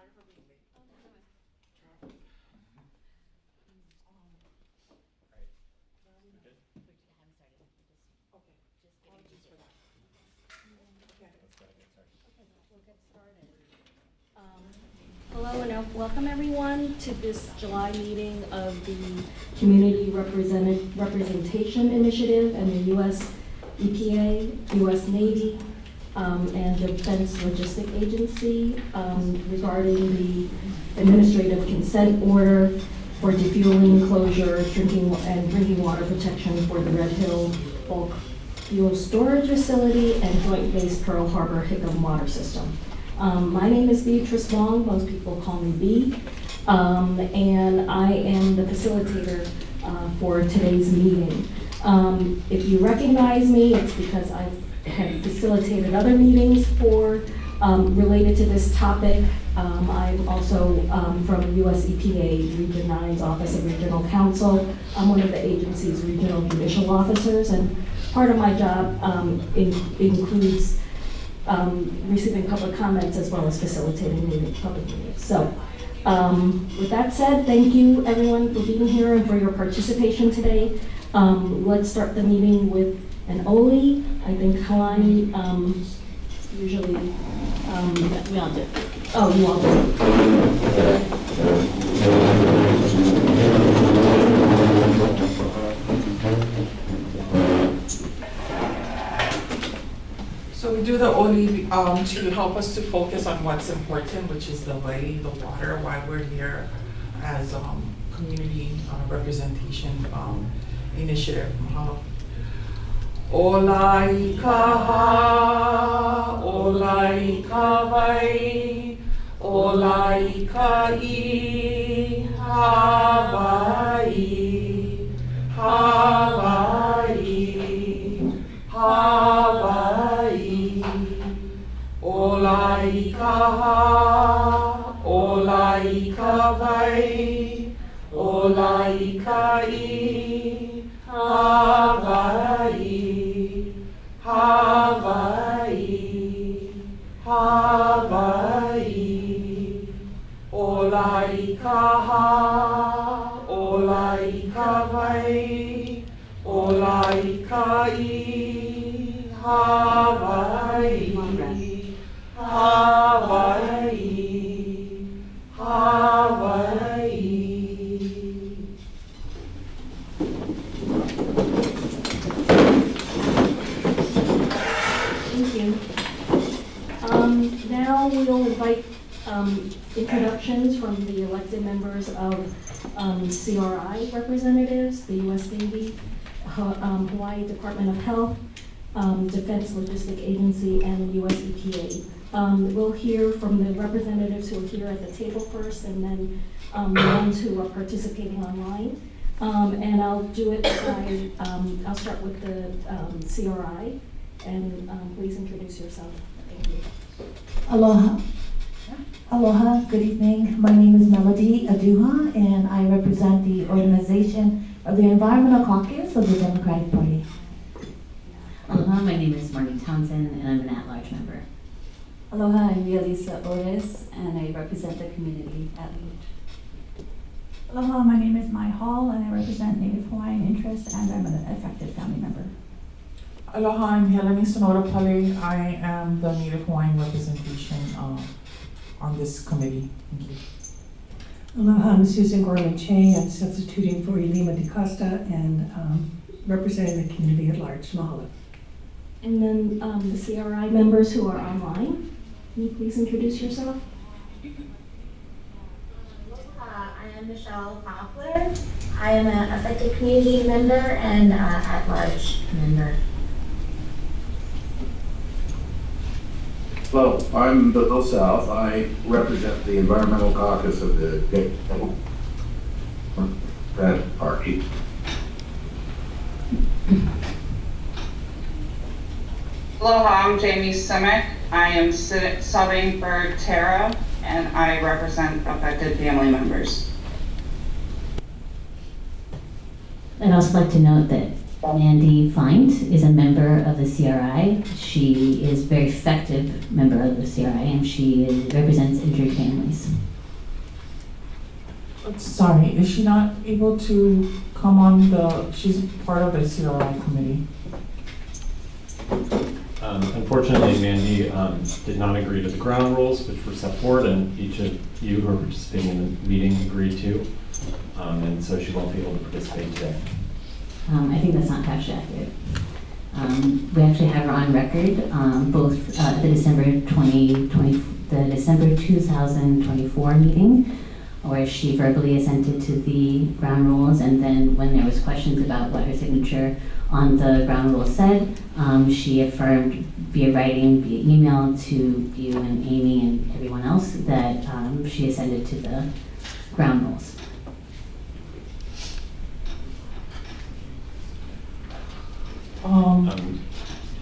Sorry for being late. Traffic. Right. Good? I haven't started. Okay, Just apologies for that. Okay. Let's go ahead and get started. Okay, we'll get started. Hello and welcome everyone to this July meeting of the Community Representation Initiative and the U.S. EPA, U.S. Navy, and Defense Logistic Agency regarding the administrative consent order for defueling, closure, drinking water protection for the RedHill bulk fuel storage facility and Joint Base Pearl Harbor Hickam water system. My name is Beatrice Wong, most people call me B, and I am the facilitator for today's meeting. If you recognize me, it's because I've had facilitated other meetings related to this topic. I'm also from US EPA Region 9's Office of Regional Counsel. I'm one of the agency's regional judicial officers, and part of my job includes receiving public comments as well as facilitating public meetings. So with that said, thank you everyone for being here and for your participation today. Let's start the meeting with an Oli. I think Kalani usually, we all do. Oh, you all do. So we do the only to help us to focus on what's important, which is the way, the water, why we're here as community representation initiative. Olai kaha, olai kawai, olai kai, Hawaii, Hawaii, Hawaii. Olai kaha, olai kawai, olai kai, Hawaii, Hawaii, Hawaii. Olai kaha, olai kawai, olai kai, Hawaii, Hawaii, Hawaii. Thank you. Now we'll invite introductions from the elected members of CRI representatives, the U.S. Navy, Hawaii Department of Health, Defense Logistic Agency, and U.S. EPA. We'll hear from the representatives who are here at the table first, and then the ones who are participating online. And I'll do it by, I'll start with the CRI, and please introduce yourself. Thank you. Aloha. Aloha, good evening. My name is Melody Aduha, and I represent the organization of the Environmental Caucus of the Democratic Party. Aloha, my name is Marty Townsend, and I'm an at-large member. Aloha, I'm Iuali Otis, and I represent the community at large. Aloha, my name is Mai Hall, and I represent Native Hawaiian interests, and I'm an affected family member. Aloha, I'm Helene Sonora Pale. I am the Native Hawaiian representation on this committee. Thank you. Aloha, I'm Susan Gorman Chang. I'm substituting for Elima DaCosta and representing the community at large. Mahalo. And then the CRI members who are online, can you please introduce yourself? I am Michelle Poplar. I am an affected community member and at-large member. Hello, I'm Bill South. I represent the Environmental Caucus of the Democratic Party. Aloha, I'm Jamie Simic. I am subbing for Tara, and I represent affected family members. I'd also like to note that Mandy Find is a member of the CRI. She is a very effective member of the CRI, and she represents injured families. Sorry, is she not able to come on she's part of the CRI committee? Unfortunately, Mandy did not agree to the ground rules which were set forward, and each of you who are participating in the meeting agreed to, and so she won't be able to participate today. I think that's not factually accurate. We actually have her on record, both the December 2024 meeting, where she verbally assented to the ground rules, and then when there was questions about what her signature on the ground rules said, she affirmed via writing, via email to you and Amy and everyone else that she assented to the ground rules.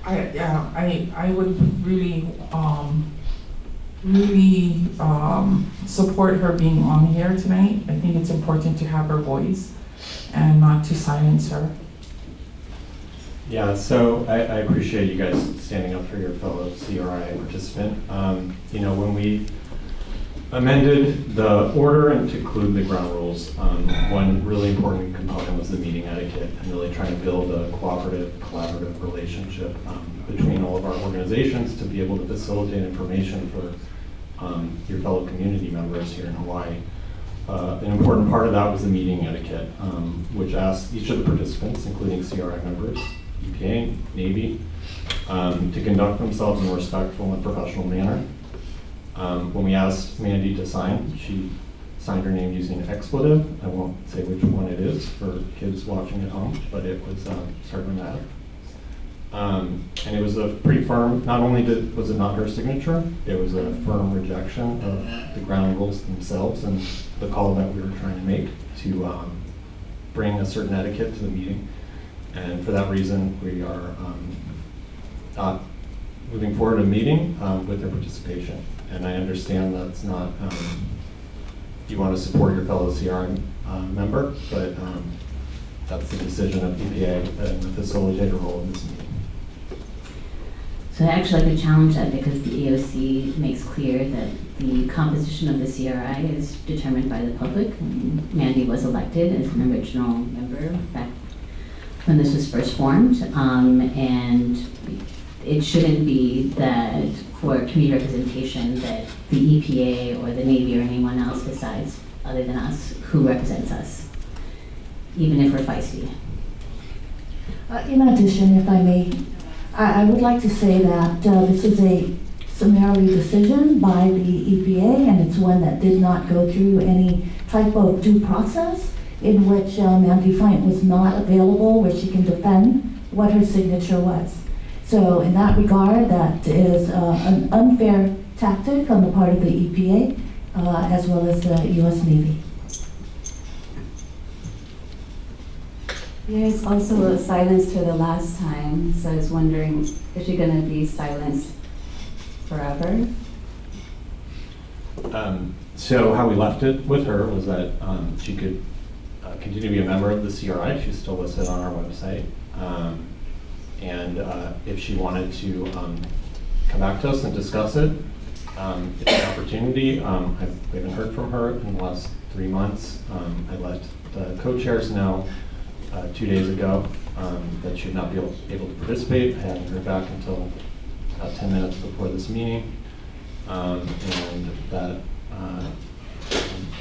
I would really support her being on here tonight. I think it's important to have her voice and not to silence her. Yeah, so I appreciate you guys standing up for your fellow CRI participant. When we amended the order and to include the ground rules, one really important component was the meeting etiquette and really trying to build a cooperative, collaborative relationship between all of our organizations to be able to facilitate information for your fellow community members here in Hawaii. An important part of that was the meeting etiquette, which asked each of the participants, including CRI members, EPA, Navy, to conduct themselves in a respectful and professional manner. When we asked Mandy to sign, she signed her name using an expletive. I won't say which one it is for kids watching at home, but it was certainly that. And it was a pretty firm, not only was it not her signature, it was a firm rejection of the ground rules themselves and the call that we were trying to make to bring a certain etiquette to the meeting. And for that reason, we are not moving forward a meeting with their participation. And I understand that's not, you want to support your fellow CRI member, but that's the decision of EPA and the facilitator role in this meeting. So I actually like to challenge that because the EOC makes clear that the composition of the CRI is determined by the public. And Mandy was elected as an original member back when this was first formed, and it shouldn't be that for community representation that the EPA or the Navy or anyone else decides, other than us, who represents us, even if we're feisty. In addition, if I may, I would like to say that this is a summarily decision by the EPA, and it's one that did not go through any type of due process in which Mandy Fine was not available where she can defend what her signature was. So in that regard, that is an unfair tactic on the part of the EPA as well as the U.S. Navy. There's also a silence to the last time, so I was wondering, is she going to be silenced forever? So how we left it with her was that she could continue to be a member of the CRI. She's still listed on our website. And if she wanted to come back to us and discuss it, it's an opportunity. We haven't heard from her in the last 3 months. I let the co-chairs know 2 days ago that she would not be able to participate. I hadn't heard back until about 10 minutes before this meeting. And that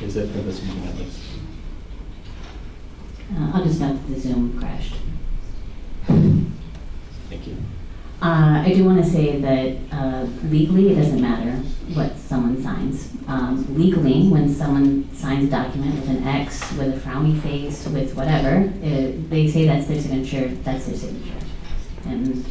is it for this meeting at least. I'll just note that the Zoom crashed. Thank you. I do want to say that legally it doesn't matter what someone signs. Legally, when someone signs a document with an X, with a frowny face, with whatever, they say that's their signature, that's their signature. And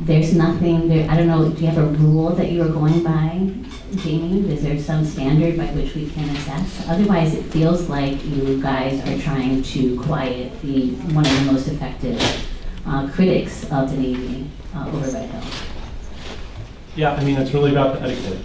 there's nothing, I don't know, do you have a rule that you are going by, Jamie? Is there some standard by which we can assess? Otherwise, it feels like you guys are trying to quiet one of the most effective critics of the Navy over RedHill. Yeah, I mean, it's really about the etiquette.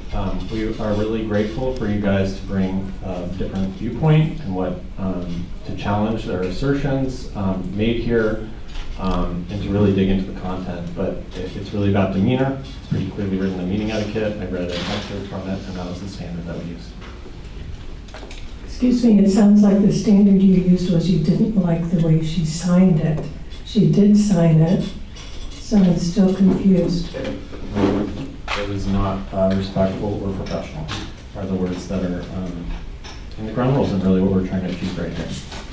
We are really grateful for you guys to bring a different viewpoint and to challenge their assertions made here. and to really dig into the content. But it's really about demeanor. It's pretty clearly written in the meeting etiquette. I read an excerpt from it, and that was the standard that we used. Excuse me, it sounds like the standard you used was you didn't like the way she signed it. She did sign it, so I'm still confused. It was not respectful or professional, are the words that are in the ground rules and really what we're trying to achieve right here.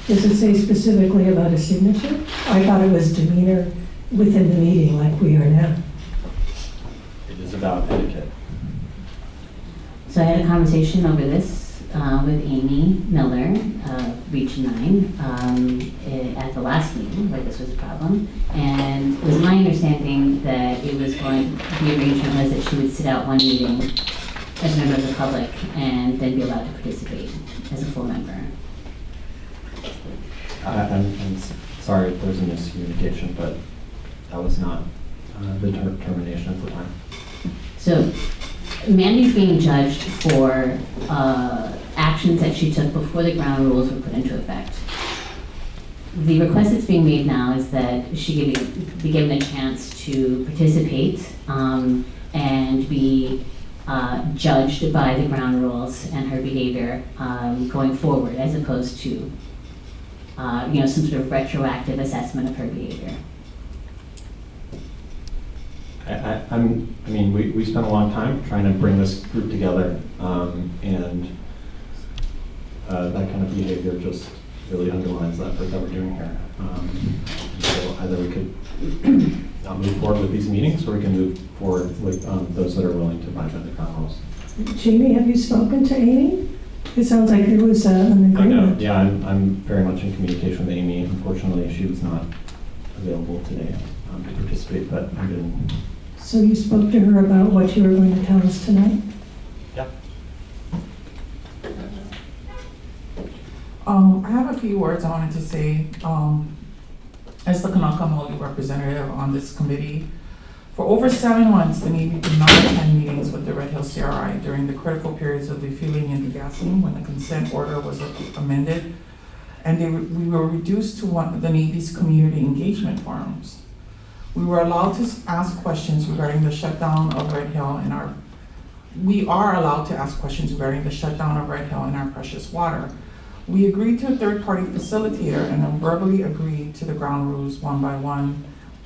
Does it say specifically about a signature? I thought it was demeanor within the meeting like we are now. It is about etiquette. So I had a conversation over this with Amy Miller, Region 9, at the last meeting where this was a problem. And it was my understanding that it was going, the arrangement was that she would sit out one meeting as a member of the public and then be allowed to participate as a full member. I'm sorry if there's a miscommunication, but that was not the determination at the time. So Mandy's being judged for actions that she took before the ground rules were put into effect. The request that's being made now is that she be given a chance to participate and be judged by the ground rules and her behavior going forward, as opposed to some sort of retroactive assessment of her behavior. We spent a long time trying to bring this group together, and that kind of behavior just really underlines the effort that we're doing here. So either we could not move forward with these meetings, or we can move forward with those that are willing to abide by the ground rules. Jamie, have you spoken to Amy? It sounds like there was an agreement. Yeah, I'm very much in communication with Amy. Unfortunately, she was not available today to participate, but I'm getting. So you spoke to her about what you were going to tell us tonight? Yeah. I have a few words I wanted to say. As the Kanaka Maoli representative on this committee, for over 7 months, the Navy did not attend meetings with the RedHill CRI during the critical periods of refueling and degassing when the consent order was amended, and we were reduced to one of the Navy's community engagement forums. We were allowed to ask questions regarding the shutdown of RedHill and we are allowed to ask questions regarding the shutdown of RedHill and our precious water. We agreed to a third-party facilitator and then verbally agreed to the ground rules one by one,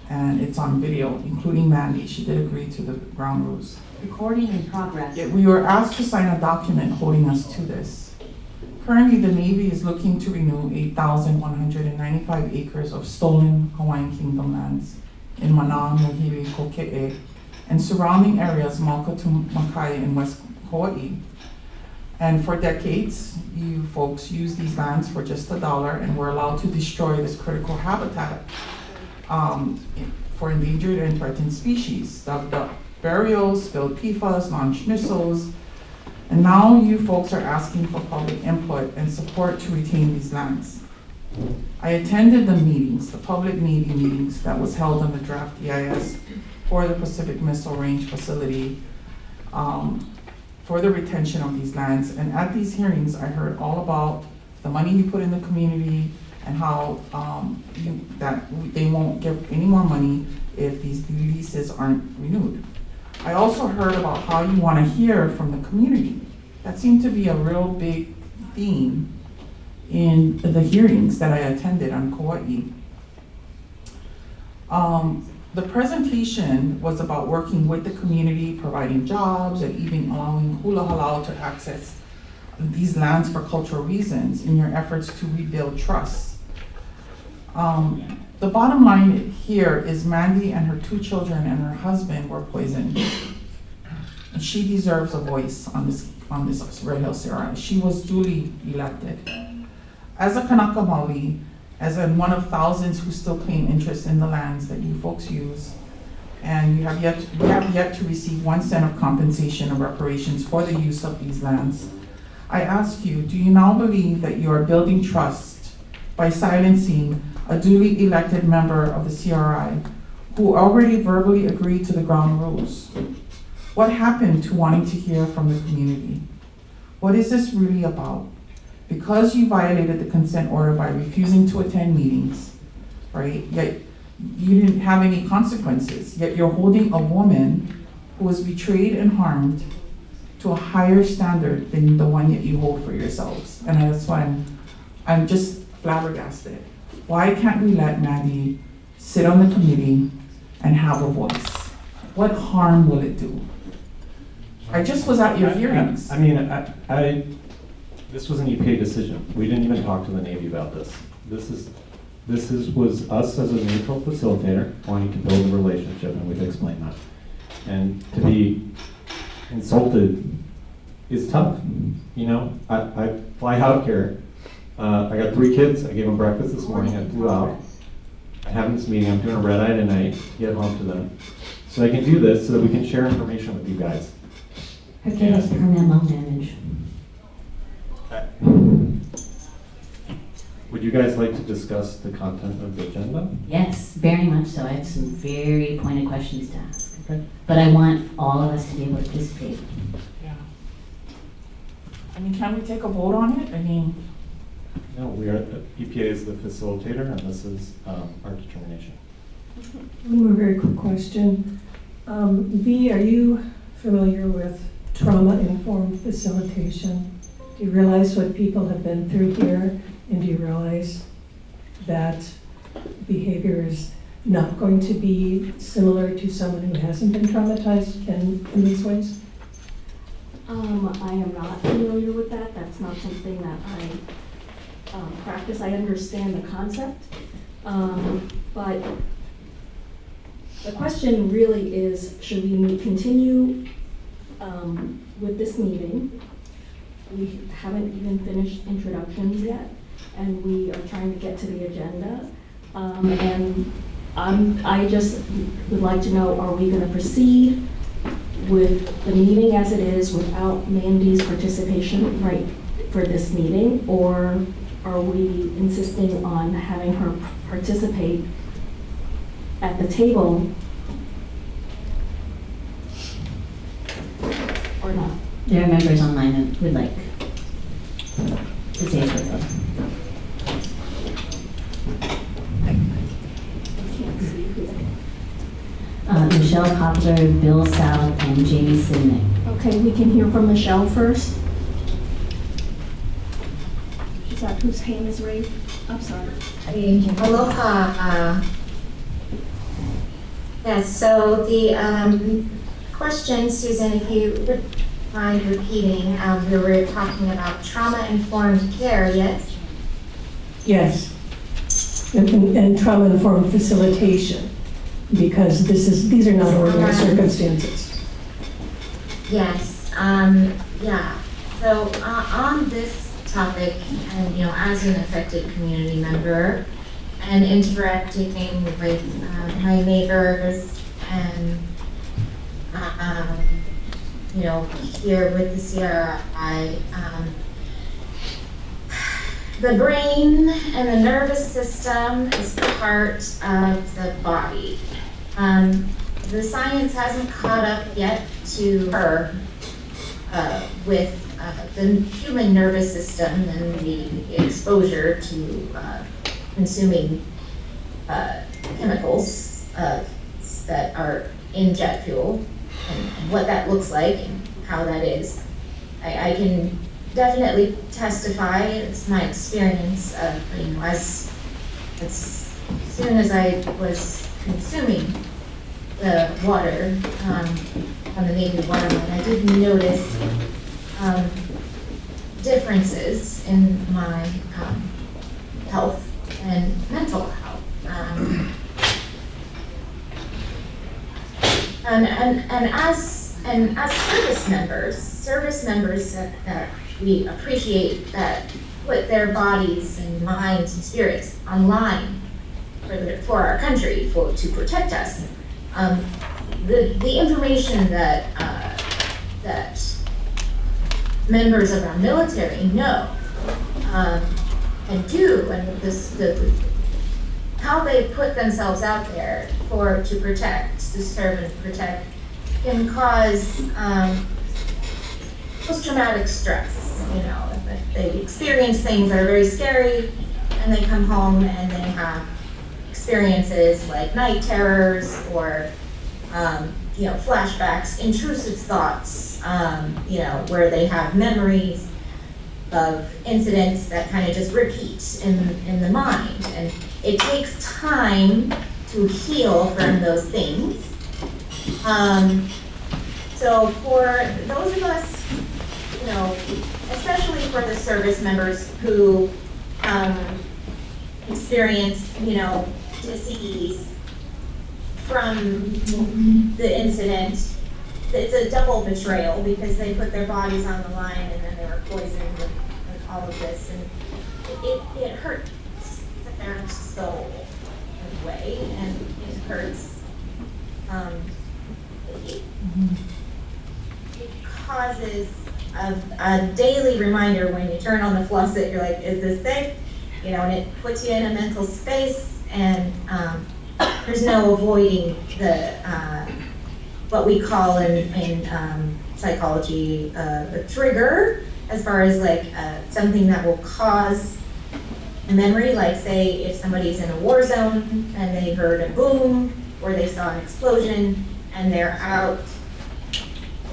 and it's on video, including Mandy. She did agree to the ground rules. Recording in progress. Yet we were asked to sign a document holding us to this. Currently, the Navy is looking to renew 8,195 acres of stolen Hawaiian Kingdom lands in Mana, Mohili, Koke'e, and surrounding areas, Moko to Makai in West Hawaii. And for decades, you folks use these lands for just $1 and were allowed to destroy this critical habitat for endangered and threatened species. The burials, spilled PFAS, launched missiles, and now you folks are asking for public input and support to retain these lands. I attended the meetings, the public Navy meetings that was held on the draft EIS for the Pacific Missile Range facility for the retention of these lands. And at these hearings, I heard all about the money you put in the community and how they won't give any more money if these leases aren't renewed. I also heard about how you want to hear from the community. That seemed to be a real big theme in the hearings that I attended on Kauai. The presentation was about working with the community, providing jobs, and even allowing hula halau to access these lands for cultural reasons in your efforts to rebuild trust. The bottom line here is Mandy and her 2 children and her husband were poisoned. And she deserves a voice on this RedHill CRI. She was duly elected. As a Kanaka Maoli, as in one of thousands who still claim interest in the lands that you folks use, and we have yet to receive 1 cent of compensation or reparations for the use of these lands, I ask you, do you now believe that you are building trust by silencing a duly elected member of the CRI who already verbally agreed to the ground rules? What happened to wanting to hear from the community? What is this really about? Because you violated the consent order by refusing to attend meetings, right? Yet you didn't have any consequences, yet you're holding a woman who was betrayed and harmed to a higher standard than the one that you hold for yourselves. And that's why I'm just flabbergasted. Why can't we let Maddie sit on the committee and have a voice? What harm will it do? I just was at your hearings. I mean, this was an EPA decision. We didn't even talk to the Navy about this. This was us as a neutral facilitator wanting to build a relationship, and we've explained that. And to be insulted is tough. You know, I fly out here. I got 3 kids. I gave them breakfast this morning. I flew out. I'm having this meeting. I'm doing a red eye tonight to get home to them. So I can do this so that we can share information with you guys. Her kid has permanent lung damage. Would you guys like to discuss the content of the agenda? Yes, very much so. I have some very pointed questions to ask. Okay. But I want all of us to be able to participate. Yeah. I mean, can we take a vote on it? I mean, No, EPA is the facilitator, and this is our determination. One more very quick question. B, are you familiar with trauma-informed facilitation? Do you realize what people have been through here? And do you realize that behavior is not going to be similar to someone who hasn't been traumatized in these ways? I am not familiar with that. That's not something that I practice. I understand the concept. But the question really is, should we continue with this meeting? We haven't even finished introductions yet, and we are trying to get to the agenda. I just would like to know, are we going to proceed with the meeting as it is without Mandy's participation right for this meeting, or are we insisting on having her participate at the table or not? There are members online that would like to say a quick vote. Michelle Poplar, Bill South, and Jamie Sidnick. Okay, we can hear from Michelle first. Is that whose hand is raised? I'm sorry. Aloha. Yes, so the question, Susan, if you would mind repeating, we were talking about trauma-informed care, yes? Yes. And trauma-informed facilitation, because these are not ordinary circumstances. Yes, yeah. So on this topic, and as an affected community member, and interacting with my neighbors, and here with the CRI, the brain and the nervous system is part of the body. The science hasn't caught up yet to her with the human nervous system and the exposure to consuming chemicals that are in jet fuel, and what that looks like and how that is. I can definitely testify, it's my experience, as soon as I was consuming the water on the Navy waterline, I did notice differences in my health and mental health. And as service members that we appreciate that put their bodies and minds and spirits on line for our country, to protect us. The information that members of our military know and do, and how they put themselves out there to protect, to serve and protect, can cause post-traumatic stress. If they experience things that are very scary, and they come home and they have experiences like night terrors or, flashbacks, intrusive thoughts, where they have memories of incidents that kind of just repeat in the mind. And it takes time to heal from those things. So for those of us, especially for the service members who experience, disease from the incident, it's a double betrayal because they put their bodies on the line and then they were poisoned with all of this, and it hurts their soul in a way, and it hurts. It causes a daily reminder when you turn on the faucet, you're like, is this safe? And it puts you in a mental space, and there's no avoiding the what we call in psychology a trigger, as far as like something that will cause a memory, like say if somebody's in a war zone and they heard a boom or they saw an explosion and they're out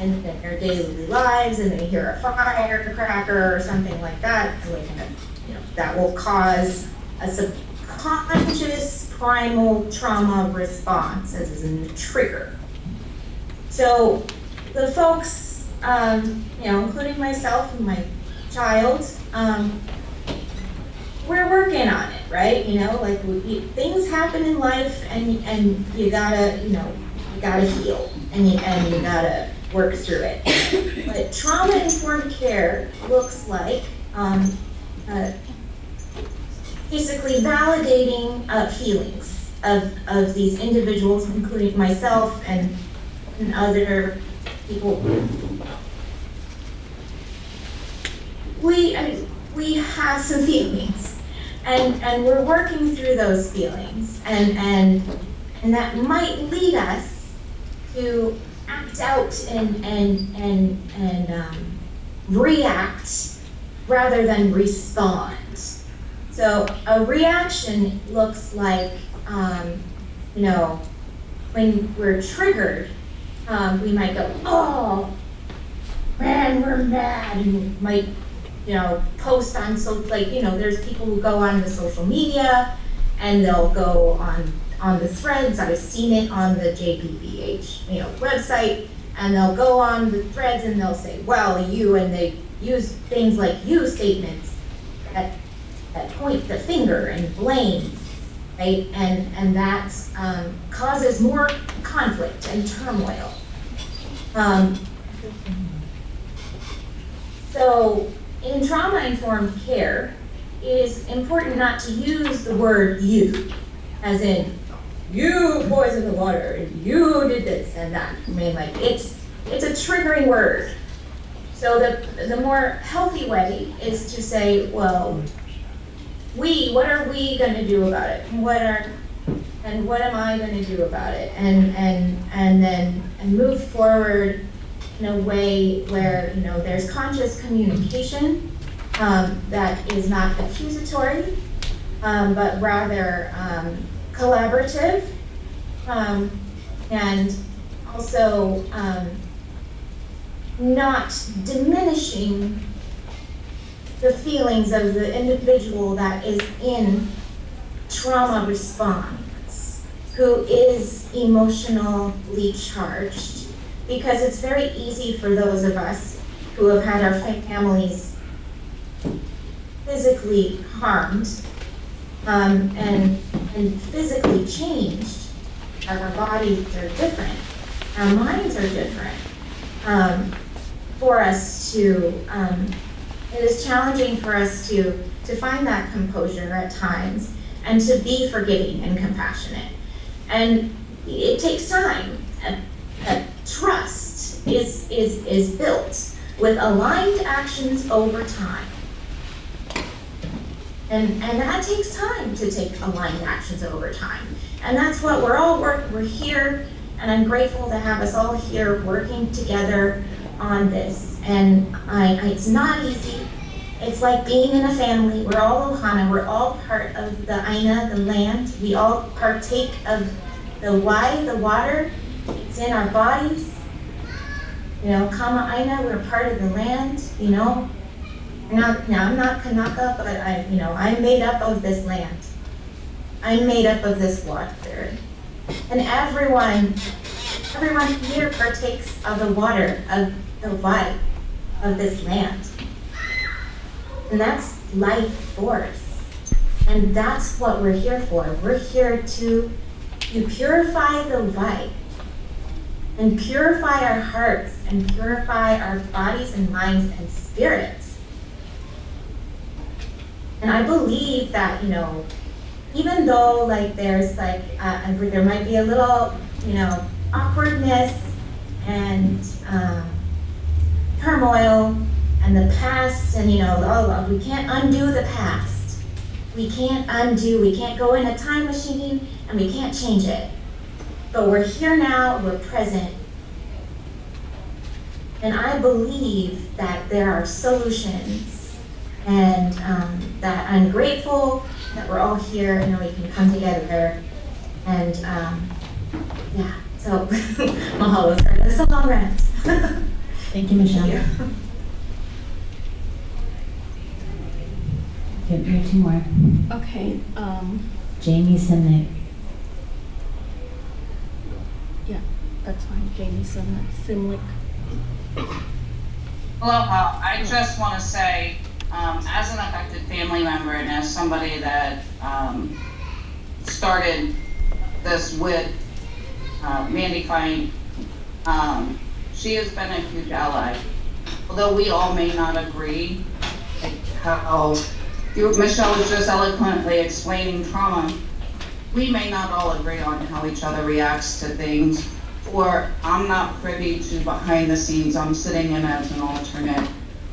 in their daily lives and they hear a firecracker or something like that, that will cause a subconscious primal trauma response as a trigger. So the folks, including myself and my child, we're working on it, right? Things happen in life, and you gotta, heal, and you gotta work through it. But trauma-informed care looks like basically validating feelings of these individuals, including myself and other people. We have some feelings, and we're working through those feelings, and that might lead us to act out and react rather than respond. So a reaction looks like, when we're triggered, we might go, oh, man, we're mad, and might, post on, there's people who go on the social media, and they'll go on the threads. I've seen it on the JPBH, website, and they'll go on the threads and they'll say, well, you, and they use things like you statements that point the finger and blame, right? And that causes more conflict and turmoil. So in trauma-informed care, it is important not to use the word you, as in, you poisoned the water, and you did this and that. It's a triggering word. So the more healthy way is to say, well, what are we going to do about it? What am I going to do about it? And then move forward in a way where there's conscious communication that is not accusatory, but rather collaborative, and also not diminishing the feelings of the individual that is in trauma response, who is emotionally charged, because it's very easy for those of us who have had our families physically harmed and physically changed. Our bodies are different, our minds are different. For us to, it is challenging for us to find that composure at times and to be forgiving and compassionate. And it takes time. Trust is built with aligned actions over time. And that takes time to take aligned actions over time. And that's what we're here, and I'm grateful to have us all here working together on this. And it's not easy. It's like being in a family. We're all Ohana. We're all part of the Aina, the land. We all partake of the Wai, the water. It's in our bodies. You know, Kama Aina, we're part of the land, you know. Now I'm not Kanaka, but I'm made up of this land. I'm made up of this water. And everyone here partakes of the water, of the Wai, of this land. And that's life force. And that's what we're here for. We're here to purify the Wai, and purify our hearts, and purify our bodies and minds and spirits. And I believe that, even though there's there might be a little, awkwardness and turmoil and the past, and we can't undo the past. We can't go in a time machine and we can't change it. But we're here now, we're present. And I believe that there are solutions, and that I'm grateful that we're all here and we can come together. And so mahalo, sorry, that's a long rant. Thank you, Michelle. Thank you. Okay, we have two more. Okay, Jamie Simnick. yeah, that's fine, Jamie Simlick. Aloha. I just want to say, as an affected family member and as somebody that started this with Mandy Fine, she has been a huge ally. Although we all may not agree, how Michelle was just eloquently explaining trauma, we may not all agree on how each other reacts to things, or I'm not privy to behind the scenes. I'm sitting in as an alternate.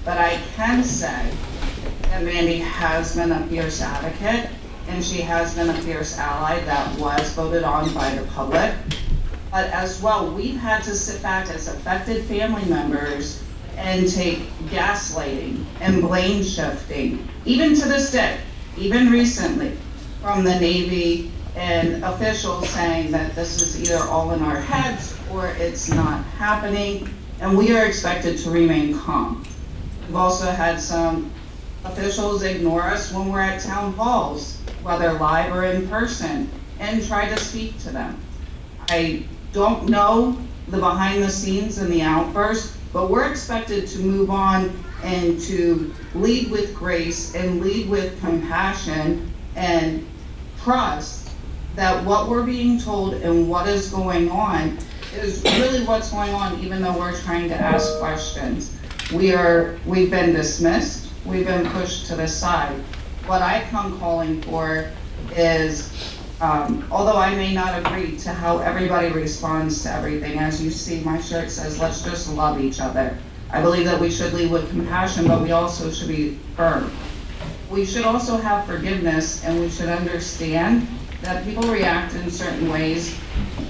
But I can say that Mandy has been a fierce advocate, and she has been a fierce ally that was voted on by the public. But as well, we've had to sit back as affected family members and take gaslighting and blame shifting, even to this day, even recently, from the Navy and officials saying that this is either all in our heads or it's not happening, and we are expected to remain calm. We've also had some officials ignore us when we're at town halls, whether live or in person, and try to speak to them. I don't know the behind the scenes and the outbursts, but we're expected to move on and to lead with grace and lead with compassion and trust that what we're being told and what is going on is really what's going on, even though we're trying to ask questions. We've been dismissed, we've been pushed to the side. What I come calling for is, although I may not agree to how everybody responds to everything, as you see, my shirt says, let's just love each other. I believe that we should lead with compassion, but we also should be firm. We should also have forgiveness, and we should understand that people react in certain ways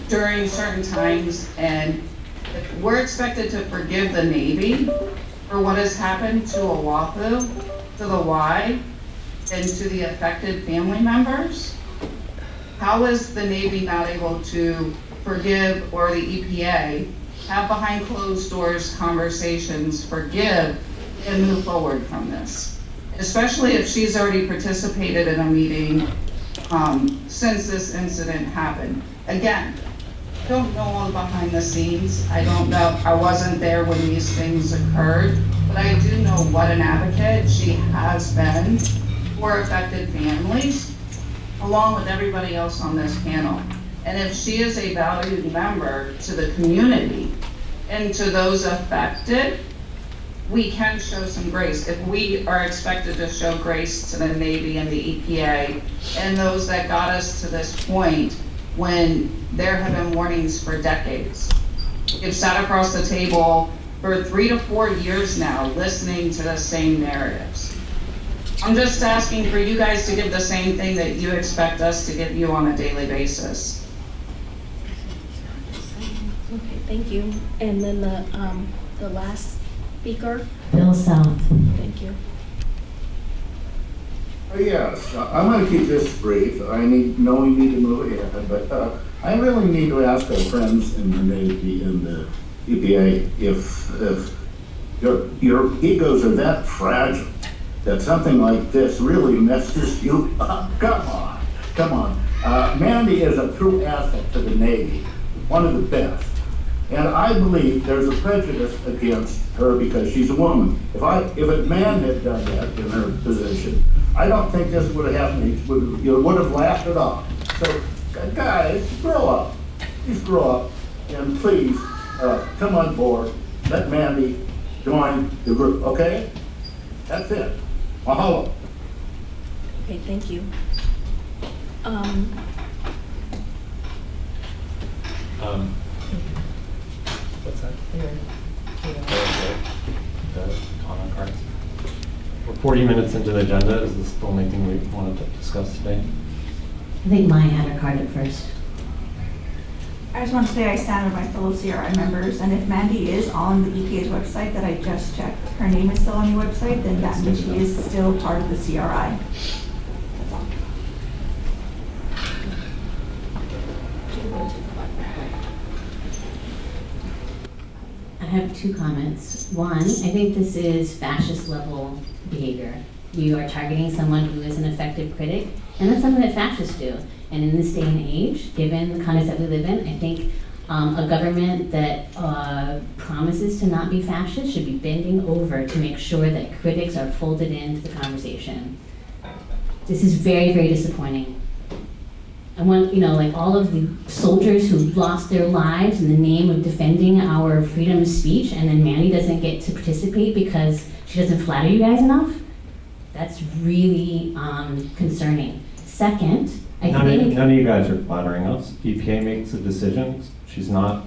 during certain times, and if we're expected to forgive the Navy for what has happened to Oahu, to the Y, and to the affected family members, how is the Navy not able to forgive, or the EPA have behind closed doors conversations, forgive, and move forward from this? Especially if she's already participated in a meeting since this incident happened. Again, don't know all behind the scenes. I don't know, I wasn't there when these things occurred, but I do know what an advocate she has been for affected families, along with everybody else on this panel. And if she is a valued member to the community and to those affected, we can show some grace. If we are expected to show grace to the Navy and the EPA and those that got us to this point when there have been warnings for decades. We've sat across the table for 3 to 4 years now listening to the same narratives. I'm just asking for you guys to give the same thing that you expect us to give you on a daily basis. Okay, thank you. And then the last speaker. Bill South. Thank you. Yes, I'm going to keep this brief. We need to move ahead, but I really need to ask our friends in the Navy, in the EPA, if your egos are that fragile that something like this really messes you up. Come on. Mandy is a true asset to the Navy, one of the best. And I believe there's a prejudice against her because she's a woman. If a man had done that in her position, I don't think this would have happened. You would have laughed it off. So, guys, grow up. Please grow up, and please come on board. Let Mandy join the group. Okay? That's it. Mahalo. Okay, thank you. What's that? The comment cards. We're 40 minutes into the agenda. Is this the only thing we wanted to discuss today? I think Maya had her card up first. I just want to say I stand with my fellow CRI members, and if Mandy is on the EPA's website that I just checked, her name is still on your website, then that means she is still part of the CRI. That's all. I have two comments. One, I think this is fascist level behavior. You are targeting someone who is an effective critic, and that's something that fascists do. And in this day and age, given the context that we live in, I think a government that promises to not be fascist should be bending over to make sure that critics are folded into the conversation. This is very, very disappointing. I want, like all of the soldiers who lost their lives in the name of defending our freedom of speech, and then Mandy doesn't get to participate because she doesn't flatter you guys enough. That's really concerning. Second, None of you guys are flattering us. EPA makes the decisions. She's not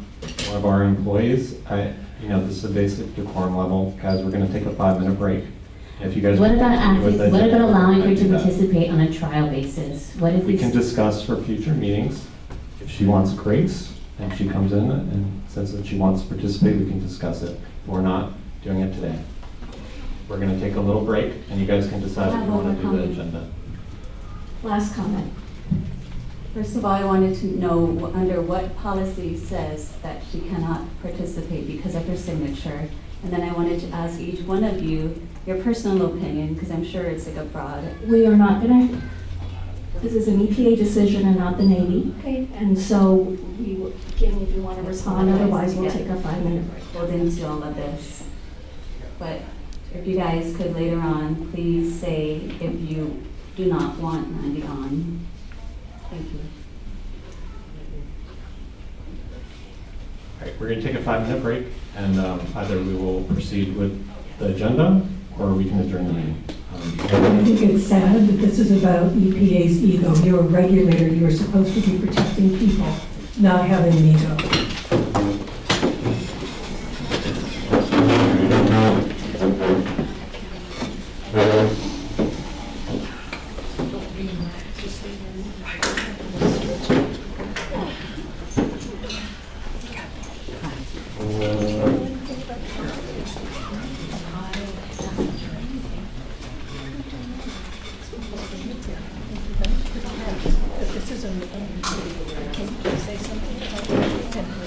one of our employees. This is a basic decorum level. Guys, we're going to take a 5-minute break. If you guys what about allowing her to do that. participate on a trial basis? What if We can discuss for future meetings. If she wants grace and she comes in and says that she wants to participate, we can discuss it. We're not doing it today. We're going to take a little break, and you guys can decide if you want to do the agenda. Last comment. First of all, I wanted to know under what policy says that she cannot participate because of her signature. And then I wanted to ask each one of you your personal opinion, because I'm sure it's like a broad. We are not gonna, this is an EPA decision and not the Navy. Okay. And so, Jim, if you want to respond, otherwise we'll take a 5-minute break. Pulled into all of this. But if you guys could later on, please say if you do not want Mandy on. Thank you. All right, we're going to take a 5-minute break, and either we will proceed with the agenda or we can adjourn the meeting. I think it's sad that this is about EPA's ego. You're a regulator. You are supposed to be protecting people, not having an ego. This is a, can you say something about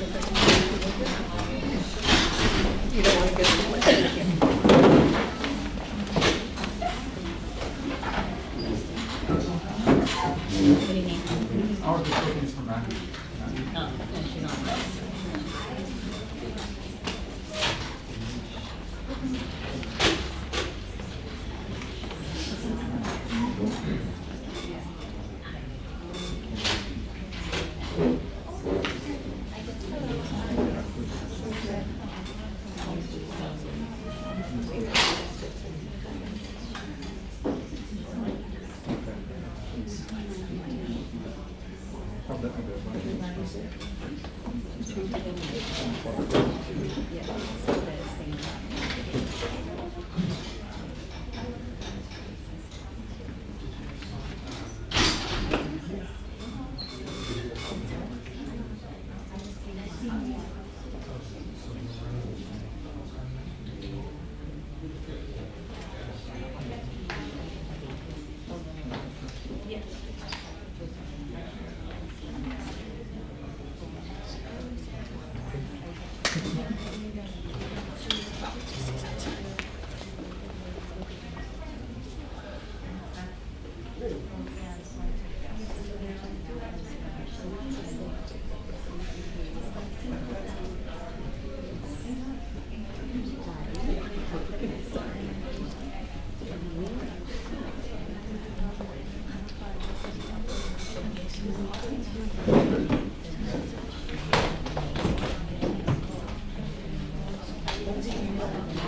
No, I forgot it in the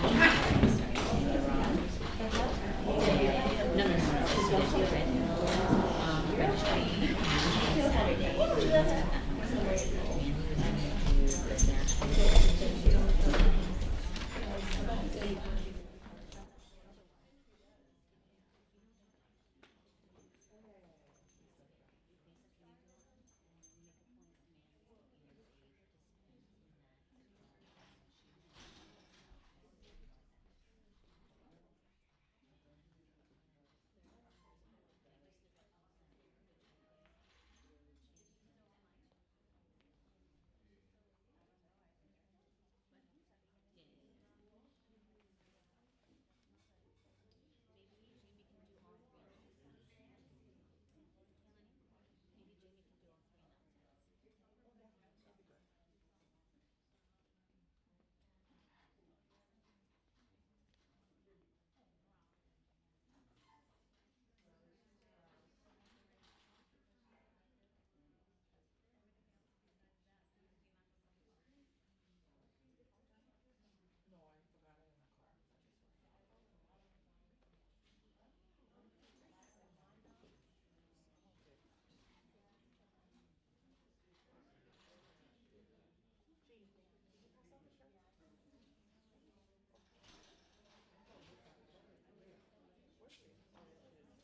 car. I just went. Okay. Jean, can you pass out the shirt? Where's Jean? Oh, yeah, it is.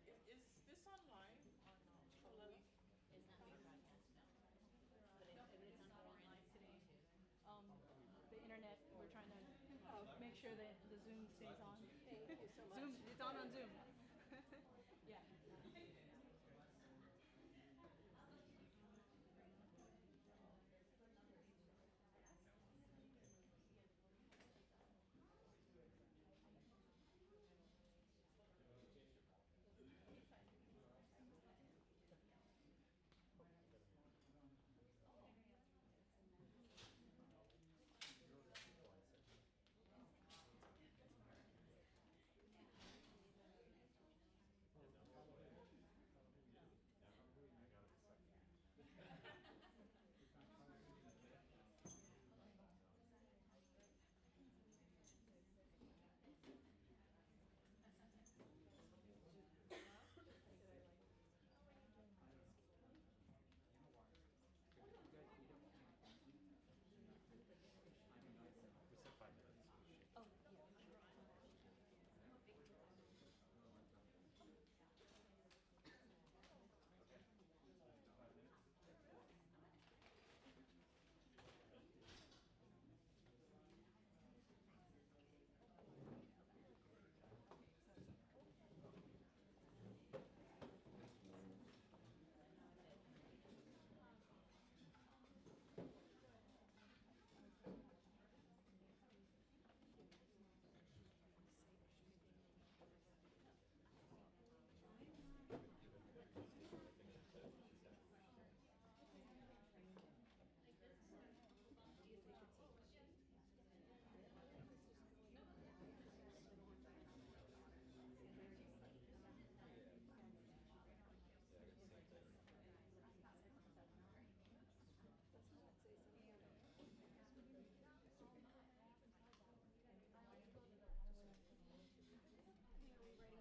Is this online on WaterisLife? The internet, we're trying to make sure that the Zoom stays on. Thank you so much. Zoom, it's on Zoom. Yeah.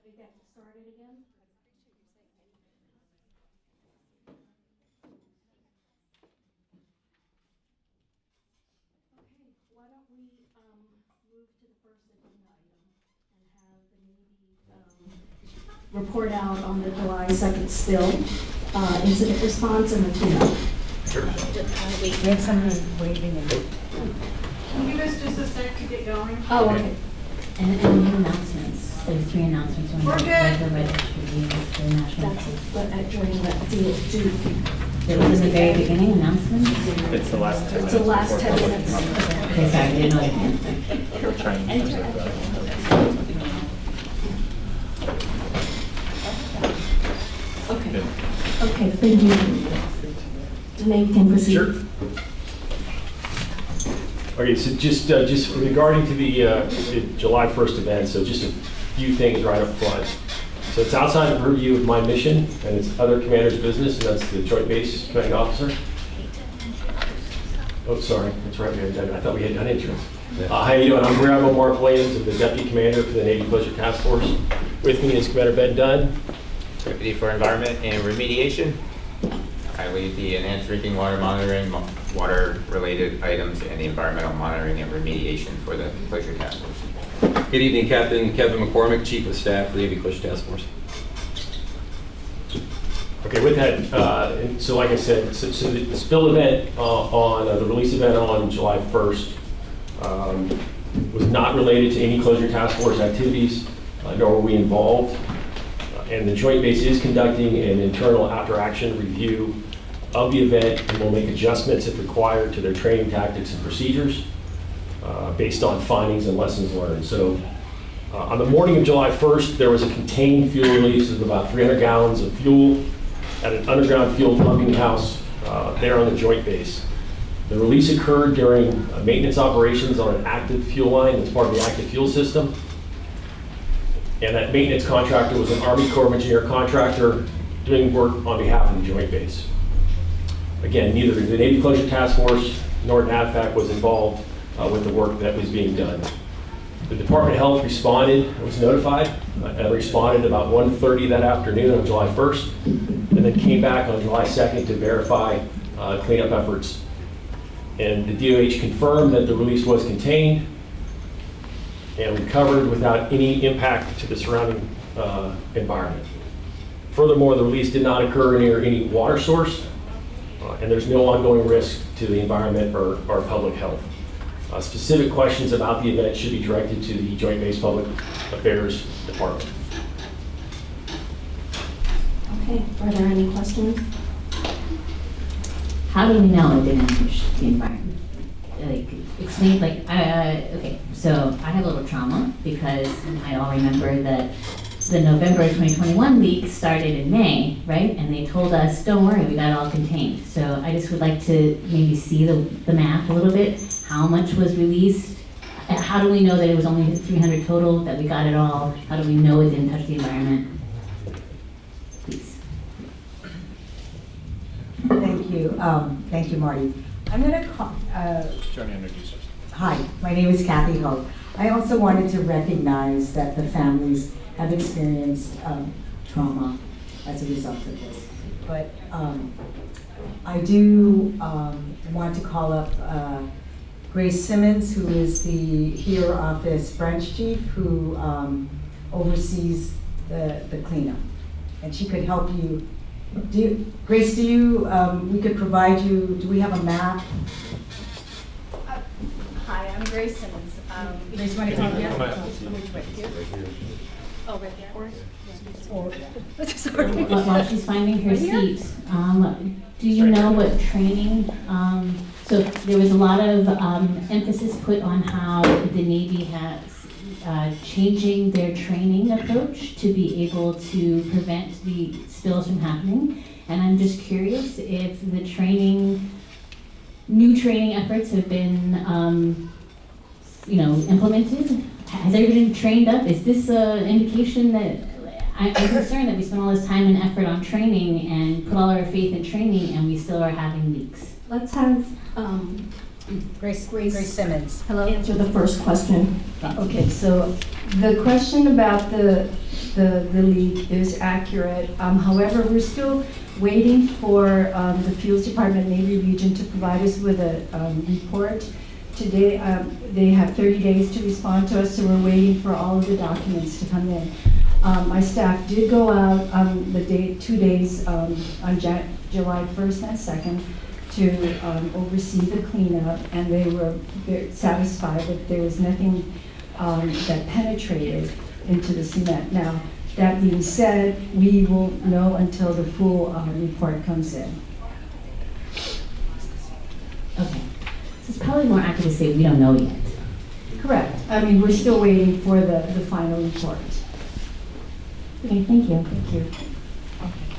We get started again. Okay, why don't we move to the first agenda item and have the Navy report out on the July 2nd spill, incident response and the cleanup. Sure. We have somebody waiting in. Can you give us just a sec to get going? Oh, okay. And we have announcements. There's 3 announcements. We're good. The registry, the national. That's it, but during the It was in the very beginning, announcements? It's the last 10 minutes. It's the last before 10 public minutes. comment. Okay, sorry, I didn't know it. We're trying to preserve that. Okay. Okay, thank you. Danae, you can proceed. Sure. Okay, so just regarding to the July 1st event, so just a few things right up front. So it's outside the purview of my mission and it's other commander's business, and that's the Joint Base Commanding Officer. Oh, sorry, that's right, I thought we had done intros. How you doing? I'm Admiral Mark Williams, I'm the Deputy Commander for the Navy Pleasure Task Force. With me is Commander Ben Dunn. Deputy for Environment and Remediation. I lead the enhanced drinking water monitoring, water-related items, and the environmental monitoring and remediation for the Pleasure Task Force. Good evening, Captain Kevin McCormick, Chief of Staff for the Navy Pleasure Task Force. Okay, with that, and so like I said, so the spill event the release event on July 1st was not related to any Closure Task Force activities, nor were we involved. And the Joint Base is conducting an internal after-action review of the event and will make adjustments if required to their training tactics and procedures based on findings and lessons learned. So on the morning of July 1st, there was a contained fuel release of about 300 gallons of fuel at an underground fuel pumping house there on the Joint Base. The release occurred during maintenance operations on an active fuel line that's part of the active fuel system. And that maintenance contractor was an Army Corps of Engineer contractor doing work on behalf of the Joint Base. Again, neither the Navy Closure Task Force nor NAVFAC was involved with the work that was being done. The Department of Health was notified, and responded about 1:30 that afternoon on July 1st, and then came back on July 2nd to verify cleanup efforts. And the DOH confirmed that the release was contained and recovered without any impact to the surrounding environment. Furthermore, the release did not occur near any water source, and there's no ongoing risk to the environment or public health. Specific questions about the event should be directed to the Joint Base Public Affairs Department. Okay, are there any questions? How do we know it didn't push the environment? Like, explain, okay, so I have a little trauma because I all remember that the November 2021 leak started in May, right? And they told us, don't worry, we got it all contained. So I just would like to maybe see the math a little bit. How much was released? How do we know that it was only 300 total, that we got it all? How do we know it didn't touch the environment? Please. Thank you. Thank you, Marty. I'm going to call. Johnny, introduce yourself. Hi, my name is Kathy Hope. I also wanted to recognize that the families have experienced trauma as a result of this. But I do want to call up Grace Simmons, who is the HERE office branch chief, who oversees the cleanup. And she could help you. Grace, we could provide you, do we have a map? Hi, I'm Grace Simmons. Grace, want to come here? Which way? Here? Oh, right there? Sorry. While she's finding her Right here? seat, do you know what training, so there was a lot of emphasis put on how the Navy has changing their training approach to be able to prevent the spills from happening. And I'm just curious if the new training efforts have been, implemented. Has everybody been trained up? Is this an indication that, I'm concerned that we spend all this time and effort on training and put all our faith in training and we still are having leaks? Let's have Grace Simmons. answer the first question. Okay, so the question about the leak is accurate. However, we're still waiting for the Fuels Department Navy Region to provide us with a report. Today, they have 30 days to respond to us, so we're waiting for all of the documents to come in. My staff did go out on the 2 days on July 1st and 2nd to oversee the cleanup, and they were very satisfied that there was nothing that penetrated into the cement. Now, that being said, we won't know until the full report comes in. It's probably more accurate to say we don't know yet. Correct. I mean, we're still waiting for the final report. Okay, thank you. Thank you.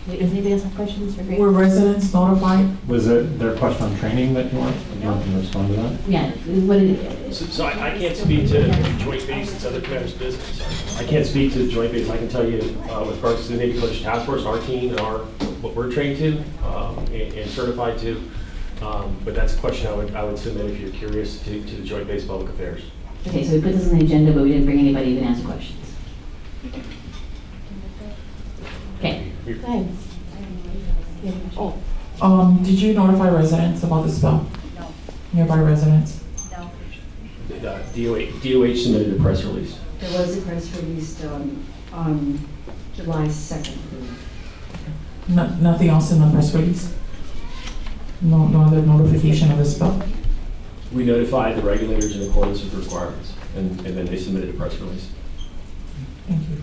Wait, does anybody else have questions for Grace? Were residents notified? Was there a question on training that you want to respond to that? Yeah, what it, So I can't speak to joint base, it's other commander's business. I can't speak to joint base. I can tell you with regards to the Navy Coalition Task Force, our team and what we're trained to and certified to. But that's a question I would submit if you're curious to the joint base public affairs. okay, so we put this on the agenda, but we didn't bring anybody to answer questions. Okay. Thanks. Did you notify residents about the spill? No. Nearby residents? No. DOH submitted a press release. There was a press release on July 2nd. Nothing else in the press release? No other notification of the spill? We notified the regulators in accordance with the requirements, and then they submitted a press release. Thank you.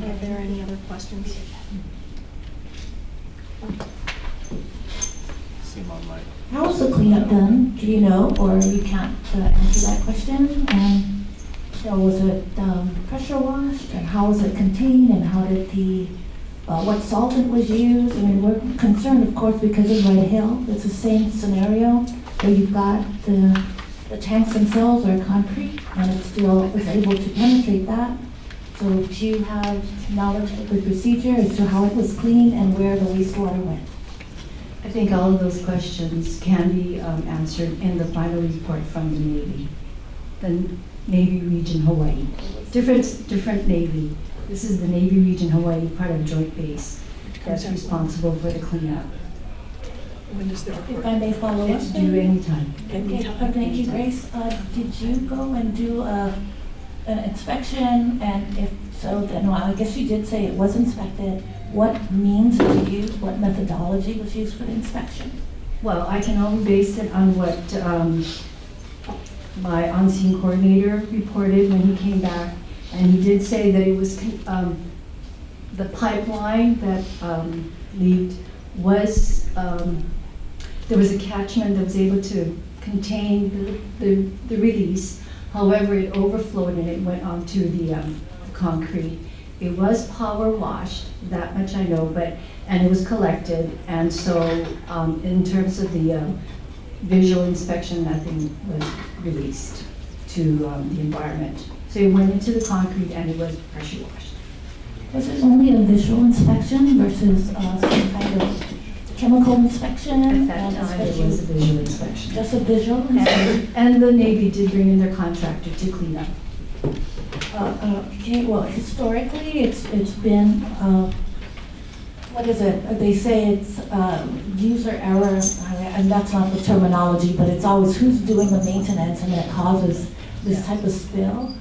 Are there any other questions? How was the cleanup done? Do you know, or you can't answer that question? And was it pressure washed, and how was it contained, and how did what solvent was used? I mean, we're concerned, of course, because of RedHill. It's the same scenario where you've got the tanks themselves are concrete, and it still is able to penetrate that. So do you have knowledge of the procedure as to how it was cleaned and where the wastewater went? I think all of those questions can be answered in the final report from the Navy Region Hawaii. Different Navy. This is the Navy Region Hawaii, part of Joint Base, that's responsible for the cleanup. When is the report? If I may follow up? It's due anytime. Okay, thank you, Grace. Did you go and do an inspection? And if so, then, well, I guess you did say it was inspected. What means was used? What methodology was used for the inspection? Well, I can only base it on what my on-scene coordinator reported when he came back. And he did say that it was the pipeline that leaked was, there was a catchment that was able to contain the release. However, it overflowed and it went onto the concrete. It was power washed, that much I know, and it was collected. And so in terms of the visual inspection, nothing was released to the environment. So it went into the concrete and it was pressure washed. Was it only a visual inspection versus some kind of chemical inspection? At that time, it was a visual inspection. Just a visual inspection? And the Navy did bring in their contractor to clean up. Okay, well, historically, it's been, what is it? They say it's user error, and that's not the terminology, but it's always who's doing the maintenance and it causes this type of spill.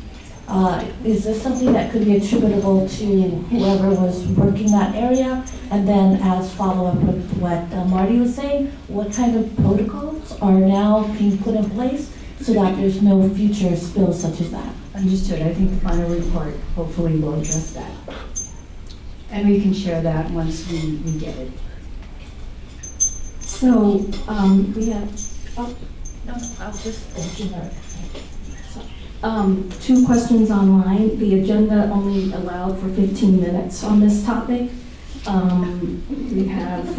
Is this something that could be attributable to whoever was working that area? And then as follow-up with what Marty was saying, what kind of protocols are now being put in place so that there's no future spills such as that? Understood. I think the final report hopefully will address that. And we can share that once we get it. So we have, I'll just open her. Two questions online. The agenda only allowed for 15 minutes on this topic. We have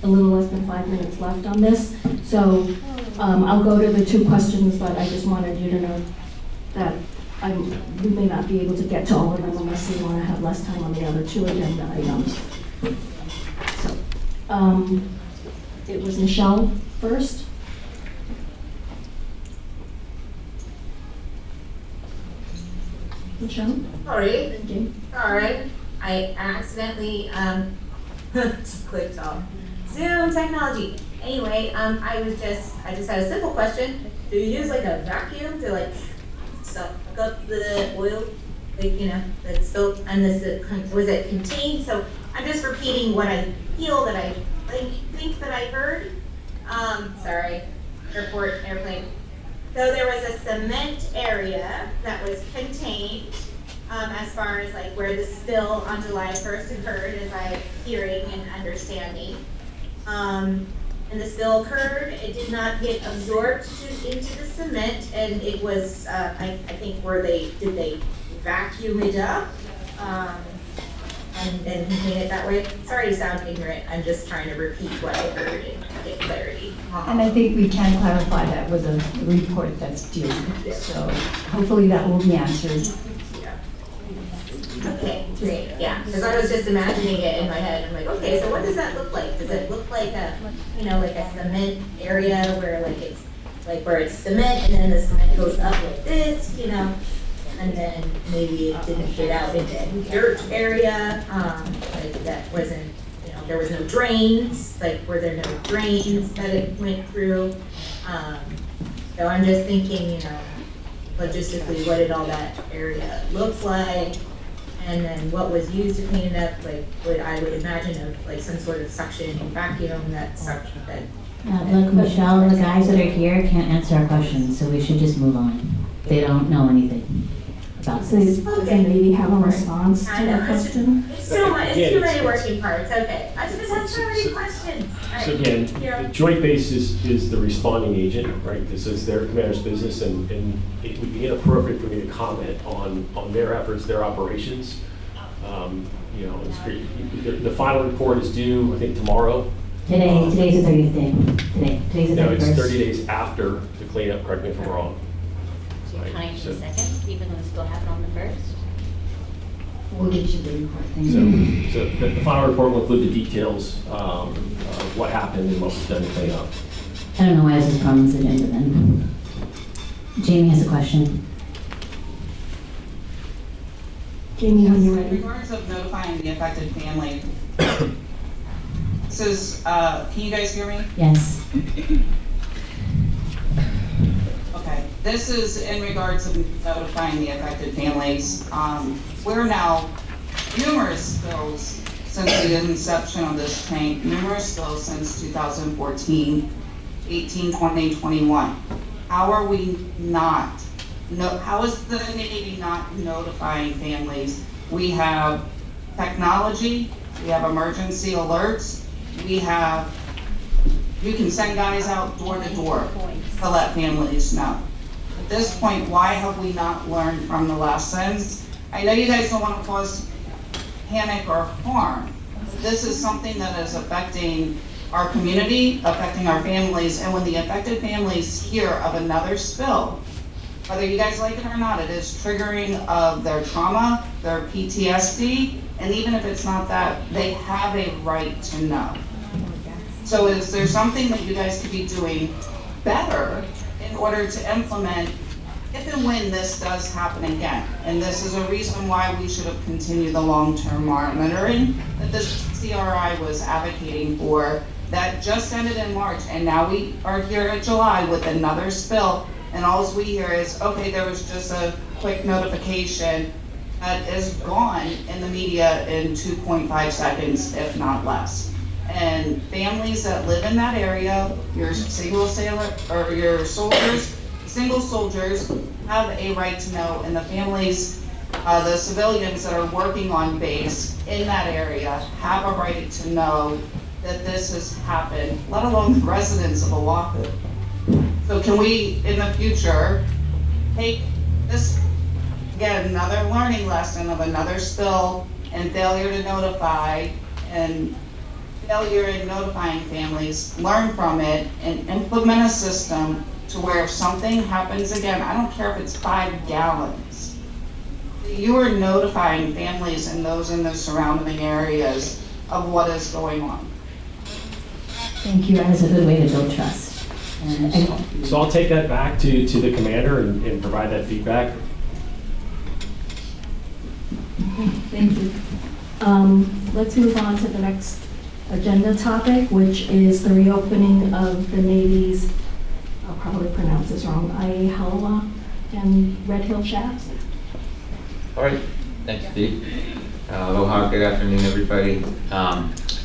a little less than 5 minutes left on this. So I'll go to the two questions, but I just wanted you to know that we may not be able to get to all of them unless we want to have less time on the other two agenda items. So it was Michelle first. Michelle? Sorry. Thank you. Sorry. I accidentally clicked off. Zoom technology. Anyway, I just had a simple question. Do you use like a vacuum to like suck up the oil, like, you know, that's spilled, and was it contained? So I'm just repeating what I feel that I think that I heard. Sorry, airplane. So there was a cement area that was contained, as far as like where the spill on July 1st occurred, as I'm hearing and understanding. And the spill occurred, it did not get absorbed into the cement, and it was, I think, did they vacuum it up? And contain it that way? Sorry to sound ignorant, I'm just trying to repeat what I heard and get clarity. And I think we can clarify that with a report that's due, so hopefully that will be answered. Okay, great, yeah, because I was just imagining it in my head, I'm like, okay, so what does that look like? Does it look like a, like a cement area where like it's, like where it's cement and then the cement goes up like this, and then maybe it didn't get out into dirt area, like that wasn't, there was no drains, like were there no drains that it went through? So I'm just thinking, logistically, what did all that area look like? And then what was used to clean it up, like I would imagine of like some sort of suction vacuum that suction that. Look, Michelle, the guys that are here can't answer our questions, so we should just move on. They don't know anything about So this. can maybe have a response to the question? It's too much, it's too many working parts, okay. I just have so many questions. All right. So again, Yeah. the joint base is the responding agent, right? This is their commander's business, and it would be inappropriate for me to comment on their efforts, their operations. The final report is due, I think, tomorrow. Today's the 30th day. Today's the 31st. No, it's 30 days after the cleanup, correct me if I'm wrong. So you're Right, counting to so- the second, even though the spill happened on the first? We'll get you the report, thank you. So the final report will include the details of what happened and what was done to clean up. I don't know why this is on this agenda then. Jamie has a question. Jamie, are you In ready? regards of notifying the affected family, this is, can you guys hear me? Yes. Okay, this is in regards of notifying the affected families. We're now numerous spills since the inception of this tank, numerous spills since 2014, 18, 20, 21. How are we not? How is the Navy not notifying families? We have technology, we have emergency alerts, you can send guys out door to door to let families know. At this point, why have we not learned from the lessons? I know you guys don't want to cause panic or harm. This is something that is affecting our community, affecting our families, and when the affected families hear of another spill, whether you guys like it or not, it is triggering of their trauma, their PTSD, and even if it's not that, they have a right to know. So is there something that you guys could be doing better in order to implement if and when this does happen again? And this is a reason why we should have continued the long-term monitoring that this CRI was advocating for, that just ended in March, and now we are here in July with another spill, and all we hear is, okay, there was just a quick notification that is gone in the media in 2.5 seconds, if not less. And families that live in that area, your single sailor or your soldiers, single soldiers have a right to know, and the families, the civilians that are working on base in that area have a right to know that this has happened, let alone the residents of Oahu. So can we, in the future, take this, again, another learning lesson of another spill and failure to notify and failure in notifying families, learn from it and implement a system to where if something happens again, I don't care if it's 5 gallons, you are notifying families and those in the surrounding areas of what is going on. Thank you. That is a good way to build trust. And So I'll take that back to the commander and provide that feedback. Thank you. Let's move on to the next agenda topic, which is the reopening of the Navy's, I'll probably pronounce this wrong, Hālawa and RedHill shafts. All right, thanks, Steve. Aloha, good afternoon, everybody.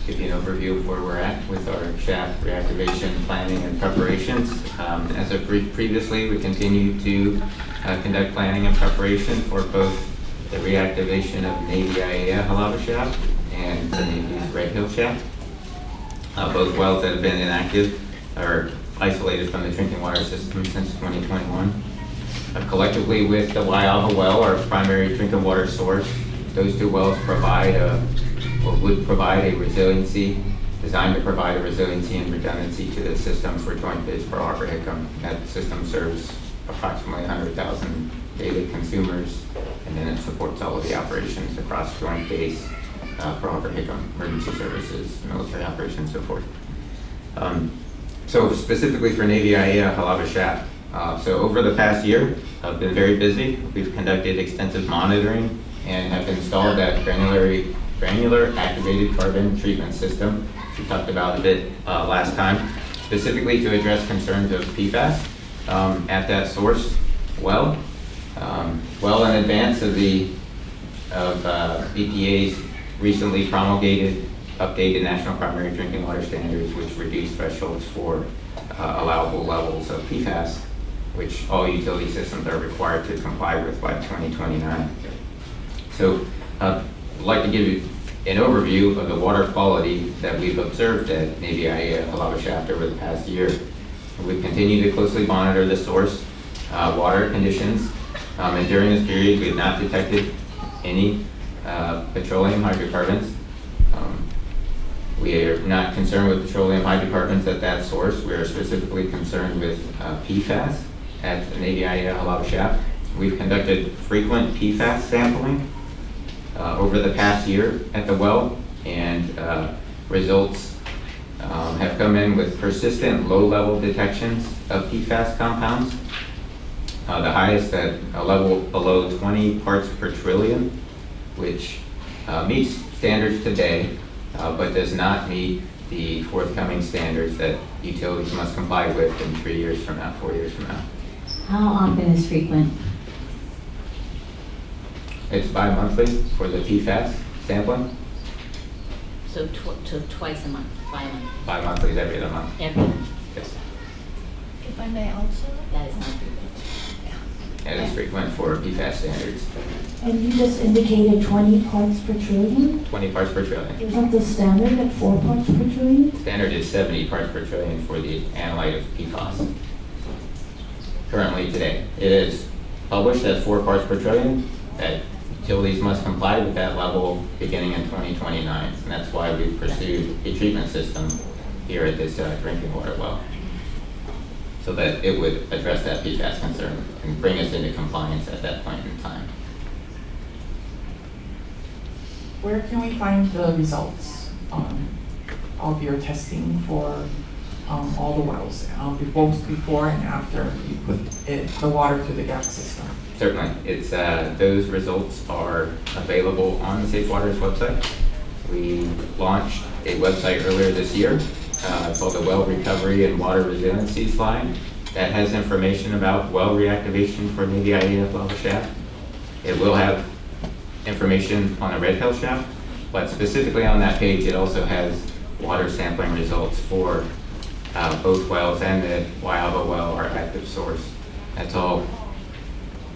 Give you an overview of where we're at with our shaft reactivation planning and preparations. As I briefed previously, we continue to conduct planning and preparation for both the reactivation of Navy IAEA Hālawa shaft and the Navy's RedHill shaft. Both wells that have been inactive are isolated from the drinking water system since 2021. Collectively with the Waiawa well, our primary drinking water source, those two wells provide or would provide a resiliency, designed to provide a resiliency and redundancy to the system for Joint Base for Harbor Hickam. That system serves approximately 100,000 daily consumers, and then it supports all of the operations across Joint Base for Harbor Hickam, emergency services, military operations, so forth. So specifically for Navy IAEA Hālawa shaft, so over the past year, I've been very busy. We've conducted extensive monitoring and have installed that granular activated carbon treatment system we talked about a bit last time, specifically to address concerns of PFAS at that source well in advance of the EPA's recently promulgated updated national primary drinking water standards, which reduce thresholds for allowable levels of PFAS, which all utility systems are required to comply with by 2029. So I'd like to give you an overview of the water quality that we've observed at Navy IAEA Hālawa shaft over the past year. We've continued to closely monitor the source water conditions, and during this period we have not detected any petroleum hydrocarbons. We are not concerned with petroleum hydrocarbons at that source. We are specifically concerned with PFAS at the Navy IAEA Hālawa shaft. We've conducted frequent PFAS sampling over the past year at the well, and results have come in with persistent low-level detections of PFAS compounds. The highest at a level below 20 parts per trillion, which meets standards today, but does not meet the forthcoming standards that utilities must comply with in 3 years from now, 4 years from now. How often is frequent? It's bi-monthly for the PFAS sampling. So twice a month, bi-month. Bi-monthly is every other month. Every month. Yes. If I may also. That is not frequent. It is frequent for PFAS standards. And you just indicated 20 parts per trillion? 20 parts per trillion. Isn't the standard at 4 parts per trillion? Standard is 70 parts per trillion for the analyte of PFAS. Currently today, it is published as 4 parts per trillion. That utilities must comply with that level beginning in 2029. And that's why we've pursued a treatment system here at this drinking water well, so that it would address that PFAS concern and bring us into compliance at that point in time. Where can we find the results of your testing for all the wells, both before and after you put the water to the gas system? Certainly, it's those results are available on the Safe Waters website. We launched a website earlier this year called the Well Recovery and Water Resiliency slide that has information about well reactivation for Navy IAEA Hālawa shaft. It will have information on the RedHill shaft, but specifically on that page it also has water sampling results for both wells and the Waiawa well, our active source. That's all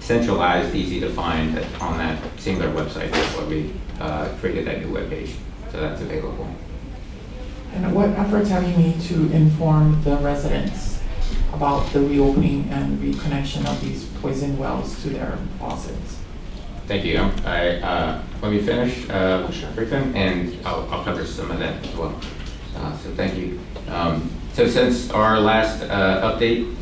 centralized, easy to find on that singular website. That's why we created that new webpage, so that's available. And what efforts have you made to inform the residents about the reopening and reconnection of these poison wells to their faucets? Thank you. Let me finish briefing, and I'll cover some of that as well. So thank you. So since our last update,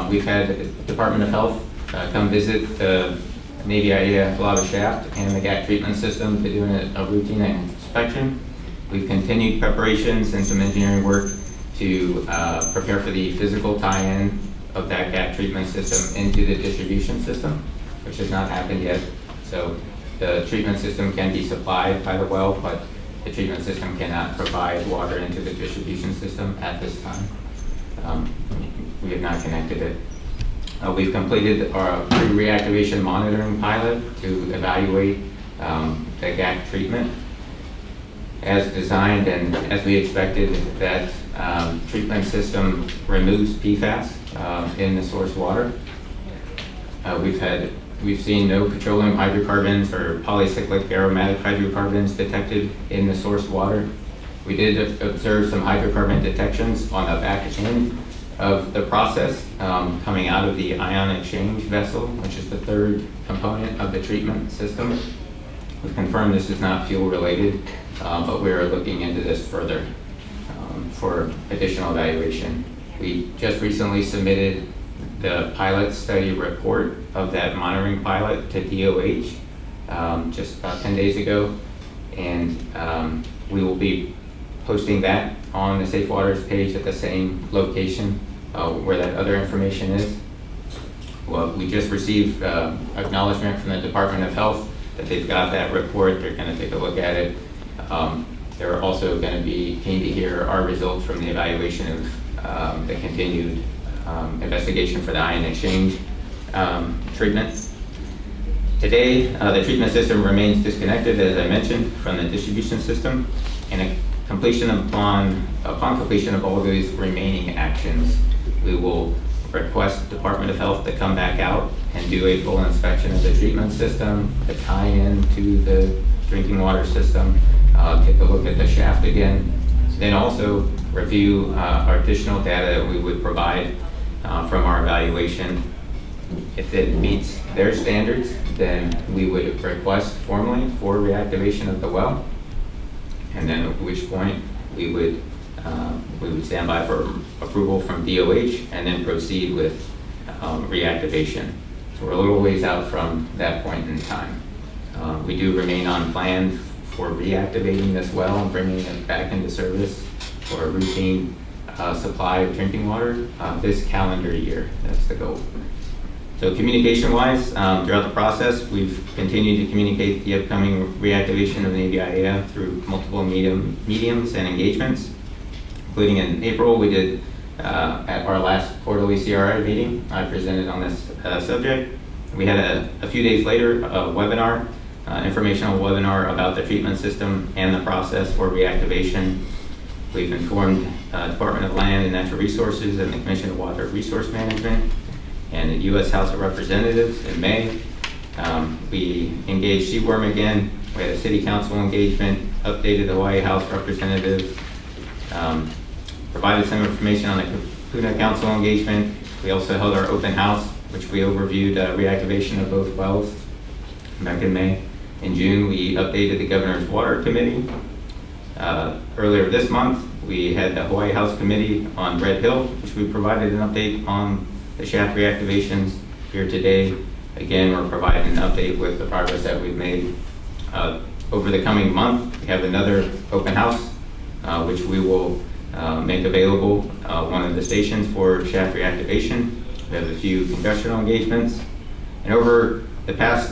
we've had the Department of Health come visit the Navy IAEA Hālawa shaft and the GAC treatment system to do a routine inspection. We've continued preparations and some engineering work to prepare for the physical tie-in of that GAC treatment system into the distribution system, which has not happened yet. So the treatment system can be supplied by the well, but the treatment system cannot provide water into the distribution system at this time. We have not connected it. We've completed our pre-reactivation monitoring pilot to evaluate the GAC treatment. As designed and as we expected, that treatment system removes PFAS in the source water. We've had we've seen no petroleum hydrocarbons or polycyclic aromatic hydrocarbons detected in the source water. We did observe some hydrocarbon detections on the back end of the process coming out of the ion exchange vessel, which is the third component of the treatment system. We confirmed this is not fuel related, but we are looking into this further for additional evaluation. We just recently submitted the pilot study report of that monitoring pilot to DOH just about 10 days ago, and we will be posting that on the Safe Waters page at the same location where that other information is. Well, we just received acknowledgement from the Department of Health that they've got that report. They're going to take a look at it. They're also going to be keen to hear our results from the evaluation of the continued investigation for the ion exchange treatment. Today, the treatment system remains disconnected, as I mentioned, from the distribution system, and upon completion of all these remaining actions, we will request the Department of Health to come back out and do a full inspection of the treatment system, to tie in to the drinking water system, take a look at the shaft again, then also review our additional data that we would provide from our evaluation. If it meets their standards, then we would request formally for reactivation of the well, and then at which point we would stand by for approval from DOH and then proceed with reactivation. So we're a little ways out from that point in time. We do remain on plan for reactivating this well and bringing it back into service for a routine supply of drinking water this calendar year. That's the goal. So communication-wise, throughout the process, we've continued to communicate the upcoming reactivation of the ABIA through multiple mediums and engagements, including in April, we did at our last quarterly CRI meeting, I presented on this subject. We had a few days later a webinar, informational webinar about the treatment system and the process for reactivation. We've informed Department of Land and Natural Resources and the Commission of Water Resource Management and the U.S. House of Representatives in May. We engaged CWORM again. We had a city council engagement, updated the Hawaii House Representatives, provided some information on the Kapuna Council engagement. We also held our open house, which we overviewed reactivation of both wells back in May. In June, we updated the Governor's Water Committee. Earlier this month, we had the Hawaii House Committee on RedHill, which we provided an update on the shaft reactivations here today. Again, we're providing an update with the progress that we've made. Over the coming month, we have another open house, which we will make available one of the stations for shaft reactivation. We have a few congressional engagements. And over the past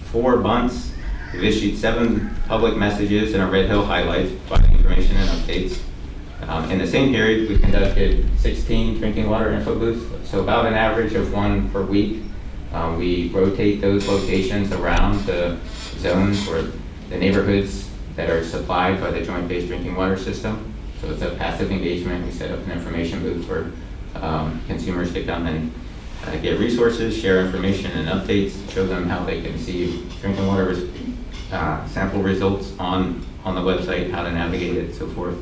4 months, we've issued 7 public messages in our RedHill highlights, providing information and updates. In the same period, we conducted 16 drinking water info booths, so about an average of 1 per week. We rotate those locations around the zones or the neighborhoods that are supplied by the Joint Base Drinking Water System. So it's a passive engagement. We set up an information booth for consumers to come and get resources, share information and updates, show them how they can see drinking water sample results on the website, how to navigate it, so forth.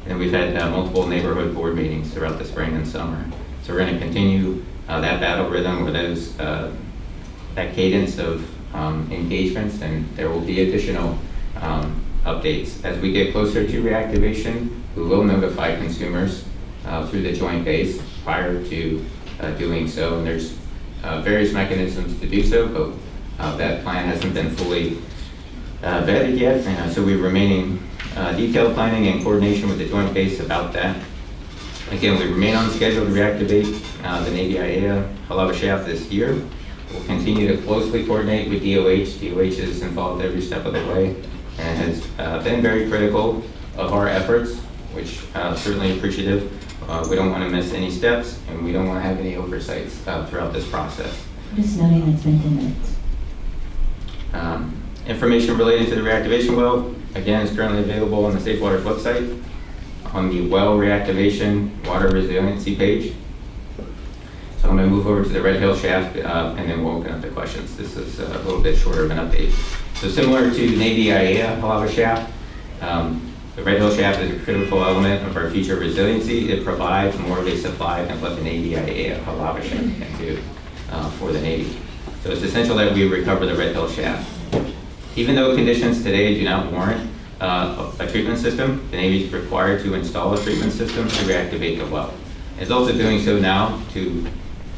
And we've had multiple neighborhood board meetings throughout the spring and summer. So we're going to continue that battle rhythm or that cadence of engagements, and there will be additional updates. As we get closer to reactivation, we will notify consumers through the Joint Base prior to doing so. And there's various mechanisms to do so, but that plan hasn't been fully vetted yet. So we're remaining detailed planning and coordination with the Joint Base about that. Again, we remain on schedule to reactivate the Navy IAEA Hālawa shaft this year. We'll continue to closely coordinate with DOH. DOH is involved every step of the way and has been very critical of our efforts, which certainly appreciative. We don't want to miss any steps, and we don't want to have any oversights throughout this process. Just noting it's been 10 minutes. Information related to the reactivation well, again, is currently available on the Safe Waters website on the well reactivation water resiliency page. So I'm going to move over to the RedHill shaft, and then we'll open up the questions. This is a little bit shorter of an update. So similar to Navy IAEA Hālawa shaft, the RedHill shaft is a critical element of our future resiliency. It provides more of a supply than what the Navy IAEA Hālawa shaft can do for the Navy. So it's essential that we recover the RedHill shaft. Even though conditions today do not warrant a treatment system, the Navy is required to install a treatment system to reactivate the well. It's also doing so now to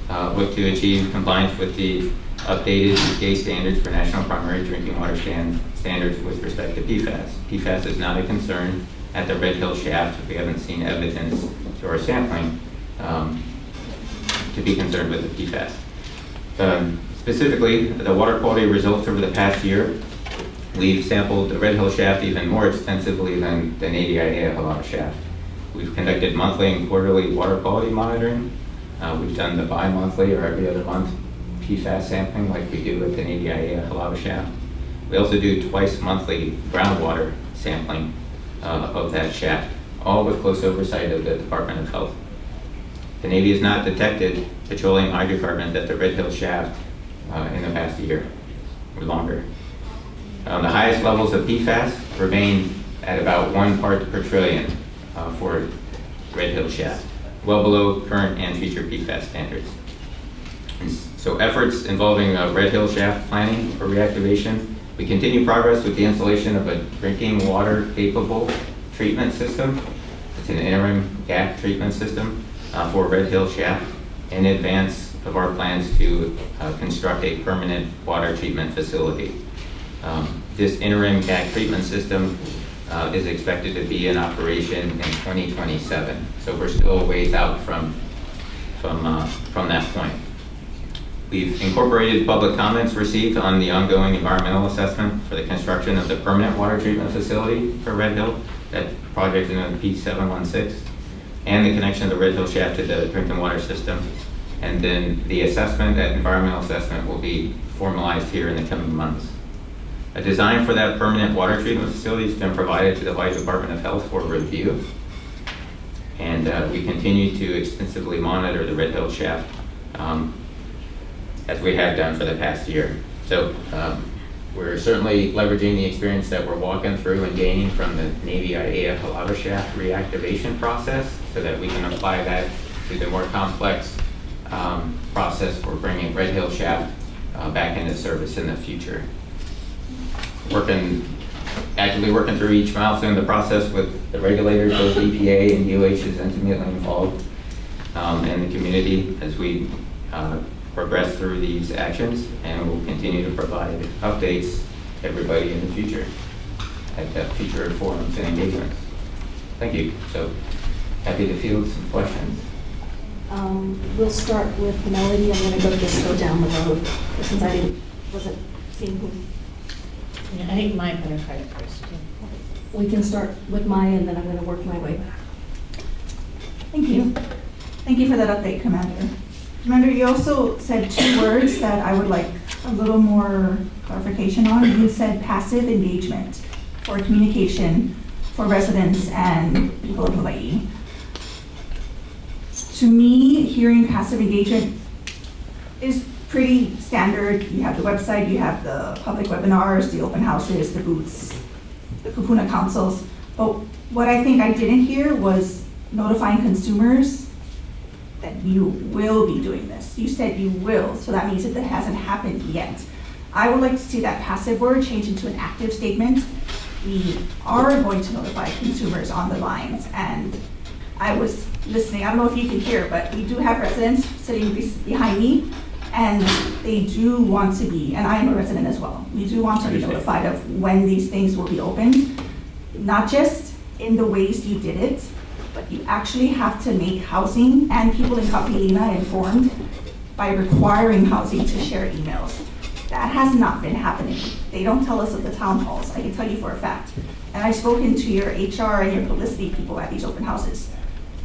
look to achieve compliance with the updated EPA standards for national primary drinking water standards with respect to PFAS. PFAS is not a concern at the RedHill shaft. We haven't seen evidence to our sampling to be concerned with the PFAS. Specifically, the water quality results over the past year, we've sampled the RedHill shaft even more extensively than the Navy IAEA Hālawa shaft. We've conducted monthly and quarterly water quality monitoring. We've done the bi-monthly or every other month PFAS sampling like we do with the Navy IAEA Hālawa shaft. We also do twice monthly groundwater sampling of that shaft, all with close oversight of the Department of Health. The Navy has not detected petroleum hydrocarbons at the RedHill shaft in the past year or longer. The highest levels of PFAS remain at about 1 part per trillion for RedHill shaft, well below current and future PFAS standards. And so efforts involving RedHill shaft planning for reactivation. We continue progress with the installation of a drinking water capable treatment system. It's an interim gap treatment system for RedHill shaft in advance of our plans to construct a permanent water treatment facility. This interim GAC treatment system is expected to be in operation in 2027. So we're still a ways out from that point. We've incorporated public comments received on the ongoing environmental assessment for the construction of the permanent water treatment facility for RedHill. That project is known as P716, and the connection of the RedHill shaft to the drinking water system. And then the assessment, that environmental assessment, will be formalized here in the coming months. A design for that permanent water treatment facility has been provided to the Hawaii Department of Health for review. And we continue to extensively monitor the RedHill shaft as we have done for the past year. So we're certainly leveraging the experience that we're walking through and gaining from the Navy IAEA Hālawa shaft reactivation process so that we can apply that to the more complex process for bringing RedHill shaft back into service in the future. Actively working through each milestone of the process with the regulators, both EPA and UH is intimately involved, and the community as we progress through these actions, and we'll continue to provide updates to everybody in the future at future forums and engagements. Thank you. So happy to field some questions. We'll start with Melody. I'm going to just go down the road since I wasn't seeing who. Yeah, I think Maya better try it first, too. We can start with Maya, and then I'm going to work my way back. Thank you. Thank you for that update, Commander. Commander, you also said 2 words that I would like a little more clarification on. You said passive engagement for communication for residents and people of Hawaii. To me, hearing passive engagement is pretty standard. You have the website, you have the public webinars, the open houses, the booths, the kupuna councils. But what I think I didn't hear was notifying consumers that you will be doing this. You said you will, so that means that it hasn't happened yet. I would like to see that passive word change into an active statement. We are going to notify consumers on the lines, and I was listening. I don't know if you can hear, but we do have residents sitting behind me, and they do want to be, and I am a resident as well, we do want to be notified of when these things will be opened, not just in the ways you did it, but you actually have to make housing and people in Kapilina informed by requiring housing to share emails. That has not been happening. They don't tell us at the town halls, I can tell you for a fact. And I've spoken to your HR and your publicity people at these open houses.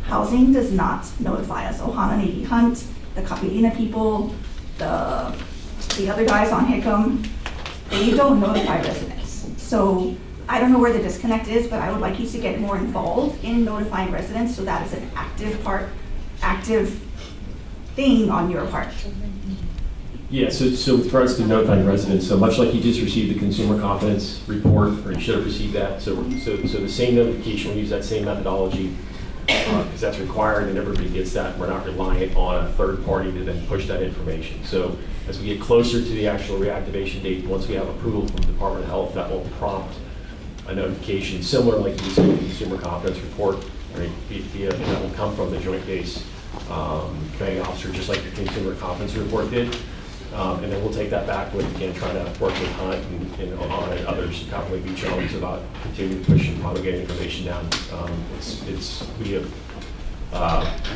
Housing does not notify us. Ohana Navy Hunt, the Kapilina people, the other guys on Hickam, they don't notify residents. So I don't know where the disconnect is, but I would like you to get more involved in notifying residents so that is an active thing on your part. Yeah, so with regards to notifying residents, so much like you just received the consumer confidence report, or you should have received that, so the same notification, we use that same methodology, because that's required and everybody gets that. We're not reliant on a third party to then push that information. So as we get closer to the actual reactivation date, once we have approval from the Department of Health, that will prompt a notification similar like you see in the consumer confidence report, right? And that will come from the Joint Base Commanding Officer, just like the consumer confidence report did. And then we'll take that back with, again, trying to work with Hunt and on and others, Cowboy Beach owners, about continuing to push and propagate information down.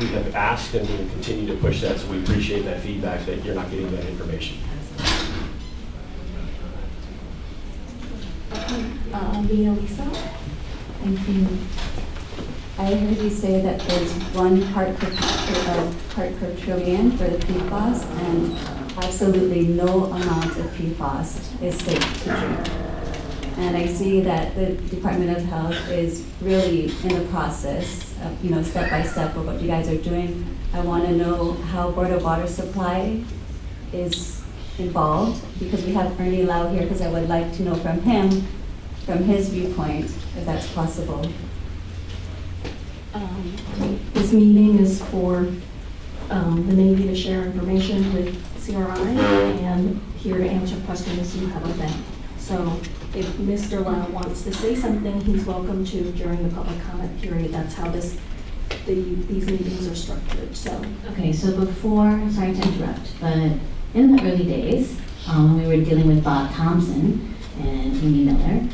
We have asked and we will continue to push that, so we appreciate that feedback that you're not getting that information. Lisa? Thank you. I heard you say that there's 1 part per trillion for the PFAS, and absolutely no amount of PFAS is safe to drink. And I see that the Department of Health is really in the process of, step by step of what you guys are doing. I want to know how Board of Water Supply is involved, because we have Ernie Lau here, because I would like to know from him, from his viewpoint, if that's possible. This meeting is for the Navy to share information with CRI and here to answer questions you have of them. So if Mr. Lau wants to say something, he's welcome to during the public comment period. That's how these meetings are structured. So Okay, so before, sorry to interrupt, but in the early days, when we were dealing with Bob Thompson and Amy Miller,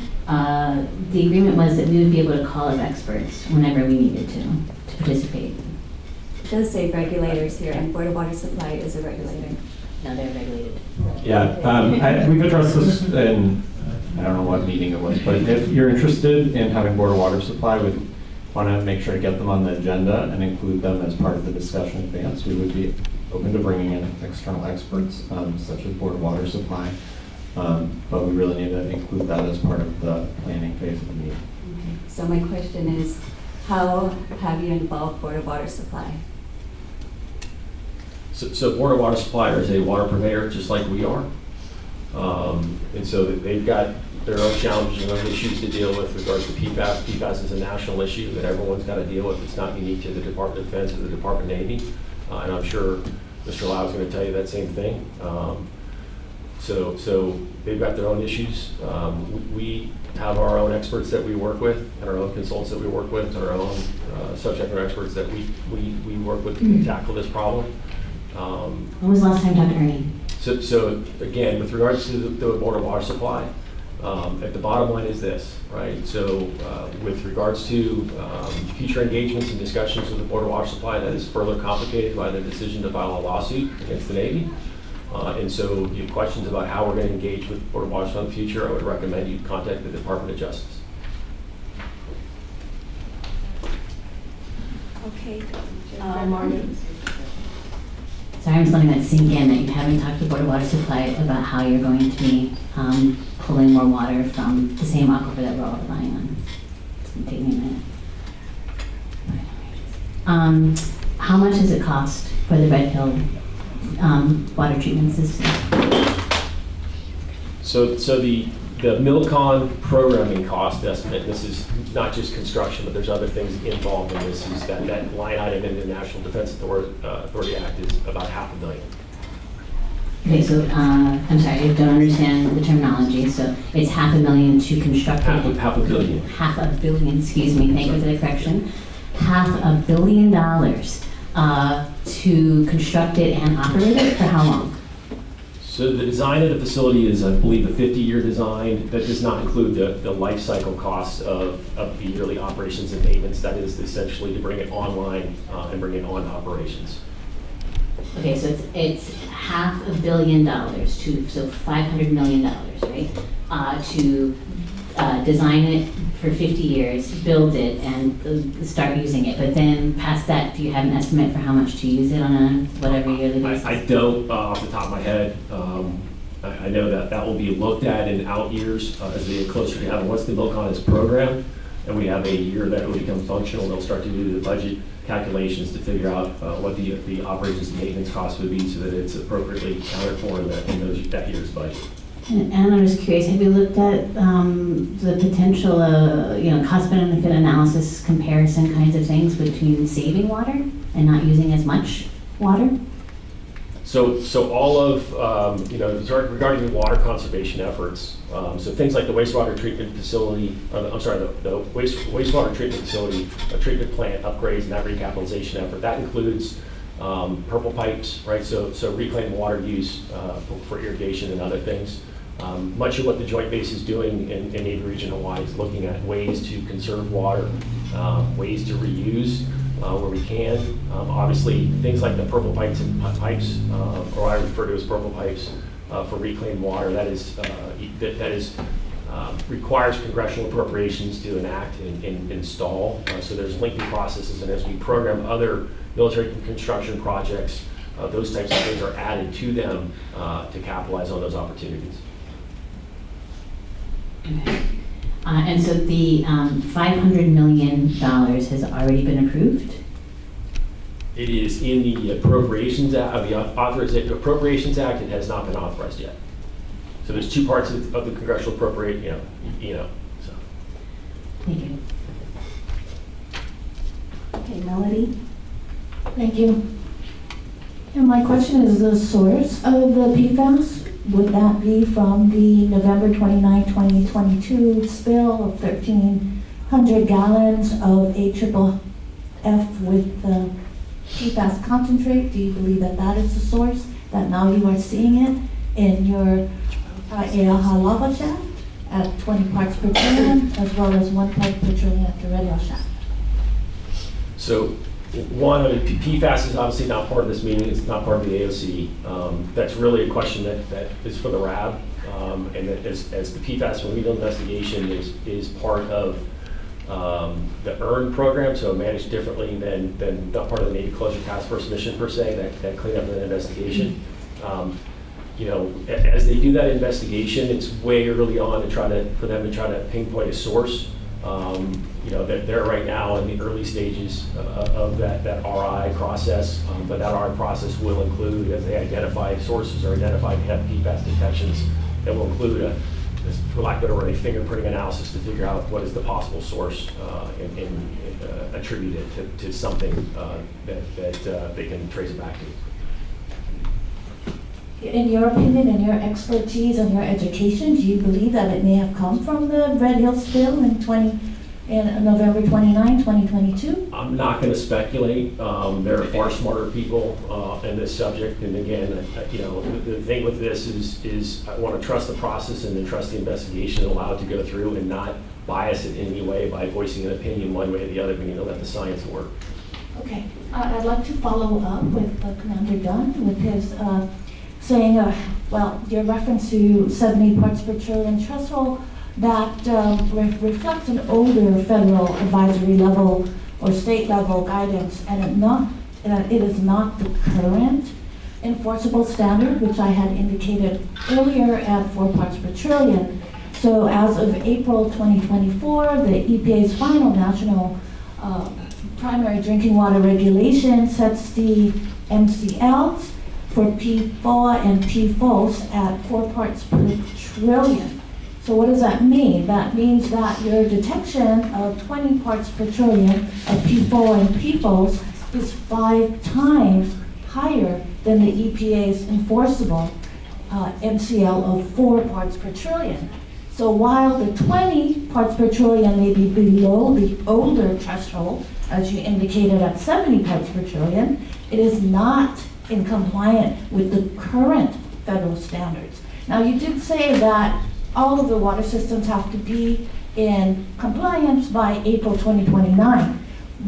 the agreement was that we would be able to call up experts whenever we needed to participate. It does say regulators here, and Board of Water Supply is a regulator. No, they're regulated. Yeah, we've addressed this in, I don't know what meeting it was, but if you're interested in having Board of Water Supply, we want to make sure to get them on the agenda and include them as part of the discussion in advance. We would be open to bringing in external experts, such as Board of Water Supply, but we really need to include that as part of the planning phase of the meeting. Okay. So my question is, how have you involved Board of Water Supply? So Board of Water Supply is a water purveyor, just like we are. And so they've got their own challenges and own issues to deal with regards to PFAS. PFAS is a national issue that everyone's got to deal with. It's not unique to the Department of Defense or the Department of Navy. And I'm sure Mr. Lau is going to tell you that same thing. So they've got their own issues. We have our own experts that we work with, and our own consultants that we work with, and our own subject matter experts that we work with to tackle this problem. When was the last time, Dr. Ernie? So again, with regards to the Board of Water Supply, at the bottom line is this, right? So with regards to future engagements and discussions with the Board of Water Supply, that is further complicated by the decision to file a lawsuit against the Navy. And so if you have questions about how we're going to engage with the Board of Water Supply in the future, I would recommend you contact the Department of Justice. okay, Marty. Sorry, I'm just letting that sink in, that you haven't talked to Board of Water Supply about how you're going to be pulling more water from the same aquifer that we're all relying on. It's going to take me a minute. How much does it cost for the RedHill water treatment system? So the Milcon programming cost estimate, this is not just construction, but there's other things involved in this, is that line item in the National Defense Authority Act is about $500 million. Okay, so I'm sorry, I don't understand the terminology. So it's $500,000 to construct it. Half a billion. $500 million, excuse me, thank you for the correction. $500 million to construct it and operate it for how long? So the design of the facility is, I believe, a 50-year design. That does not include the life cycle costs of the yearly operations and maintenance. That is essentially to bring it online and bring it on operations. Okay, so it's $500 million so $500 million, right? To design it for 50 years, build it, and start using it. But then past that, do you have an estimate for how much to use it on a whatever yearly basis? I don't off the top of my head. I know that will be looked at in out years as they get closer to having, once the Milcon is programmed, and we have a year that it will become functional, they'll start to do the budget calculations to figure out what the operations and maintenance costs would be so that it's appropriately accounted for in that year's budget. And I'm just curious, have you looked at the potential, cost benefit analysis comparison kinds of things between saving water and not using as much water? So all of, regarding the water conservation efforts, so things like the wastewater treatment facility, the wastewater treatment facility, treatment plant upgrades and that recapitalization effort, that includes purple pipes, right? So reclaimed water use for irrigation and other things. Much of what the Joint Base is doing in Navy Region Hawaii is looking at ways to conserve water, ways to reuse where we can. Obviously, things like the purple pipes and pipes, or I refer to as purple pipes for reclaimed water, that requires congressional appropriations to enact and install. So there's lengthy processes, and as we program other military construction projects, those types of things are added to them to capitalize on those opportunities. Okay. And so the $500 million has already been approved? It is in the Appropriations Act, Appropriations Act, it has not been authorized yet. So there's two parts of the congressional appropriate, so. Thank you. Okay, Melody. Thank you. And my question is the source of the PFAS. Would that be from the November 29, 2022 spill of 1,300 gallons of AFFF with the PFAS concentrate? Do you believe that that is the source, that now you are seeing it in your Hālawa shaft at 20 parts per trillion, as well as 1 part per trillion at the RedHill shaft? So one, PFAS is obviously not part of this meeting, it's not part of the AOC. That's really a question that is for the RAB, and that as the PFAS remedial investigation is part of the EARN program, so managed differently than not part of the Navy Closure Task Force mission per se, that cleanup and investigation. As they do that investigation, it's way early on for them to try to pinpoint a source. They're right now in the early stages of that RI process, but that RI process will include, as they identify sources or identify PFAS detections, that will include for lack of a better word, a fingerprinting analysis to figure out what is the possible source and attribute it to something that they can trace it back to. In your opinion, and your expertise and your education, do you believe that it may have come from the RedHill spill in November 29, 2022? I'm not going to speculate. There are far smarter people in this subject, and again, the thing with this is I want to trust the process and then trust the investigation and allow it to go through and not bias it in any way by voicing an opinion one way or the other. We need to let the science work. Okay, I'd like to follow up with Commander Dunn with his saying, your reference to 70 parts per trillion threshold that reflects an older federal advisory level or state level guidance, and it is not the current enforceable standard, which I had indicated earlier at 4 parts per trillion. So as of April 2024, the EPA's final national primary drinking water regulation sets the MCLs for PFOA and PFOS at 4 parts per trillion. So what does that mean? That means that your detection of 20 parts per trillion of PFOA and PFOS is 5 times higher than the EPA's enforceable MCL of 4 parts per trillion. So while the 20 parts per trillion may be below the older threshold, as you indicated at 70 parts per trillion, it is not in compliance with the current federal standards. Now, you did say that all of the water systems have to be in compliance by April 2029.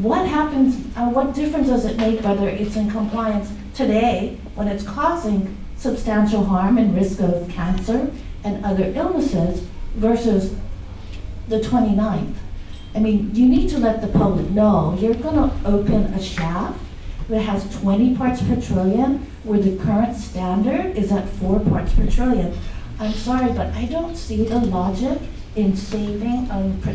What happens, what difference does it make whether it's in compliance today when it's causing substantial harm and risk of cancer and other illnesses versus the 29th? I mean, you need to let the public know you're gonna open a shaft that has 20 parts per trillion where the current standard is at 4 parts per trillion. I'm sorry, but I don't see the logic in saving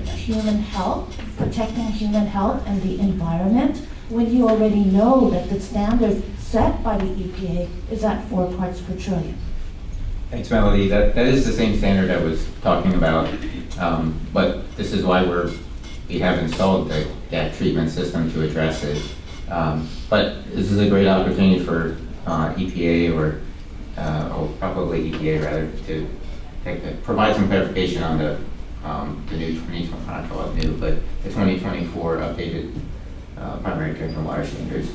human health, protecting human health and the environment, when you already know that the standard set by the EPA is at 4 parts per trillion? Thanks, Melody. That is the same standard I was talking about, but this is why we have installed that treatment system to address it. But this is a great opportunity for EPA or probably EPA rather to provide some clarification on the new 2024 updated primary drinking water standards.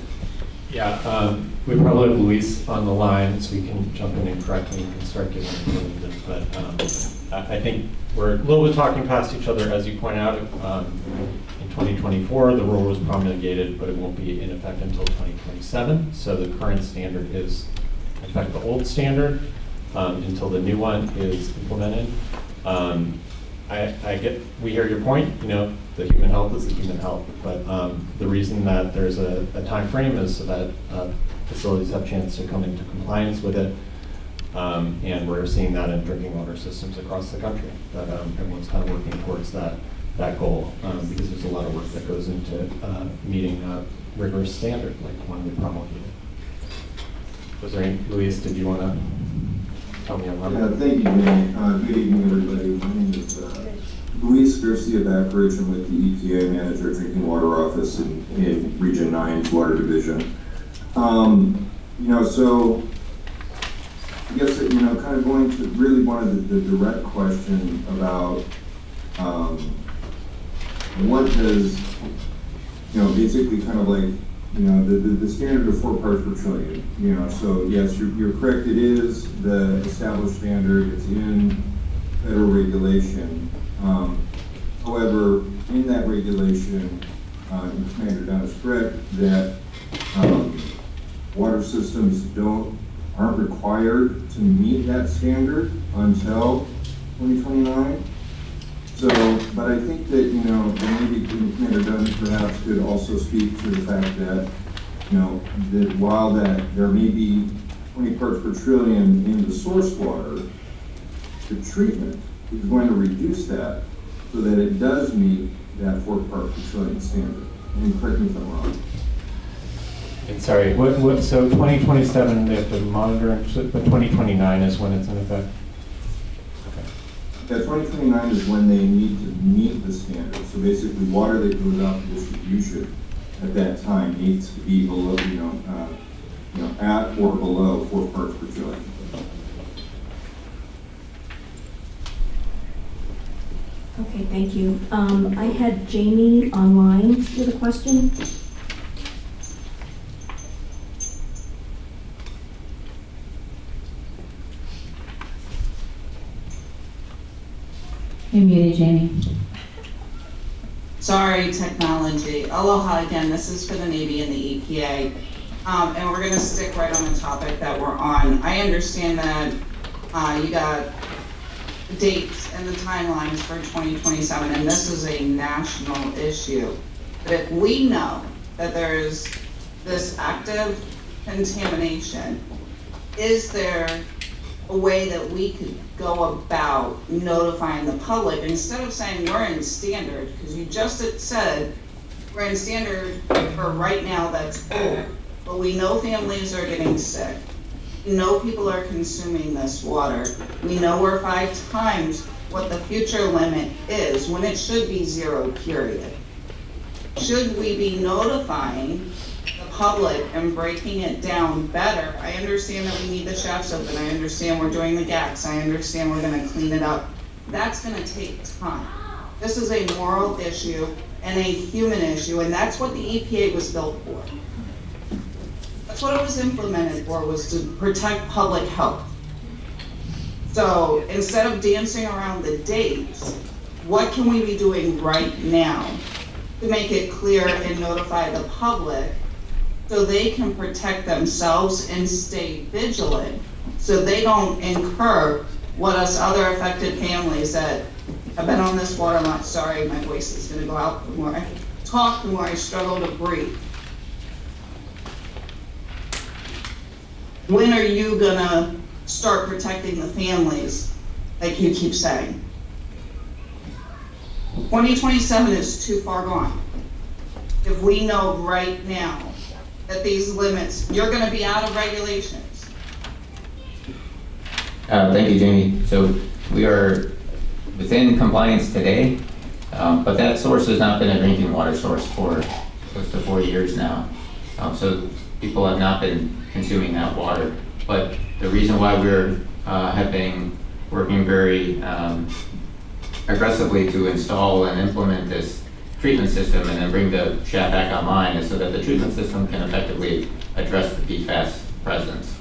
Yeah, we probably have Luis on the line, so we can jump in and correct me and start giving him. But I think we're a little bit talking past each other, as you point out. In 2024, the rule was promulgated, but it won't be in effect until 2027. So the current standard is, in fact, the old standard until the new one is implemented. We hear your point. You know, the human health is the human health, but the reason that there's a time frame is so that facilities have a chance to come into compliance with it, and we're seeing that in drinking water systems across the country, that everyone's kind of working towards that goal, because there's a lot of work that goes into meeting a rigorous standard like one we promulgated. Was there any, Luis, did you want to tell me on that? Yeah, thank you, Danny. Good evening, everybody. My name is Luis Garcia Backridge. I'm with the EPA Manager Drinking Water Office in Region 9's Water Division. So I guess, kind of going to really one of the direct question about what does, basically kind of like, the standard of 4 parts per trillion, so yes, you're correct, it is the established standard, it's in federal regulation. However, in that regulation, Commander Dunn is correct that water systems aren't required to meet that standard until 2029. So, but I think that, maybe Commander Dunn perhaps could also speak to the fact that, that while there may be 20 parts per trillion in the source water, the treatment is going to reduce that so that it does meet that 4 parts per trillion standard. And correct me if I'm wrong. And sorry, so 2027 they have to monitor, but 2029 is when it's in effect? Yeah, 2029 is when they need to meet the standard. So basically, water that goes out to distribution at that time needs to be below, at or below 4 parts per trillion. Okay, thank you. I had Jamie online with a question. You're muted, Jamie. Sorry, technology. Aloha again, this is for the Navy and the EPA. And we're gonna stick right on the topic that we're on. I understand that you got dates and the timelines for 2027, and this is a national issue. But if we know that there's this active contamination, is there a way that we could go about notifying the public instead of saying we're in standard, because you just said we're in standard for right now that's old, but we know families are getting sick. We know people are consuming this water. We know we're 5 times what the future limit is when it should be 0, period. Should we be notifying the public and breaking it down better? I understand that we need the shafts open. I understand we're doing the gaps. I understand we're gonna clean it up. That's gonna take time. This is a moral issue and a human issue, and that's what the EPA was built for. That's what it was implemented for, was to protect public health. So instead of dancing around the dates, what can we be doing right now to make it clear and notify the public so they can protect themselves and stay vigilant so they don't incur what us other affected families that have been on this water line, sorry, my voice is gonna go out the more I talk, the more I struggle to breathe. When are you gonna start protecting the families like you keep saying? 2027 is too far gone. If we know right now that these limits, you're gonna be out of regulations. Thank you, Jamie. So we are within compliance today, but that source has not been a drinking water source for close to 4 years now. So people have not been consuming that water. But the reason why we're have been working very aggressively to install and implement this treatment system and then bring the shaft back online is so that the treatment system can effectively address the PFAS presence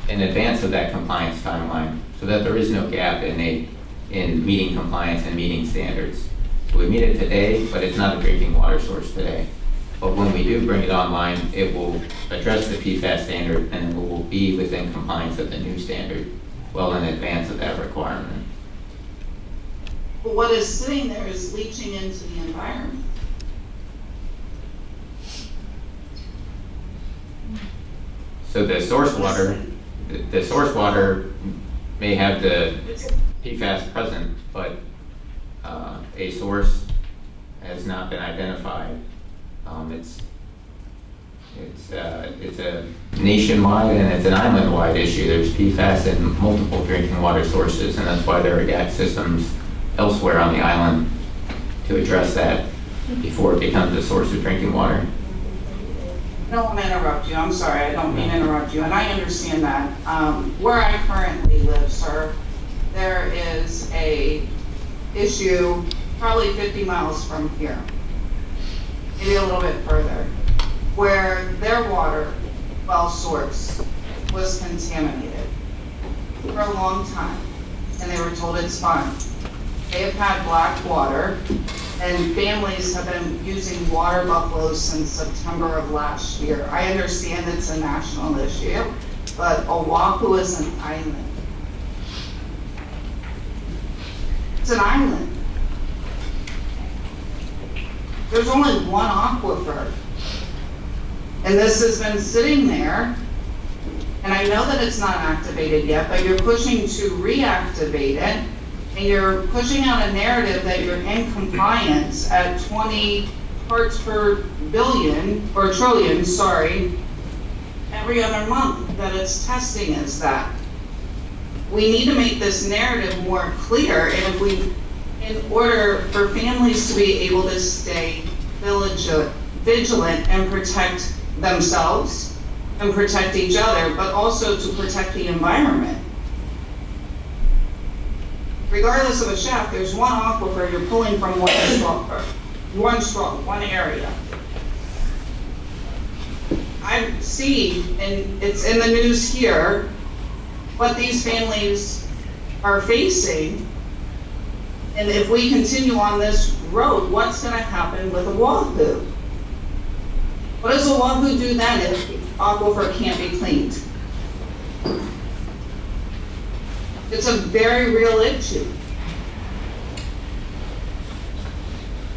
in advance of that compliance timeline, so that there is no gap in meeting compliance and meeting standards. So we meet it today, but it's not a drinking water source today. But when we do bring it online, it will address the PFAS standard and it will be within compliance of the new standard well in advance of that requirement. But what is sitting there is leaching into the environment. So the source water may have the PFAS present, but a source has not been identified. It's a nationwide and it's an island-wide issue. There's PFAS in multiple drinking water sources, and that's why there are GAC systems elsewhere on the island to address that before it becomes a source of drinking water. I don't want to interrupt you. I'm sorry. I don't mean to interrupt you, and I understand that. Where I currently live, sir, there is a issue probably 50 miles from here, maybe a little bit further, where their water well source was contaminated for a long time, and they were told it's fine. They have had black water, and families have been using water buffaloes since September of last year. I understand it's a national issue, but Oahu is an island. It's an island. There's only one aquifer. And this has been sitting there, and I know that it's not activated yet, but you're pushing to reactivate it, and you're pushing out a narrative that you're in compliance at 20 parts per billion, or trillion, sorry, every other month that it's testing is that. We need to make this narrative more clear, and if we, in order for families to be able to stay vigilant and protect themselves and protect each other, but also to protect the environment. Regardless of a shaft, there's one aquifer you're pulling from one area. I see, and it's in the news here, what these families are facing. And if we continue on this road, what's going to happen with Oahu? What does Oahu do then if the aquifer can't be cleaned? It's a very real issue.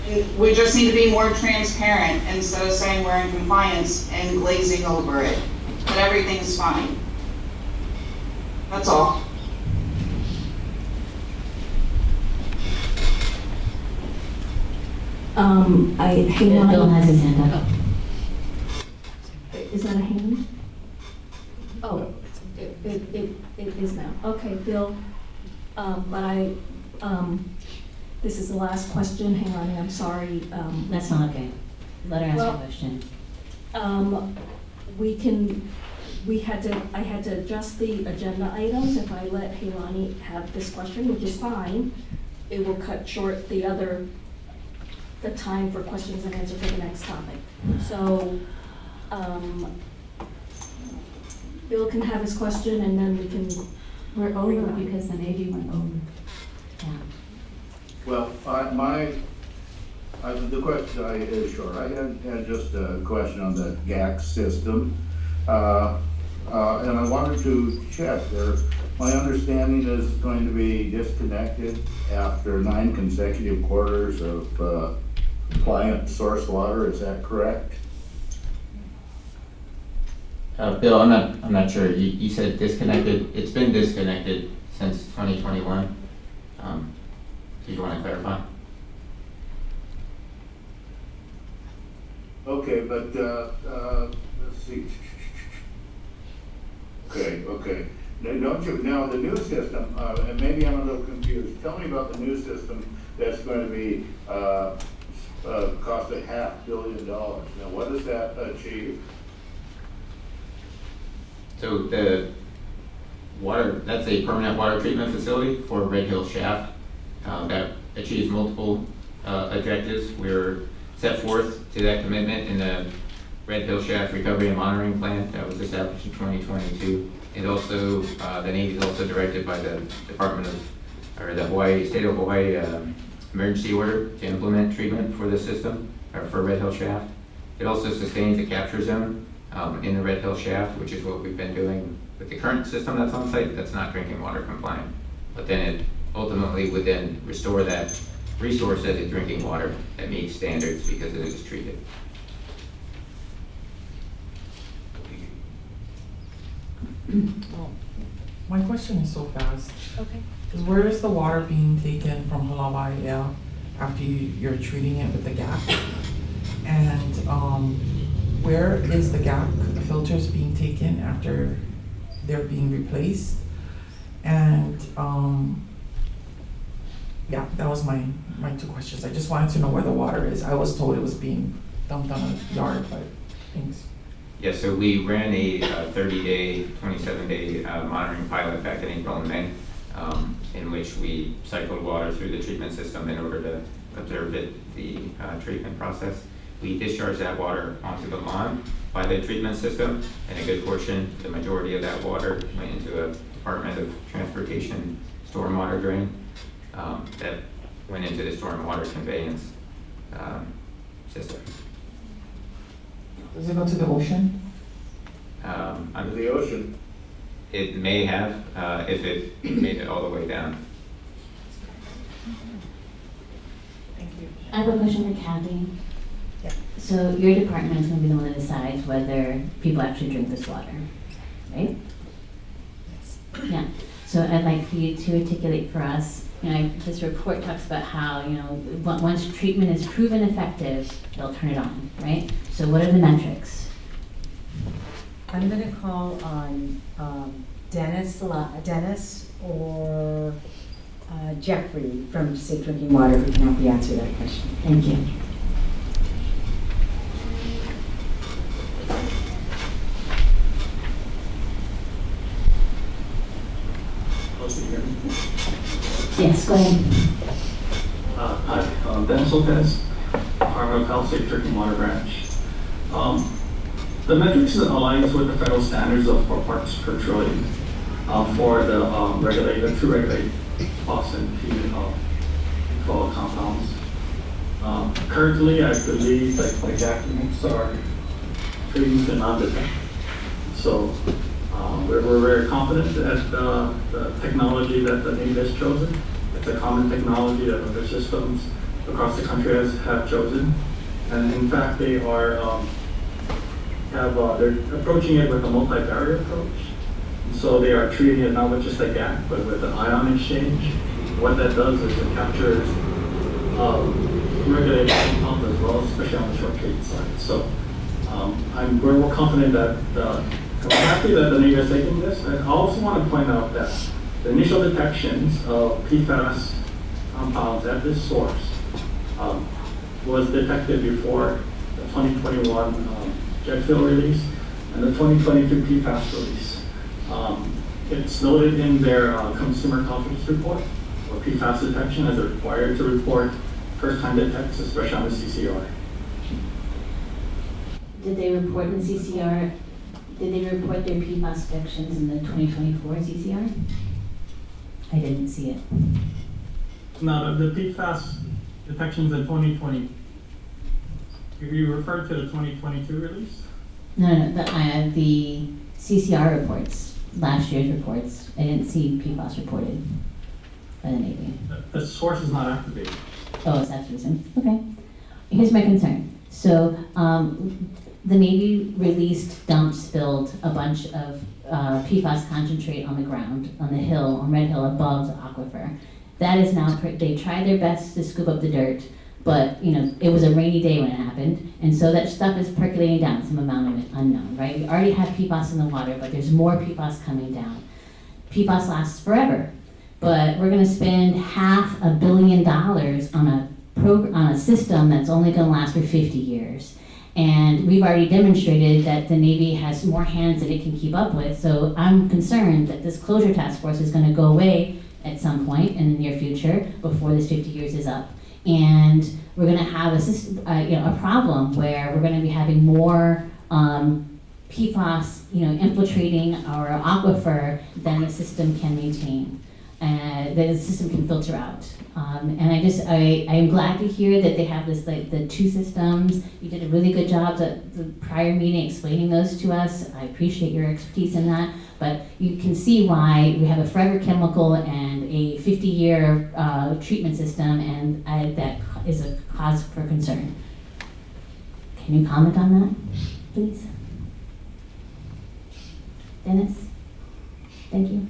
And we just need to be more transparent instead of saying we're in compliance and glazing over it, that everything's fine. That's all. Bill has his hand up. Is that a hand? Oh, it is now. Okay, Bill, this is the last question. Hang on, I'm sorry. That's not okay. Let her ask her question. I had to adjust the agenda items. If I let Hālawa have this question, which is fine, it will cut short the time for questions and answers for the next topic. So, Bill can have his question, and then we can. We're over because the Navy went over. Yeah. Well, the question is short. I had just a question on the GAC system. And I wanted to check there. My understanding is it's going to be disconnected after 9 consecutive quarters of compliant source water. Is that correct? Bill, I'm not sure. You said disconnected. It's been disconnected since 2021. Do you want to clarify? Okay, but, let's see. Okay. Now, now the new system, and maybe I'm a little confused. Tell me about the new system that's going to be, cost $500 million. Now, what does that achieve? So the water, that's a permanent water treatment facility for RedHill shaft that achieves multiple objectives. We're set forth to that commitment in the RedHill shaft recovery and monitoring plan that was established in 2022. It also, the Navy is also directed by the State of Hawaii emergency order to implement treatment for the system, or for RedHill shaft. It also sustains a capture zone in the RedHill shaft, which is what we've been doing with the current system that's on site that's not drinking water compliant. But then it ultimately would then restore that resource as a drinking water that meets standards because it is treated. My question is so fast. Okay. Because where is the water being taken from Hālawa after you're treating it with the gap? And where is the gap filters being taken after they're being replaced? And yeah, that was my two questions. I just wanted to know where the water is. I was told it was being dumped on a yard, but thanks. Yeah, so we ran a 30-day, 27-day monitoring pilot back in April and May, in which we cycled water through the treatment system in order to observe the treatment process. We discharged that water onto the lawn by the treatment system, and a good portion, the majority of that water went into a Department of Transportation stormwater drain that went into the stormwater conveyance system. Does it go to the ocean? To the ocean? It may have, if it made it all the way down. Thank you. I have a question for Kathy. Yeah. So your department is going to be the one that decides whether people actually drink this water, right? Yes. Yeah. So I'd like for you to articulate for us, this report talks about how, once treatment is proven effective, they'll turn it on, right? So what are the metrics? I'm gonna call on Dennis or Jeffrey from Safe Drinking Water who can help you answer that question. Thank you. Yes, go ahead. Hi, Dennis Lopez, Department of Health, Safe Drinking Water Branch. The metrics aligns with the federal standards of 4 parts per trillion for the to regulate PFAS and PFOA compounds. Currently, I believe that the documents are treating the non-detect. So we're very confident that the technology that the Navy has chosen, it's a common technology that other systems across the country have chosen. And in fact, they are they're approaching it with a multi-barrier approach. So they are treating it not with just a gap, but with an ion exchange. What that does is it captures regulated compounds as well, especially on the short treat side. So we're more confident that I'm happy that the Navy is taking this. And I also want to point out that the initial detections of PFAS compounds at this source was detected before the 2021 jet fuel release and the 2022 PFAS release. It's noted in their consumer confidence report or PFAS detection as required to report first-time detects, especially on the CCR. Did they report in CCR? Did they report their PFAS detections in the 2024 CCR? I didn't see it. No, the PFAS detections in 2020. You referred to the 2022 release? No, the CCR reports, last year's reports. I didn't see PFAS reported by the Navy. The source is not activated. Oh, it's activism. Okay. Here's my concern. So the Navy released, dumped, spilled a bunch of PFAS concentrate on the ground, on the hill, on RedHill above the aquifer. That is now, they tried their best to scoop up the dirt. but, you know, it was a rainy day when it happened, and so that stuff is percolating down, some amount of it unknown, right? We already have PFAS in the water, but there's more PFAS coming down. PFAS lasts forever, but we're gonna spend $500 million on a system that's only gonna last for 50 years. And we've already demonstrated that the Navy has more hands than it can keep up with, so I'm concerned that this closure task force is gonna go away at some point in the near future before this 50 years is up. And we're gonna have a problem where we're gonna be having more PFAS, infiltrating our aquifer than the system can maintain, the system can filter out. And I am glad to hear that they have this, like, the two systems. You did a really good job at the prior meeting explaining those to us. I appreciate your expertise in that. But you can see why we have a forever chemical and a 50-year treatment system, and that is a cause for concern. Can you comment on that, please? Dennis? Thank you.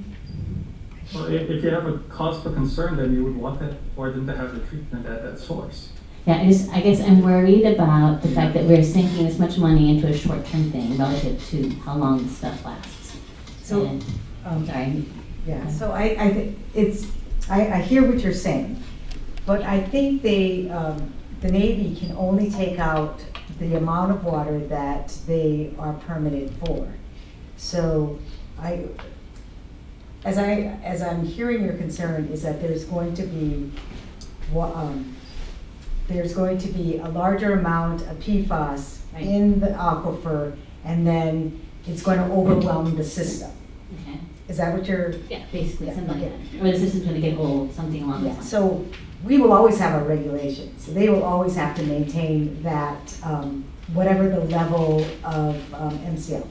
Well, if you have a cause for concern, then you would want that for them to have the treatment at that source. Yeah, I guess I'm worried about the fact that we're sinking this much money into a short-term thing relative to how long this stuff lasts. So, sorry. Yeah, so I hear what you're saying, but I think the Navy can only take out the amount of water that they are permitted for. So as I'm hearing your concern is that there's going to be a larger amount of PFAS in the aquifer, and then it's going to overwhelm the system. Okay. Is that what you're? Yeah, basically, something like that. Or the system's going to get old, something along those lines. So we will always have our regulations. They will always have to maintain that, whatever the level of MCL.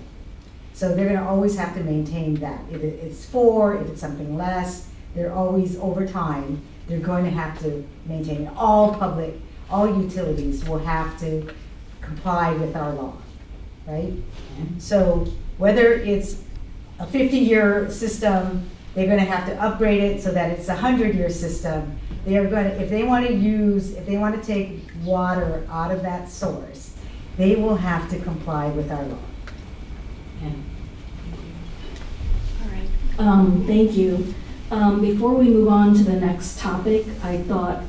So they're going to always have to maintain that. If it's 4, if it's something less, they're always, over time, they're going to have to maintain. All utilities will have to comply with our law, right? So whether it's a 50-year system, they're going to have to upgrade it so that it's a 100-year system. They are going to, if they want to take water out of that source, they will have to comply with our law. All right. Thank you. Before we move on to the next topic, I thought,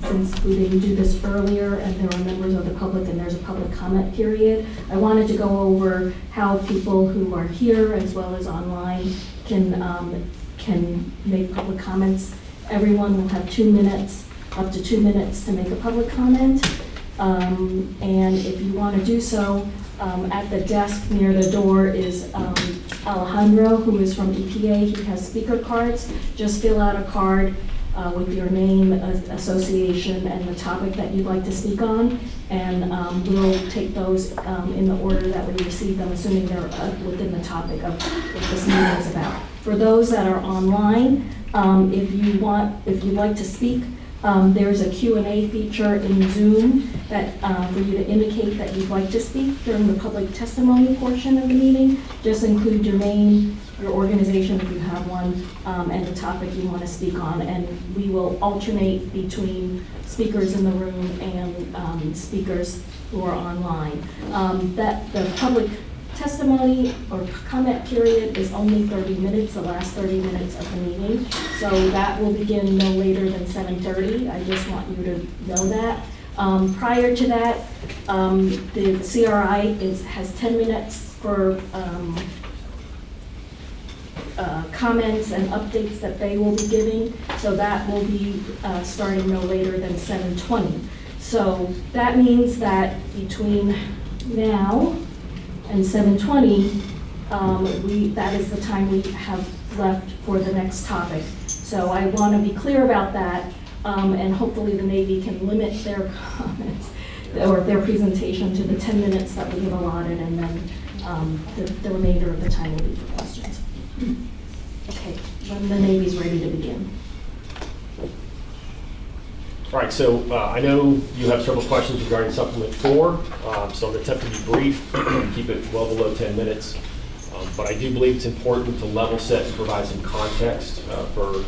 since we didn't do this earlier and there are members of the public and there's a public comment period, I wanted to go over how people who are here as well as online can make public comments. Everyone will have 2 minutes, up to 2 minutes to make a public comment. And if you want to do so, at the desk near the door is Alejandro, who is from EPA. He has speaker cards. Just fill out a card with your name, association, and the topic that you'd like to speak on. And we'll take those in the order that we receive them, assuming they're within the topic of what this meeting is about. For those that are online, if you'd like to speak, there's a Q&A feature in Zoom that for you to indicate that you'd like to speak during the public testimony portion of the meeting. Just include your name, your organization if you have one, and the topic you want to speak on, and we will alternate between speakers in the room and speakers who are online. The public testimony or comment period is only 30 minutes, the last 30 minutes of the meeting. So that will begin no later than 7:30. I just want you to know that. Prior to that, the CRI has 10 minutes for comments and updates that they will be giving. So that will be starting no later than 7:20. So that means that between now and 7:20, that is the time we have left for the next topic. So I want to be clear about that, and hopefully the Navy can limit their comments or their presentation to the 10 minutes that we have allotted, and then the remainder of the time will be for questions. Okay, when the Navy's ready to begin. All right, so I know you have several questions regarding Supplement 4, so I'm going to attempt to be brief, keep it well below 10 minutes. But I do believe it's important to level set and provide some context for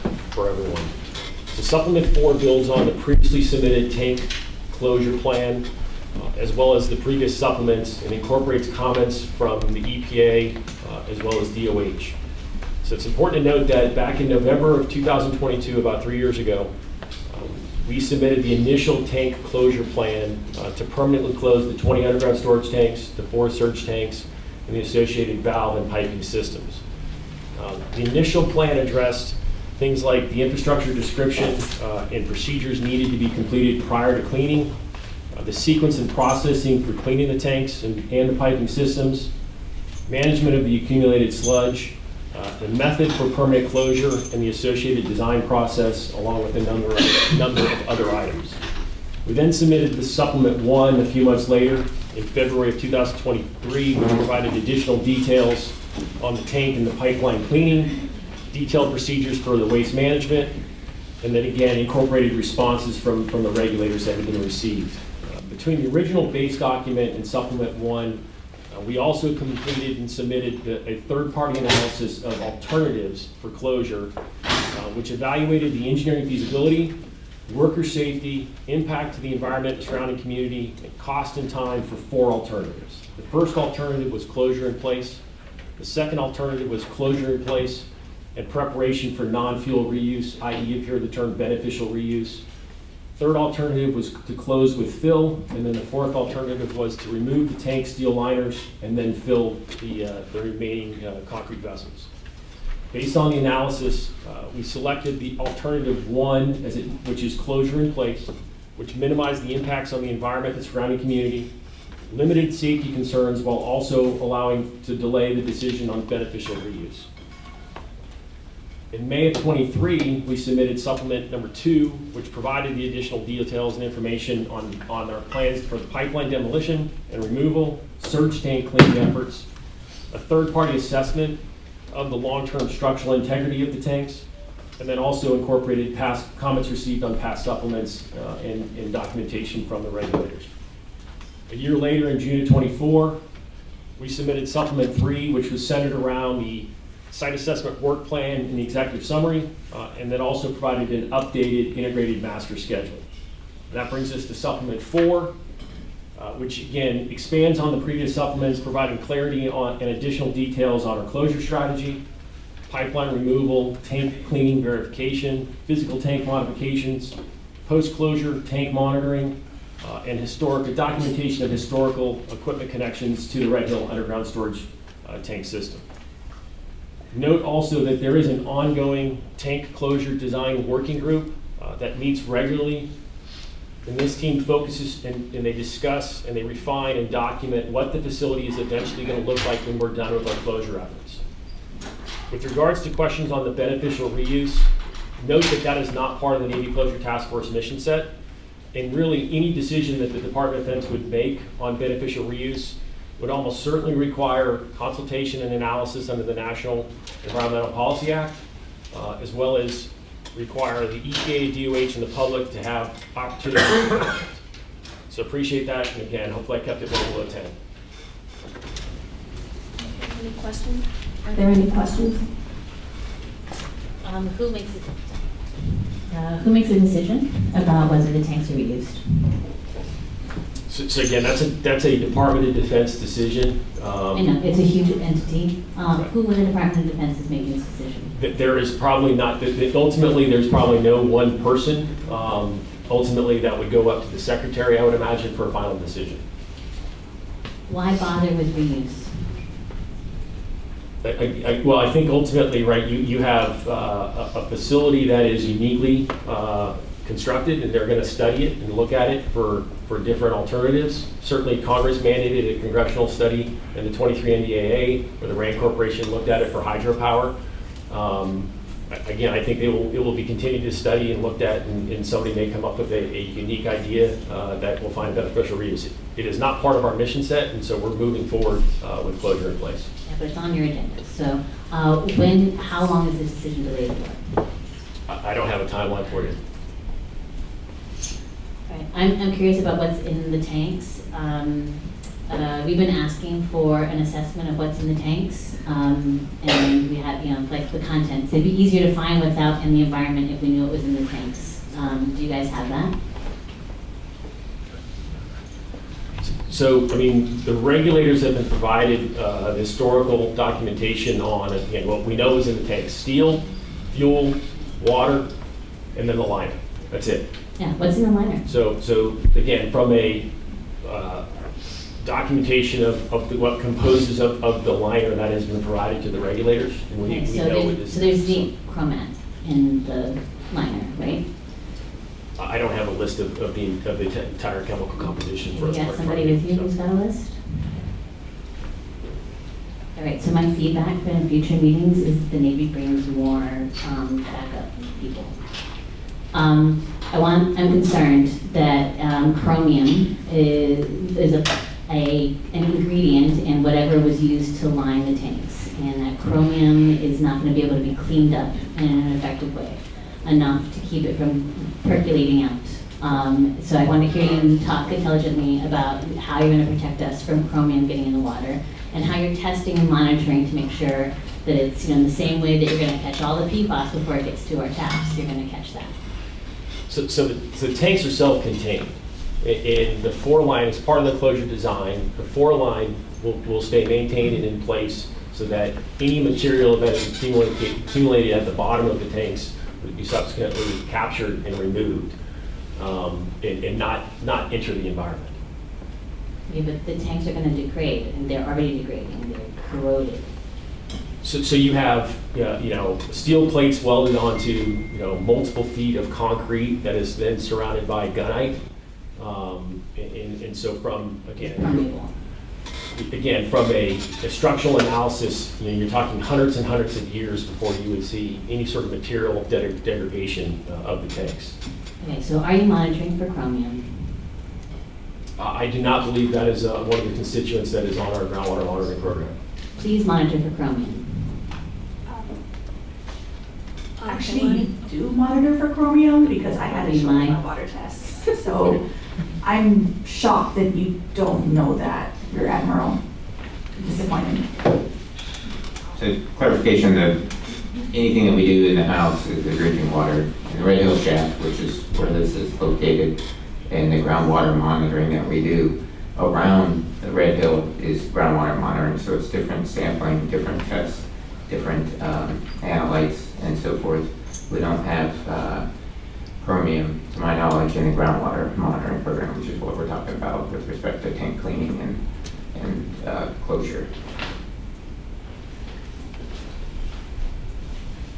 everyone. So Supplement 4 builds on the previously submitted tank closure plan, as well as the previous supplements, and incorporates comments from the EPA as well as DOH. So it's important to note that back in November of 2022, about 3 years ago, we submitted the initial tank closure plan to permanently close the 20 underground storage tanks, the 4 surge tanks, and the associated valve and piping systems. The initial plan addressed things like the infrastructure description and procedures needed to be completed prior to cleaning, the sequence and processing for cleaning the tanks and the piping systems, management of the accumulated sludge, the method for permanent closure, and the associated design process, along with a number of other items. We then submitted the Supplement 1 a few months later, in February of 2023, which provided additional details on the tank and the pipeline cleaning, detailed procedures for the waste management, and then again incorporated responses from the regulators that had been received. Between the original base document and Supplement 1, we also completed and submitted a third-party analysis of alternatives for closure, which evaluated the engineering feasibility, worker safety, impact to the environment and surrounding community, and cost and time for 4 alternatives. The first alternative was closure in place. The second alternative was closure in place and preparation for non-fuel reuse, i.e. you've heard the term beneficial reuse. Third alternative was to close with fill, and then the fourth alternative was to remove the tank steel liners and then fill the remaining concrete vessels. Based on the analysis, we selected the alternative 1, which is closure in place, which minimized the impacts on the environment and surrounding community, limited safety concerns while also allowing to delay the decision on beneficial reuse. In May of 23, we submitted Supplement number 2, which provided the additional details and information on our plans for the pipeline demolition and removal, surge tank cleaning efforts, a third-party assessment of the long-term structural integrity of the tanks, and then also incorporated past comments received on past supplements and documentation from the regulators. A year later, in June of 24, we submitted Supplement 3, which was centered around the site assessment work plan and the executive summary, and then also provided an updated integrated master schedule. That brings us to Supplement 4, which again expands on the previous supplements, providing clarity on and additional details on our closure strategy, pipeline removal, tank cleaning verification, physical tank modifications, post-closure tank monitoring, and documentation of historical equipment connections to the RedHill underground storage tank system. Note also that there is an ongoing tank closure design working group that meets regularly, and this team focuses and they discuss and they refine and document what the facility is eventually going to look like when we're done with our closure efforts. With regards to questions on the beneficial reuse, note that that is not part of the Navy Closure Task Force mission set, and really any decision that the Department of Defense would make on beneficial reuse would almost certainly require consultation and analysis under the National Environmental Policy Act, as well as require the EPA, DOH, and the public to have opportunity to comment. So appreciate that, and again, hopefully I kept it below 10. Any questions? Are there any questions? Who makes a decision about whether the tanks are reused? So again, that's a Department of Defense decision. I know, it's a huge entity. Who in the Department of Defense is making this decision? There is probably not, ultimately there's probably no one person. Ultimately that would go up to the Secretary, I would imagine, for a final decision. Why bother with reuse? Well, I think ultimately, right, you have a facility that is uniquely constructed, and they're going to study it and look at it for different alternatives. Certainly Congress mandated a congressional study in the 23 NDAA, where the RAND Corporation looked at it for hydropower. Again, I think it will be continued to study and looked at, and somebody may come up with a unique idea that will find beneficial reuse. It is not part of our mission set, and so we're moving forward with closure in place. Yeah, but it's on your agenda. So how long is this decision delayed for? I don't have a timeline for you. Right. I'm curious about what's in the tanks. We've been asking for an assessment of what's in the tanks, and we have, like the contents. It'd be easier to find what's out in the environment if we knew what was in the tanks. Do you guys have that? So, I mean, the regulators have been provided historical documentation on, again, what we know is in the tank: steel, fuel, water, and then the liner. That's it. Yeah, what's in the liner? So again, from a documentation of what composes of the liner that has been provided to the regulators, and we know it is. So there's zinc chromate in the liner, right? I don't have a list of the entire chemical composition for. You got somebody with you who's got a list? All right, so my feedback for future meetings is the Navy brings more backup people. I'm concerned that chromium is an ingredient in whatever was used to line the tanks, and that chromium is not going to be able to be cleaned up in an effective way, enough to keep it from percolating out. So I want to hear you talk intelligently about how you're going to protect us from chromium getting in the water, and how you're testing and monitoring to make sure that it's, in the same way that you're going to catch all the PFAS before it gets to our taps, you're going to catch that. So the tanks are self-contained. And the 4-line is part of the closure design. The 4-line will stay maintained and in place so that any material that is accumulated at the bottom of the tanks would be subsequently captured and removed, and not enter the environment. Yeah, but the tanks are going to degrade, and they're already degrading. They're corroded. So you have steel plates welded onto multiple feet of concrete that is then surrounded by gunite, and so from a structural analysis, you're talking hundreds and hundreds of years before you would see any sort of material degradation of the tanks. Okay, so are you monitoring for chromium? I do not believe that is one of the constituents that is on our groundwater monitoring program. Please monitor for chromium. Actually, you do monitor for chromium because I had it shown in my water tests. So I'm shocked that you don't know that, your Admiral. Disappointed. So clarification, that anything that we do in the house is the drinking water in the RedHill shaft, which is where this is located, and the groundwater monitoring that we do around the RedHill is groundwater monitoring. So it's different sampling, different tests, different analytes, and so forth. We don't have chromium, to my knowledge, in the groundwater monitoring program, which is what we're talking about with respect to tank cleaning and closure.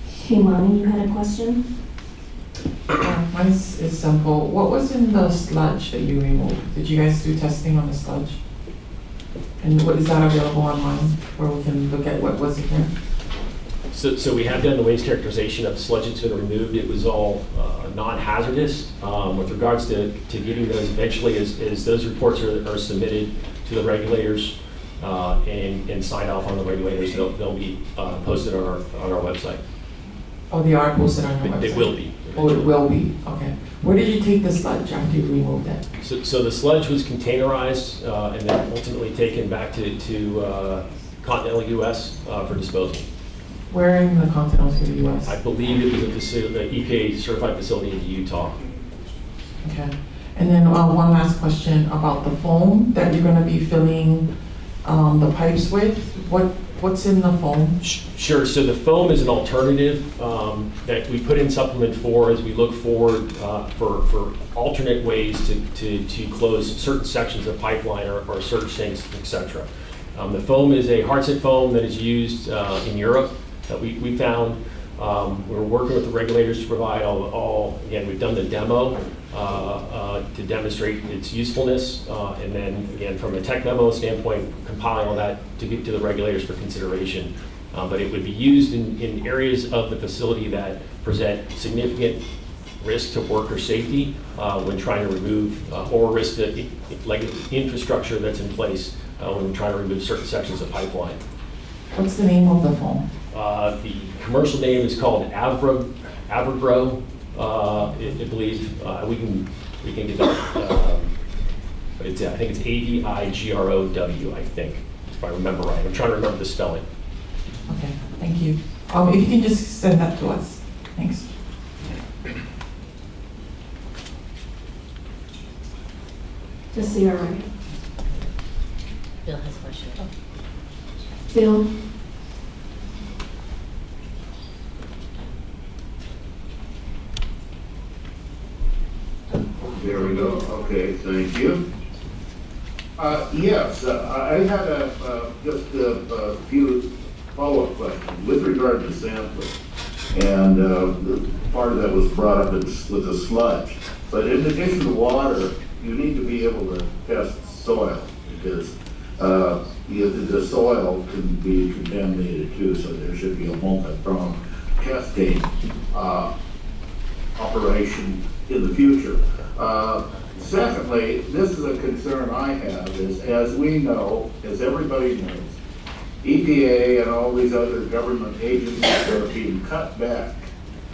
Hey, Lonnie, you had a question? Mine is simple. What was in the sludge that you removed? Did you guys do testing on the sludge? And what is that available online where we can look at what was in there? So we have done the waste characterization of the sludge that's been removed. It was all non-hazardous. With regards to getting those eventually, as those reports are submitted to the regulators and signed off on the regulators, they'll be posted on our website. Oh, they are posted on your website? They will be. Oh, it will be, okay. Where did you take the sludge after you removed it? So the sludge was containerized and then ultimately taken back to continental U.S. For disposal. Where in the continental U.S.? I believe it was a facility, the EPA certified facility in Utah. Okay. And then one last question about the foam that you're going to be filling the pipes with. What's in the foam? Sure. So the foam is an alternative that we put in supplement for as we look forward for alternate ways to close certain sections of pipeline or certain things, etc. The foam is a hardset foam that is used in Europe that we found. We're working with the regulators to provide again, we've done the demo to demonstrate its usefulness, and then again, from a tech memo standpoint, compiling all that to get to the regulators for consideration. But it would be used in areas of the facility that present significant risk to worker safety when trying to remove, or risk to like infrastructure that's in place when we're trying to remove certain sections of pipeline. What's the name of the foam? The commercial name is called Avigro. I believe we can get that. But it's, I think it's Avigrow. I think, if I remember right. I'm trying to remember the spelling. Okay, thank you. If you can just send that to us, thanks. The CRI. Bill? There we go. Okay, thank you. Yes, I had just a few follow-up questions with regard to sampling. And part of that was brought up with the sludge. But in addition to water, you need to be able to test soil because the soil can be contaminated too, so there should be a multi-pronged testing operation in the future. Secondly, this is a concern I have is, as we know, as everybody knows, EPA and all these other government agencies are being cut back.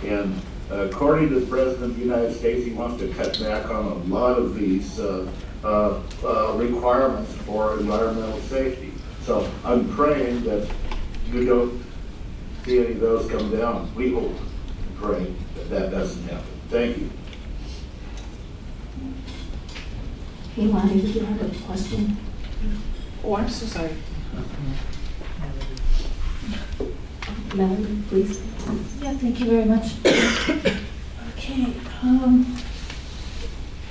And according to the President of the United States, he wants to cut back on a lot of these requirements for environmental safety. So I'm praying that you don't see any of those come down. We hope and pray that that doesn't happen. Thank you. Iuali, did you have a question? Oh, I'm so sorry. Melanie, please. Yeah, thank you very much. Okay,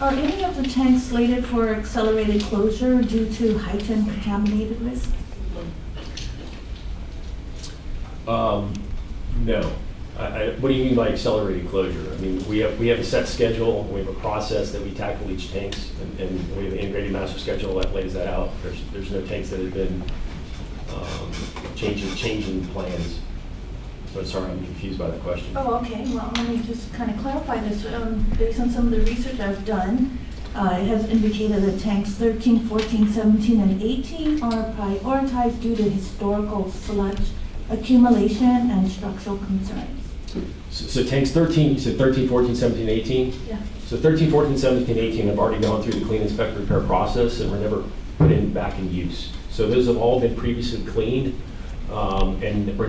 are any of the tanks slated for accelerated closure due to heightened contaminated risk? No. What do you mean by accelerated closure? I mean, we have a set schedule, we have a process that we tackle each tanks, and we have an integrated master schedule that lays that out. There's no tanks that have been changing plans. But sorry, I'm confused by the question. Oh, okay, well, let me just kind of clarify this. Based on some of the research I've done, it has indicated that tanks 13, 14, 17, and 18 are prioritized due to historical sludge accumulation and structural concerns. So tanks 13, you said 13, 14, 17, 18? Yeah. So 13, 14, 17, 18 have already gone through the clean, inspect, repair process and were never put back in use. So those have all been previously cleaned and were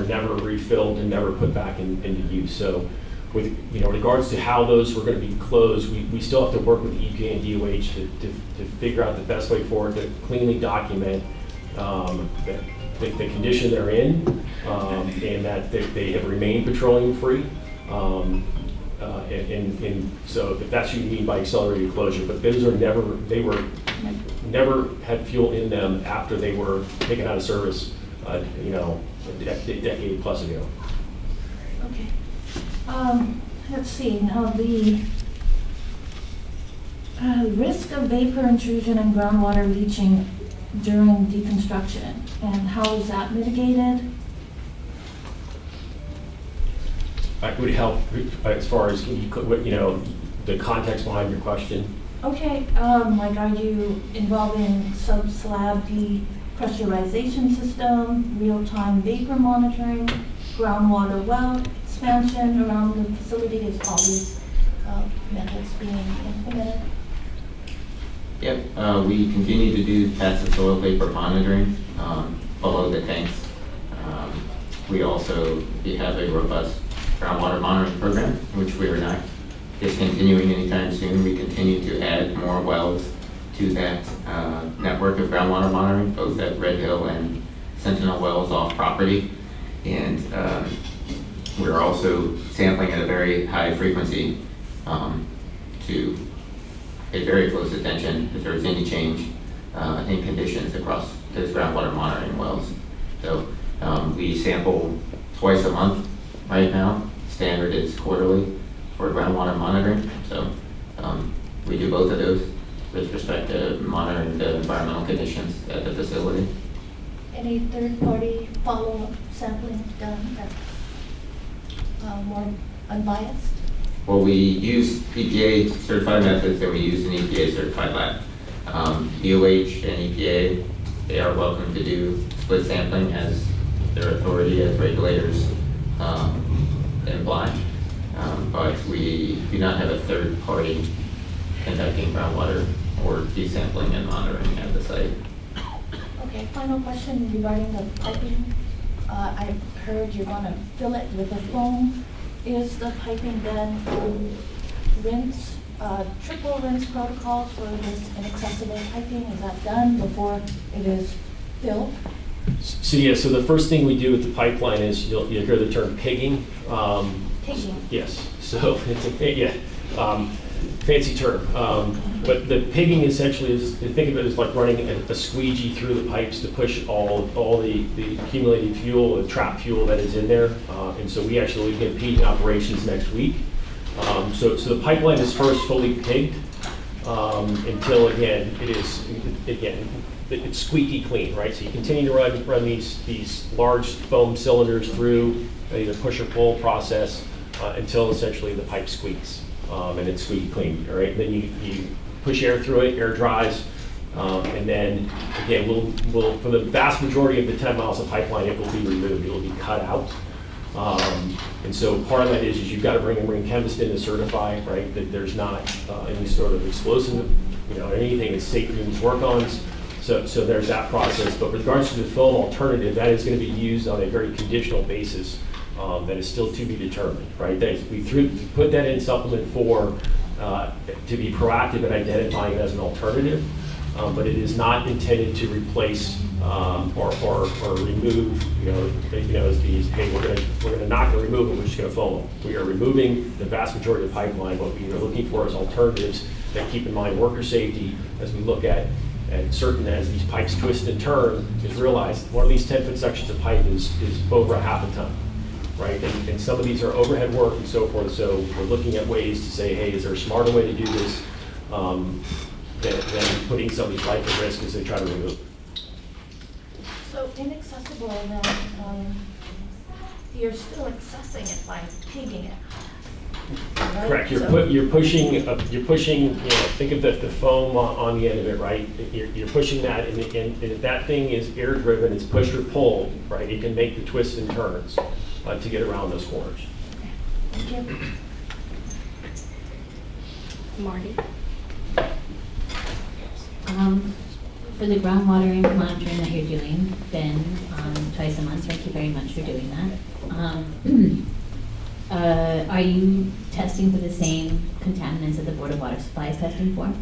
never refilled and never put back into use. So with regards to how those were going to be closed, we still have to work with the EPA and DOH to figure out the best way forward to cleanly document the condition they're in, and that they have remained petroleum-free. And so if that's what you mean by accelerated closure, but those are never had fuel in them after they were taken out of service, a decade plus ago. Okay. Let's see, now the risk of vapor intrusion and groundwater leaching during deconstruction, and how is that mitigated? I would help as far as the context behind your question. Okay, like are you involved in sub-slab depressurization system, real-time vapor monitoring, groundwater well expansion around the facility? Is all these methods being implemented? Yep, we continue to do passive soil vapor monitoring below the tanks. We also have a robust groundwater monitoring program, which we are not discontinuing anytime soon. We continue to add more wells to that network of groundwater monitoring, both at RedHill and Sentinel wells off property. And we're also sampling at a very high frequency to pay very close attention if there's any change in conditions across those groundwater monitoring wells. So we sample twice a month right now. Standard is quarterly for groundwater monitoring. So we do both of those with respect to monitoring the environmental conditions at the facility. Any third-party follow-up sampling done that's more unbiased? Well, we use EPA certified methods and we use an EPA certified lab. DOH and EPA, they are welcome to do split sampling as their authority as regulators imply. But we do not have a third party conducting groundwater or desampling and monitoring at the site. Okay, final question regarding the piping. I heard you're going to fill it with a foam. Is the piping then rinse triple rinse protocol for this inaccessible piping? Is that done before it is filled? So yeah, so the first thing we do with the pipeline is you'll hear the term pigging. Pigging? Yes, so it's fancy term. But the pigging essentially is, think of it as like running a squeegee through the pipes to push all the accumulated fuel, the trapped fuel that is in there. And so we actually begin pigging operations next week. So the pipeline is first fully pigged until, again, it's squeaky clean, right? So you continue to run these large foam cylinders through either push or pull process until essentially the pipe squeaks and it's squeaky clean, all right? And then you push air through it, air dries, and then again, we'll for the vast majority of the 10 miles of pipeline, it will be removed, it will be cut out. And so part of that is you've got to bring a marine chemist in to certify, right, that there's not any sort of explosive, anything that's safe for humans to work on. So there's that process. But with regards to the foam alternative, that is going to be used on a very conditional basis that is still to be determined, right? We put that in supplement 4 to be proactive in identifying it as an alternative, but it is not intended to replace or remove, as these, hey, we're not going to remove it, we're just going to foam them. We are removing the vast majority of the pipeline. What we are looking for is alternatives that keep in mind worker safety as we look at certain, as these pipes twist and turn, is realized one of these 10-foot sections of pipe is over a half a ton, right? And some of these are overhead work and so forth. So we're looking at ways to say, hey, is there a smarter way to do this than putting somebody's life at risk as they try to remove it? So inaccessible, then you're still accessing it by pigging it. Right? Correct. You're pushing. Think of the foam on the end of it, right? You're pushing that, and if that thing is air driven, it's push or pull, right? It can make the twists and turns to get around those corners. Thank you. Marty? For the groundwater monitoring that you're doing, Ben, twice a month, thank you very much for doing that. Are you testing for the same contaminants that the Board of Water Supply is testing for?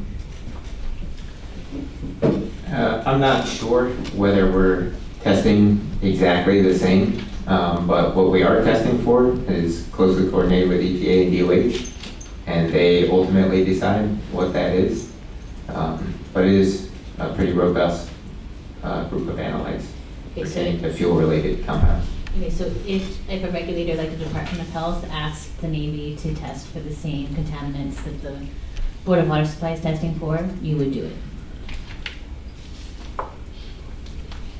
I'm not sure whether we're testing exactly the same, but what we are testing for is closely coordinated with EPA and DOH, and they ultimately decide what that is. But it is a pretty robust group of analytes pertaining to fuel-related compounds. Okay, so if a regulator like the Department of Health asks the Navy to test for the same contaminants that the Board of Water Supply is testing for, you would do it?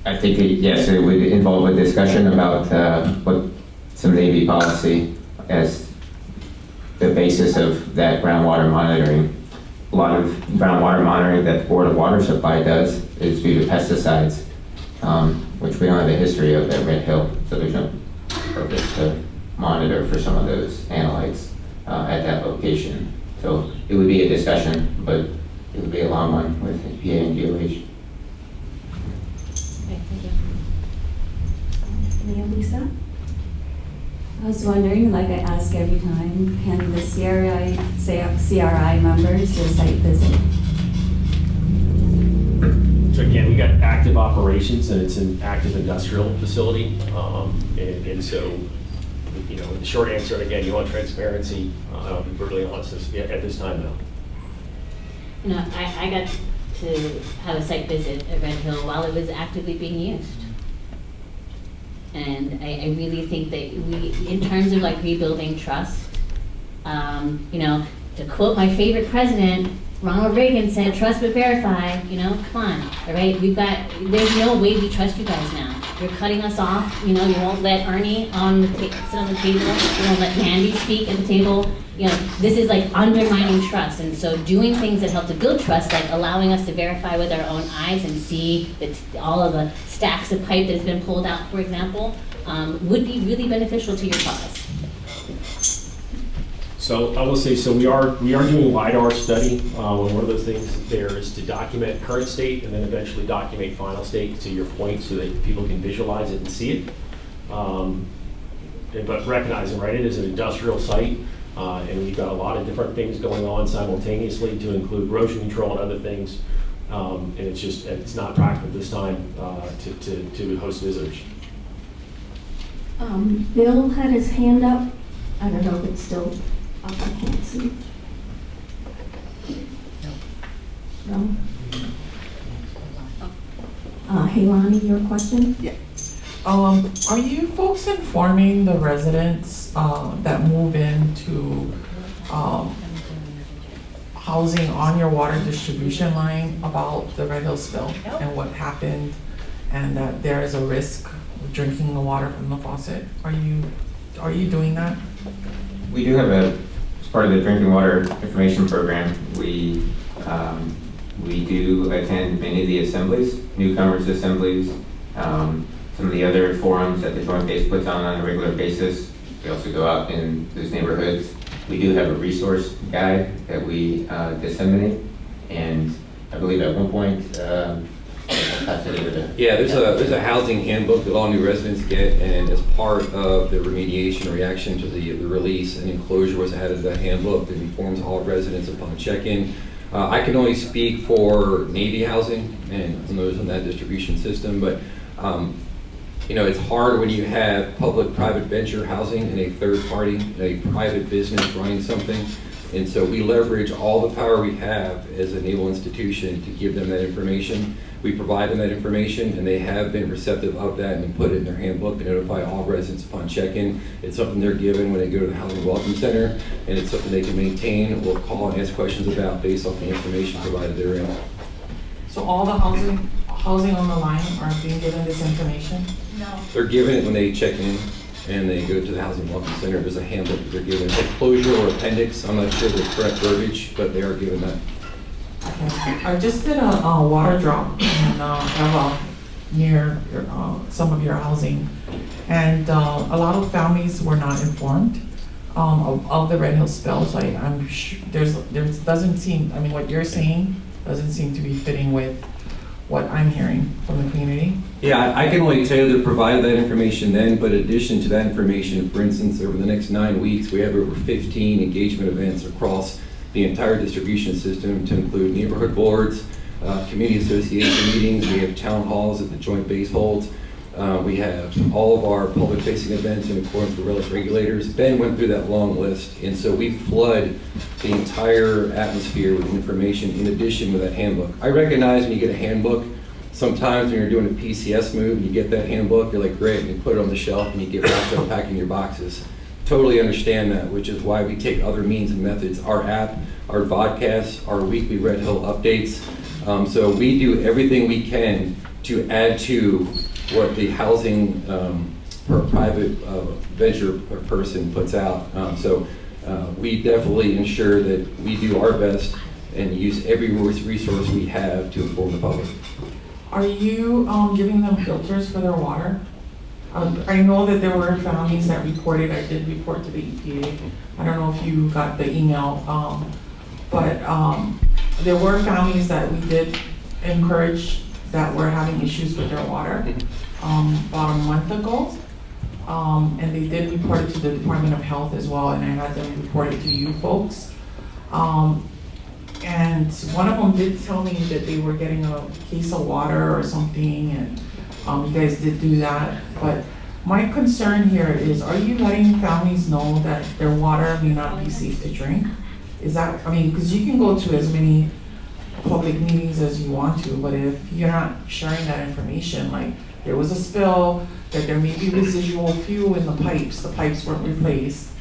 I think, yes, it would involve a discussion about what some Navy policy as the basis of that groundwater monitoring. A lot of groundwater monitoring that the Board of Water Supply does is due to pesticides, which we don't have a history of at RedHill, so there's no purpose to monitor for some of those analytes at that location. So it would be a discussion, but it would be a long one with EPA and DOH. Okay, thank you. Lisa? I was wondering, like I ask every time, can the CRI members do a site visit? So again, we got active operations, and it's an active industrial facility, and so, the short answer, and again, you want transparency, I'll be brutally honest, at this time, no. I got to have a site visit at RedHill while it was actively being used. And I really think that we, in terms of like rebuilding trust, to quote my favorite president, Ronald Reagan said, "Trust but verify." Come on, all right? There's no way we trust you guys now. You're cutting us off. You won't let Ernie sit on the table. You won't let Mandy speak at the table. This is like undermining trust. And so doing things that help to build trust, like allowing us to verify with our own eyes and see that all of the stacks of pipe that has been pulled out, for example, would be really beneficial to your cause. So I will say, so we are doing LiDAR study. One of those things there is to document current state and then eventually document final state, to your point, so that people can visualize it and see it. But recognizing, right, it is an industrial site. And we've got a lot of different things going on simultaneously to include erosion control and other things. And it's not practical this time to host visitors. Bill had his hand up. I don't know if it's still up, I can't see. No? Haylani, your question? Yeah. Are you folks informing the residents that move into housing on your water distribution line about the RedHill spill and what happened, and that there is a risk of drinking the water from the faucet? Are you doing that? We do have as part of the drinking water information program, we do attend many of the assemblies, newcomers assemblies, some of the other forums that the Joint Base puts on a regular basis. We also go out in those neighborhoods. We do have a resource guide that we disseminate, and I believe at one point, I'll pass it over to. Yeah, there's a housing handbook that all new residents get, and as part of the remediation reaction to the release, an enclosure was added to that handbook that informs all residents upon check-in. I can only speak for Navy housing and those in that distribution system, but it's hard when you have public-private venture housing and a third party, a private business running something. And so we leverage all the power we have as a naval institution to give them that information. We provide them that information, and they have been receptive of that and put it in their handbook to notify all residents upon check-in. It's something they're given when they go to the Housing Welcome Center, and it's something they can maintain or call and ask questions about based off the information provided therein. So all the housing on the line are being given this information? No. They're given it when they check in and they go to the Housing Welcome Center. There's a handbook that they're given, a closure or appendix. I'm not sure the correct verbiage, but they are given that. Okay. I just did a water drop in Eva near some of your housing, and a lot of families were not informed of the RedHill spill. So I'm sure there doesn't seem, I mean, what you're saying doesn't seem to be fitting with what I'm hearing from the community. Yeah, I can only tell you to provide that information then, but in addition to that information, for instance, over the next 9 weeks, we have over 15 engagement events across the entire distribution system to include neighborhood boards, community association meetings. We have town halls that the Joint Base holds. We have all of our public-facing events in accordance with regulators. Ben went through that long list, and so we flood the entire atmosphere with information in addition to that handbook. I recognize when you get a handbook, sometimes when you're doing a PCS move, you get that handbook, you're like, great, and you put it on the shelf and you get back to unpacking your boxes. Totally understand that, which is why we take other means and methods. Our app, our podcasts, our weekly RedHill updates. So we do everything we can to add to what the housing private venture person puts out. So we definitely ensure that we do our best and use every resource we have to inform the public. Are you giving them filters for their water? I know that there were families that reported. I did report to the EPA. I don't know if you got the email, but there were families that we did encourage that were having issues with their water about a month ago. And they did report it to the Department of Health as well, and I had them report it to you folks. And one of them did tell me that they were getting a case of water or something, and you guys did do that. But my concern here is, are you letting families know that their water may not be safe to drink? Is that, I mean, because you can go to as many public meetings as you want to, but if you're not sharing that information, like there was a spill, that there may be residual fuel in the pipes weren't replaced.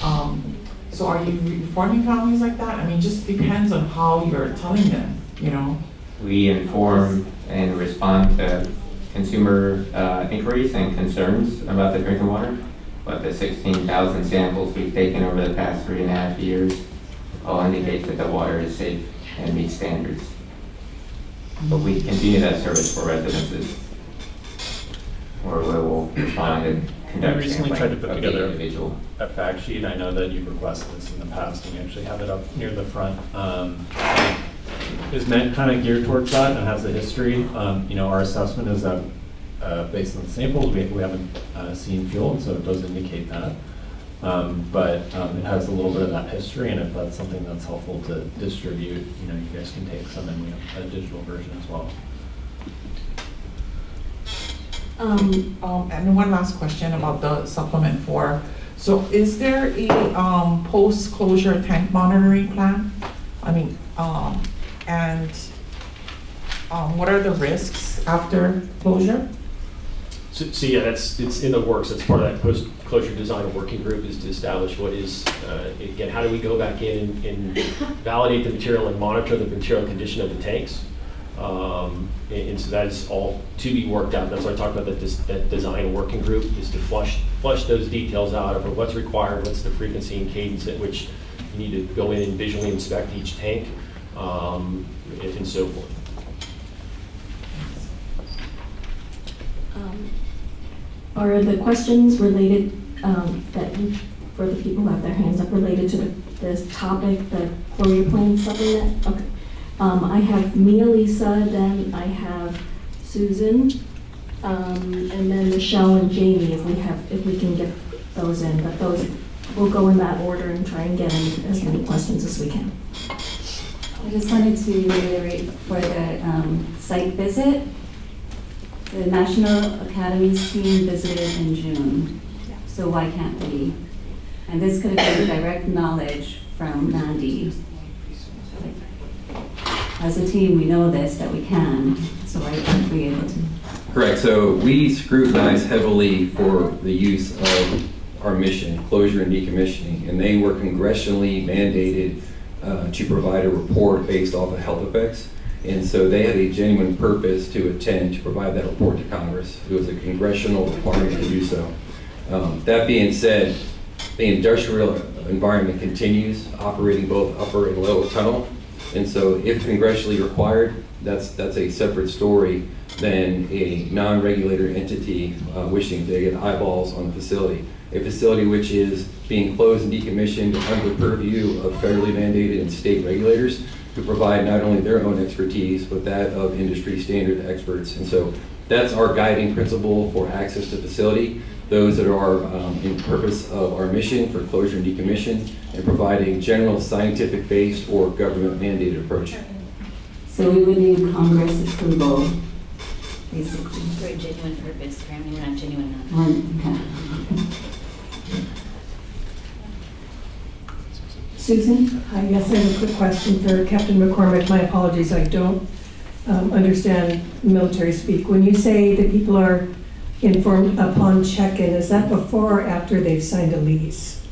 So are you informing families like that? I mean, just depends on how you're telling them, you know? We inform and respond to consumer inquiries and concerns about the drinking water, but the 16,000 samples we've taken over the past 3.5 years all indicate that the water is safe and meets standards. But we continue that service for residences, where we will respond and conduct. We recently tried to put together individual a fact sheet. I know that you've requested this in the past, and you actually have it up near the front. Is meant kind of geared towards that and has a history. Our assessment is that based on the samples, we haven't seen fuel, and so it does indicate that. But it has a little bit of that history, and if that's something that's helpful to distribute, you guys can take some in a digital version as well. And one last question about the supplement 4. So is there a post-closure tank monitoring plan? I mean, and what are the risks after closure? So yeah, it's in the works. That's part of that post-closure design working group, is to establish what is, again, how do we go back in and validate the material and monitor the material condition of the tanks. And so that is all to be worked out. That's why I talked about that design working group, is to flush those details out of what's required, what's the frequency and cadence at which you need to go in and visually inspect each tank, and so forth. Are the questions related, for the people who have their hands up, related to this topic, the closure plan supplement? Okay. I have Mia Lisa, then I have Susan, and then Michelle and Jamie, if we can get those in. But those, we'll go in that order and try and get in as many questions as we can. I just wanted to reiterate for the site visit, the National Academies team visited in June, so why can't we? And this could have been direct knowledge from Mandy. As a team, we know this, that we can, so why aren't we able to? Correct. So we scrutinize heavily for the use of our mission, closure and decommissioning, and they were congressionally mandated to provide a report based off of health effects. And so they had a genuine purpose to attend to provide that report to Congress. It was a congressional requirement to do so. That being said, the industrial environment continues operating both upper and lower tunnel. And so if congressionally required, that's a separate story than a non-regulator entity wishing to get eyeballs on the facility. A facility which is being closed and decommissioned under the purview of federally mandated and state regulators who provide not only their own expertise, but that of industry standard experts. And so that's our guiding principle for access to facility. Those that are in purpose of our mission for closure and decommission, and providing general scientific-based or government-mandated approach. So we would need Congress approval, basically. For a genuine purpose, apparently we're not genuine enough. Susan? Hi, yes, I have a quick question for Captain McCormick. My apologies, I don't understand military speak. When you say that people are informed upon check-in, is that before or after they've signed a lease?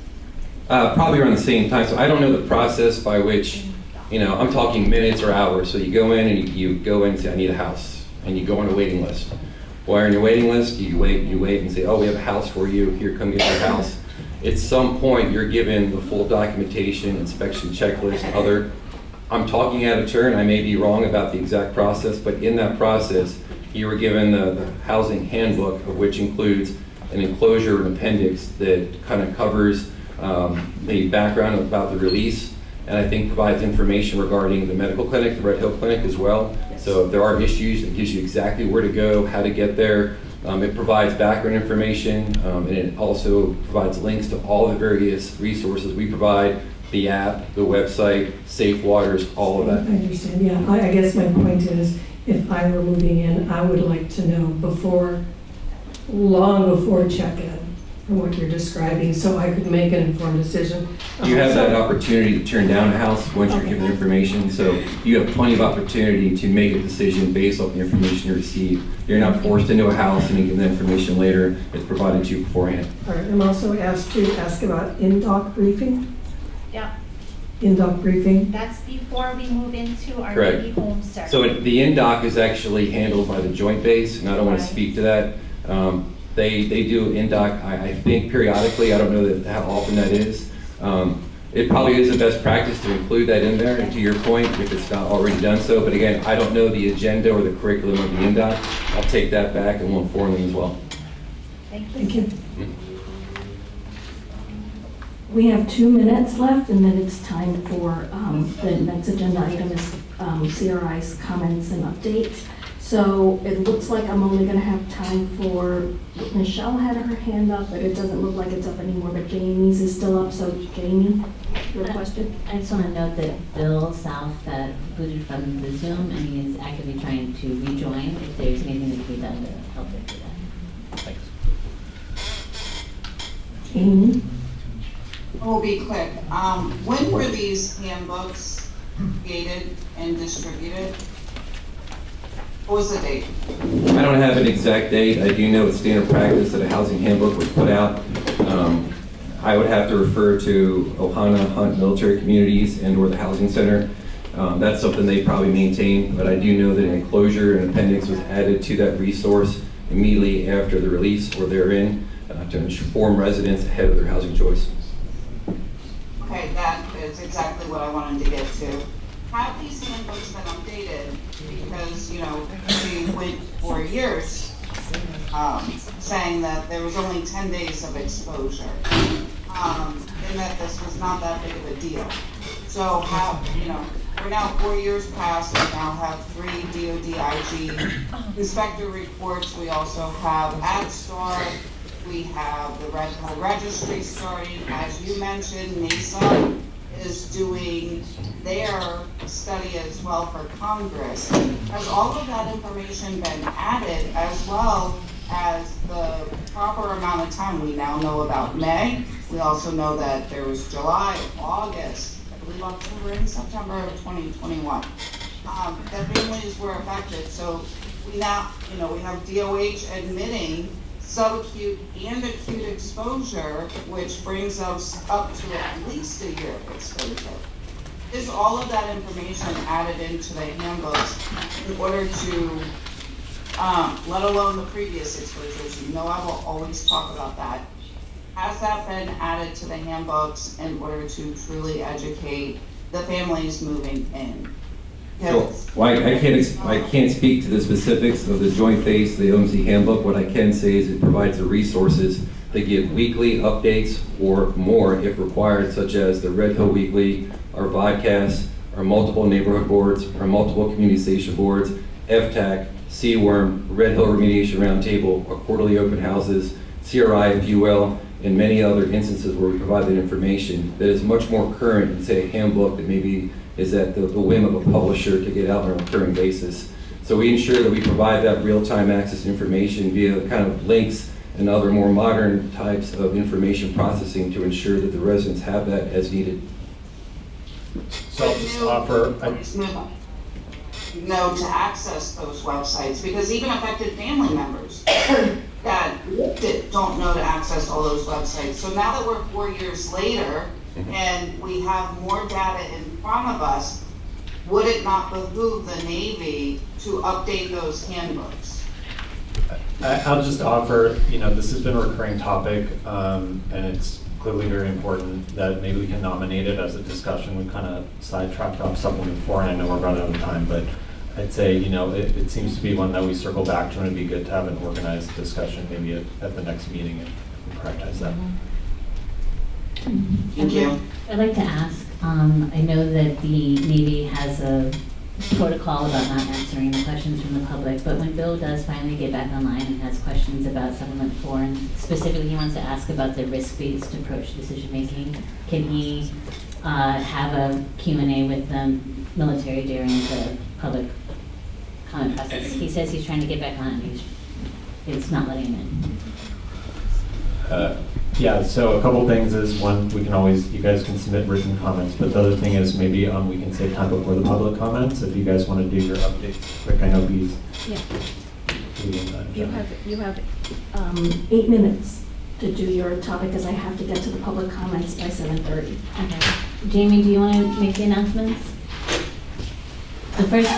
Probably around the same time. So I don't know the process by which, I'm talking minutes or hours. So you go in and you go in and say, I need a house. And you go on a waiting list. While you're on your waiting list, you wait and say, oh, we have a house for you. Here, come get your house. At some point, you're given the full documentation, inspection checklist, other. I'm talking out of turn. I may be wrong about the exact process, but in that process, you were given the housing handbook, of which includes an enclosure, an appendix that kind of covers the background about the release, and I think provides information regarding the medical clinic, the RedHill clinic as well. So if there are issues, it gives you exactly where to go, how to get there. It provides background information, and it also provides links to all the various resources we provide, the app, the website, Safe Waters, all of that. I understand, yeah. I guess my point is, if I were moving in, I would like to know long before check-in, from what you're describing, so I could make an informed decision. You have that opportunity to turn down a house once you're given information, so you have plenty of opportunity to make a decision based off the information you receive. You're not forced into a house and you get the information later. It's provided to you beforehand. All right, I'm also asked to ask about in-dock briefing. Yeah. In-dock briefing. That's before we move into our Correct. baby home start. So the in-dock is actually handled by the Joint Base, and I don't want to speak to that. They do in-dock, I think periodically. I don't know how often that is. It probably is the best practice to include that in there, and to your point, if it's not already done so. But again, I don't know the agenda or the curriculum of the in-dock. I'll take that back and we'll inform them as well. Thank you. We have 2 minutes left, and then it's time for the next agenda item is CRI's comments and updates. So So it looks like I'm only gonna have time for, Michelle had her hand up, but it doesn't look like it's up anymore, but Jamie's is still up, so Jamie, your question? I just want to note that Bill South booted from the Zoom, and he is actively trying to rejoin if there's anything that can be done to help him do that. Thanks. Amy? We'll be quick. When were these handbooks created and distributed? What was the date? I don't have an exact date. I do know it's standard practice that a housing handbook was put out. I would have to refer to Ohana Hunt Military Communities and/or the Housing Center. That's something they probably maintain, but I do know that an enclosure and appendix was added to that resource immediately after the release or therein to inform residents ahead of their housing choice. Okay, that is exactly what I wanted to get to. Have these handbooks been updated? Because, you know, we went for years saying that there was only 10 days of exposure, and that this was not that big of a deal. So we're now 4 years past, we now have 3 DODIG inspector reports. We also have AdStar, we have the RedHill registry starting. As you mentioned, NASA is doing their study as well for Congress. Has all of that information been added, as well as the proper amount of time? We now know about May. We also know that there was July, August, I believe October and September of 2021. That families were affected. So we now, we have DOH admitting subacute and acute exposure, which brings us up to at least a year of exposure. Is all of that information added into the handbooks in order to, let alone the previous exposures? I will always talk about that. Has that been added to the handbooks in order to truly educate the families moving in? Sure. Well, I can't speak to the specifics of the joint phase, the OMC handbook. What I can say is it provides the resources that give weekly updates or more if required, such as the RedHill Weekly, our vodcasts, our multiple neighborhood boards, our multiple community station boards, FTAC, CWORM, RedHill Remediation Roundtable, our quarterly open houses, CRI, if you will, and many other instances where we provide that information that is much more current than, say, a handbook that maybe is at the whim of a publisher to get out on a recurring basis. So we ensure that we provide that real-time access information via kind of links and other more modern types of information processing to ensure that the residents have that as needed. So I'll just offer. To access those websites, because even affected family members that don't know to access all those websites. So now that we're 4 years later and we have more data in front of us, would it not behoove the Navy to update those handbooks? I'll just offer, this has been a recurring topic, and it's clearly very important that maybe we can nominate it as a discussion. We kind of sidetracked off something before, and I know we're running out of time, but I'd say, it seems to be one that we circle back to, and it'd be good to have an organized discussion maybe at the next meeting and prioritize that. Thank you. I'd like to ask, I know that the Navy has a protocol about not answering the questions from the public, but when Bill does finally get back online and has questions about Supplement 4, and specifically he wants to ask about the risk-based approach to decision-making, can he have a Q&A with the military during the public comment process? He says he's trying to get back on and it's not letting him in. Yeah, so a couple things is, one, you guys can submit written comments, but the other thing is maybe we can save time before the public comments if you guys want to do your updates quick. I know B's. Yeah. You have 8 minutes to do your topic, because I have to get to the public comments by 7:30. Okay. Jamie, do you want to make the announcements? The first,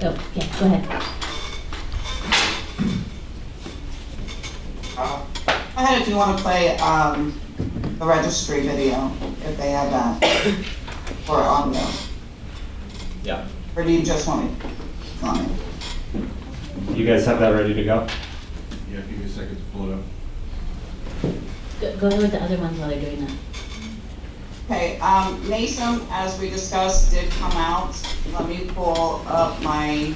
go ahead. Go ahead if you want to play the registry video, if they have that, or audio. Yeah. Or do you just want me? You guys have that ready to go? Yeah, give me a second to pull it up. Go ahead with the other ones while they're doing that. Okay, NASM, as we discussed, did come out. Let me pull up my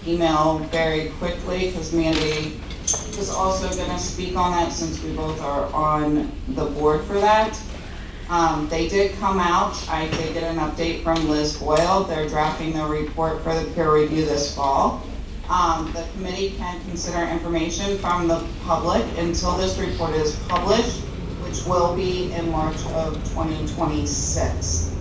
email very quickly because Mandy is also going to speak on that since we both are on the board for that. They did come out. I did get an update from Liz Boyle. They're drafting their report for the peer review this fall. The committee can consider information from the public until this report is published, which will be in March of 2026.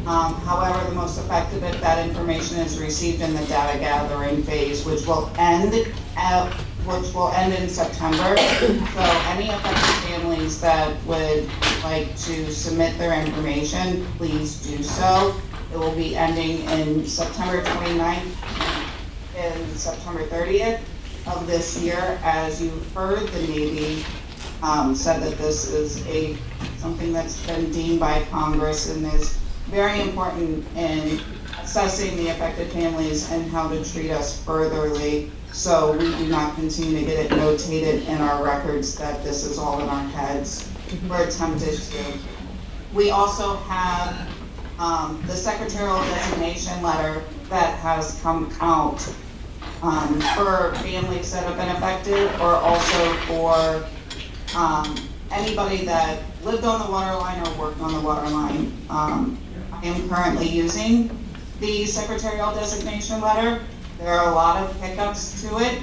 However, the most effective if that information is received in the data gathering phase, which will end in September. So any affected families that would like to submit their information, please do so. It will be ending in September 29th and September 30th of this year. As you've heard, the Navy said that this is something that's been deemed by Congress and is very important in assessing the affected families and how to treat us furtherly, so we do not continue to get it notated in our records that this is all in our heads. We're attempted to. We also have the secretarial designation letter that has come out for families that have been affected, or also for anybody that lived on the water line or worked on the water line. I am currently using the secretarial designation letter. There are a lot of hiccups to it,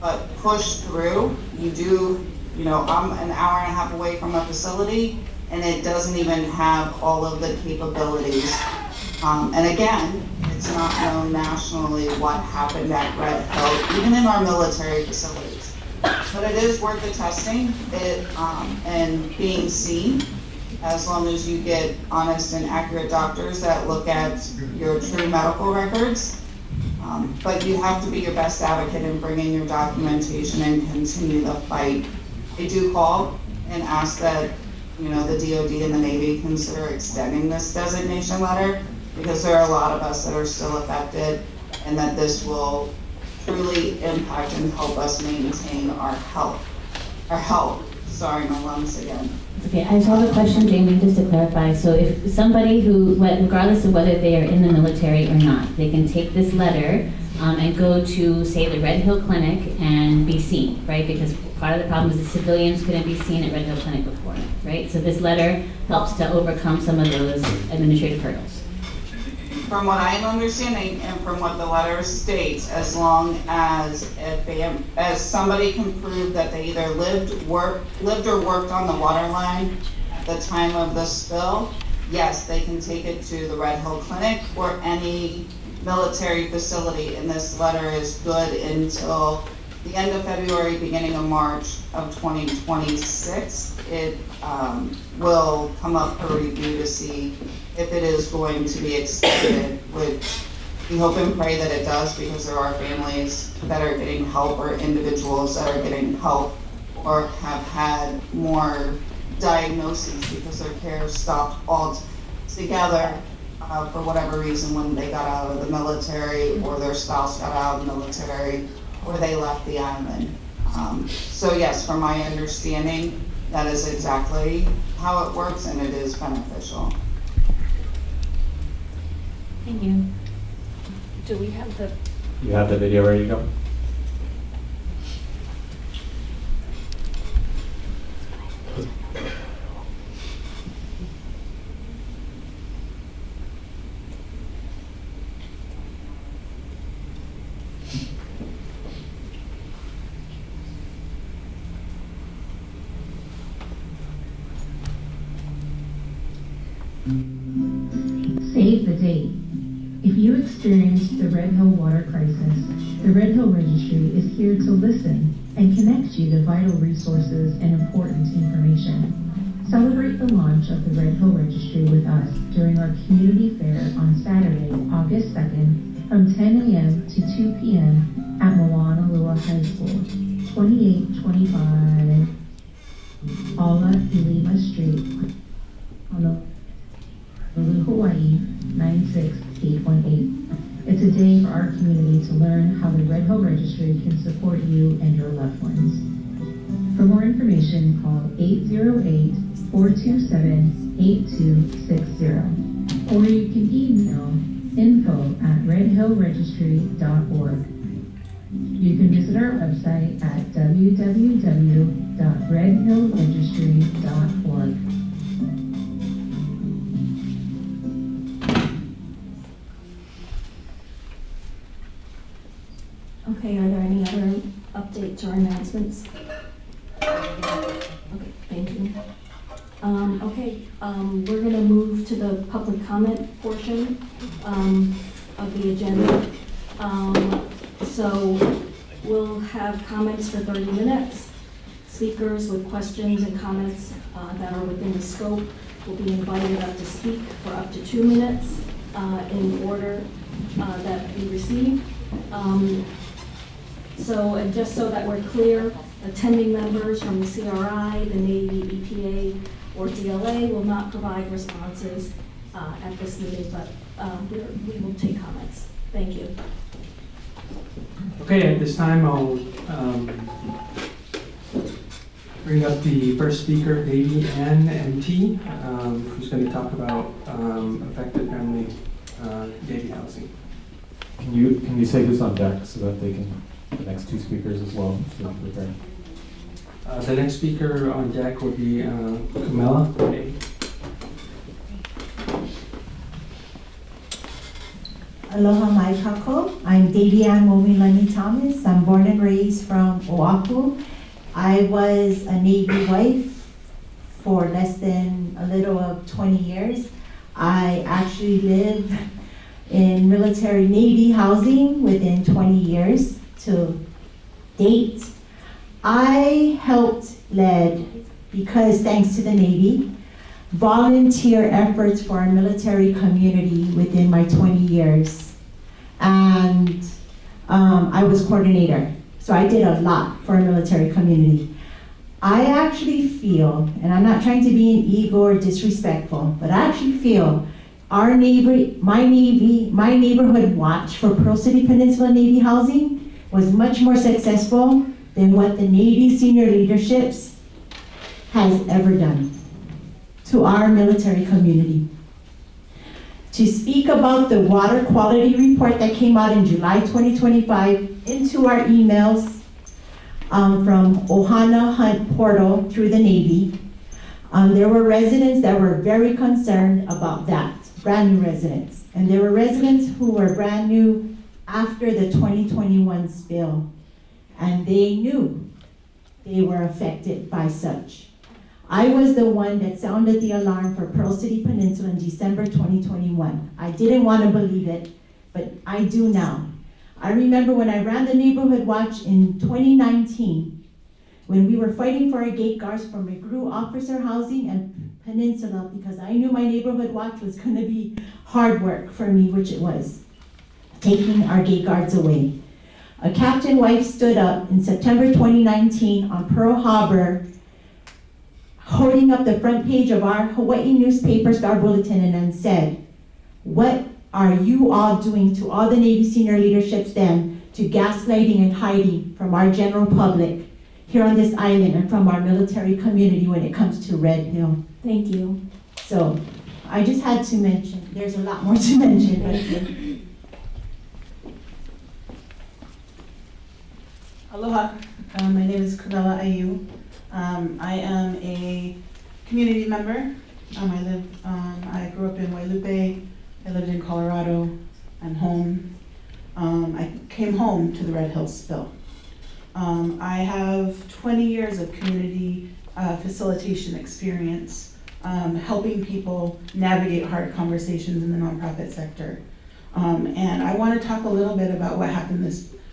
but push through. I'm an hour and a half away from a facility, and it doesn't even have all of the capabilities. And again, it's not known nationally what happened at RedHill, even in our military facilities. But it is worth the testing and being seen, as long as you get honest and accurate doctors that look at your true medical records. But you have to be your best advocate in bringing your documentation and continue the fight. I do call and ask that the DOD and the Navy consider extending this designation letter, because there are a lot of us that are still affected, and that this will truly impact and help us maintain our health. Sorry, my lungs again. Okay, I just have a question, Jamie, just to clarify. So if somebody who, regardless of whether they are in the military or not, they can take this letter and go to, say, the RedHill Clinic and be seen, right? Because part of the problem is the civilians couldn't be seen at RedHill Clinic before, right? So this letter helps to overcome some of those administrative hurdles. From what I'm understanding and from what the letter states, as long as as somebody can prove that they either lived or worked on the water line at the time of the spill, yes, they can take it to the RedHill Clinic or any military facility. And this letter is good until the end of February, beginning of March of 2026. It will come up for review to see if it is going to be extended, which we hope and pray that it does, because there are families that are getting help or individuals that are getting help or have had more diagnoses because their care stopped altogether for whatever reason when they got out of the military, or their spouse got out of the military, or they left the island. So yes, from my understanding, that is exactly how it works, and it is beneficial. Thank you. Do we have the? You have the video ready to go? Save the date. If you experienced the RedHill water crisis, the RedHill Registry is here to listen and connect you to vital resources and important information. Celebrate the launch of the RedHill Registry with us during our community fair on Saturday, August 2nd from 10 a.m. to 2 p.m. at Moanalua High School, 2825 Hālawa Street on the Hawaii 96818. It's a day for our community to learn how the RedHill Registry can support you and your loved ones. For more information, call 808-427-8260, or you can email info@redhillregistry.org. You can visit our website at www.redhillregistry.org. Okay, are there any other updates or announcements? Okay, thank you. We're gonna move to the public comment portion of the agenda. So we'll have comments for 30 minutes. Speakers with questions and comments that are within the scope will be invited up to speak for up to 2 minutes in order that we receive. And just so that we're clear, attending members from the CRI, the Navy, EPA, or DLA will not provide responses at this meeting, but we will take comments. Thank you. Okay, at this time I'll bring up the first speaker, Davey Ann, MT, who's going to talk about affected family Navy housing. Can you say this on deck so that they can, the next two speakers as well, so they're prepared? The next speaker on deck will be Camilla. Aloha mai kako. I'm Davey Ann Momilani Thomas. I'm born and raised from Oahu. I was a Navy wife for less than a little of 20 years. I actually lived in military Navy housing within 20 years to date. I helped lead, because thanks to the Navy, volunteer efforts for our military community within my 20 years. And I was coordinator, so I did a lot for our military community. I actually feel, and I'm not trying to be an ego or disrespectful, but I actually feel my neighborhood watch for Pearl City Peninsula Navy housing was much more successful than what the Navy senior leaderships has ever done to our military community. To speak about the water quality report that came out in July 2025 into our emails from Ohana Hunt portal through the Navy, there were residents that were very concerned about that, brand new residents. And there were residents who were brand new after the 2021 spill, and they knew they were affected by such. I was the one that sounded the alarm for Pearl City Peninsula in December 2021. I didn't want to believe it, but I do now. I remember when I ran the neighborhood watch in 2019, when we were fighting for our gate guards for McGrew officer housing and Peninsula, because I knew my neighborhood watch was going to be hard work for me, which it was, taking our gate guards away. A captain wife stood up in September 2019 on Pearl Harbor, holding up the front page of our Hawaii newspaper Star Bulletin, and then said, "What are you all doing to all the Navy senior leaderships then to gaslighting and hiding from our general public here on this island and from our military community when it comes to RedHill?" Thank you. So I just had to mention, there's a lot more to mention. Aloha, my name is Camilla Ayu. I am a community member. I grew up in Wailupe. I lived in Colorado. I'm home. I came home to the RedHill spill. I have 20 years of community facilitation experience, helping people navigate hard conversations in the nonprofit sector. And I want to talk a little bit about what happened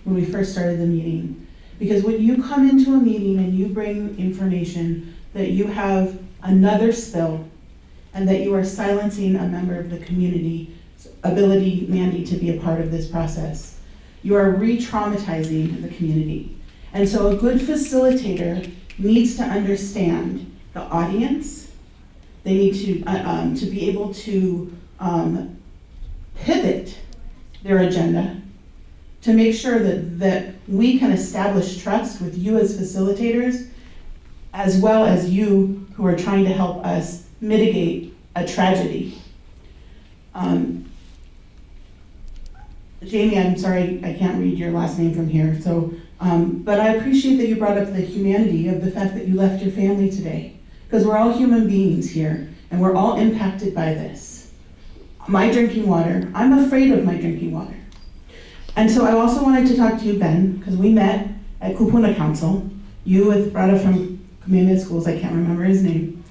when we first started the meeting. Because when you come into a meeting and you bring information that you have another spill and that you are silencing a member of the community's ability, Mandy, to be a part of this process, you are re-traumatizing the community. And so a good facilitator needs to understand the audience. They need to be able to pivot their agenda to make sure that we can establish trust with you as facilitators, as well as you who are trying to help us mitigate a tragedy. Jamie, I'm sorry, I can't read your last name from here, so, but I appreciate that you brought up the humanity of the fact that you left your family today. Because we're all human beings here, and we're all impacted by this. My drinking water, I'm afraid of my drinking water. And so I also wanted to talk to you, Ben, because we met at Kupuna Council. You with Brada from Community Schools, I can't remember his name.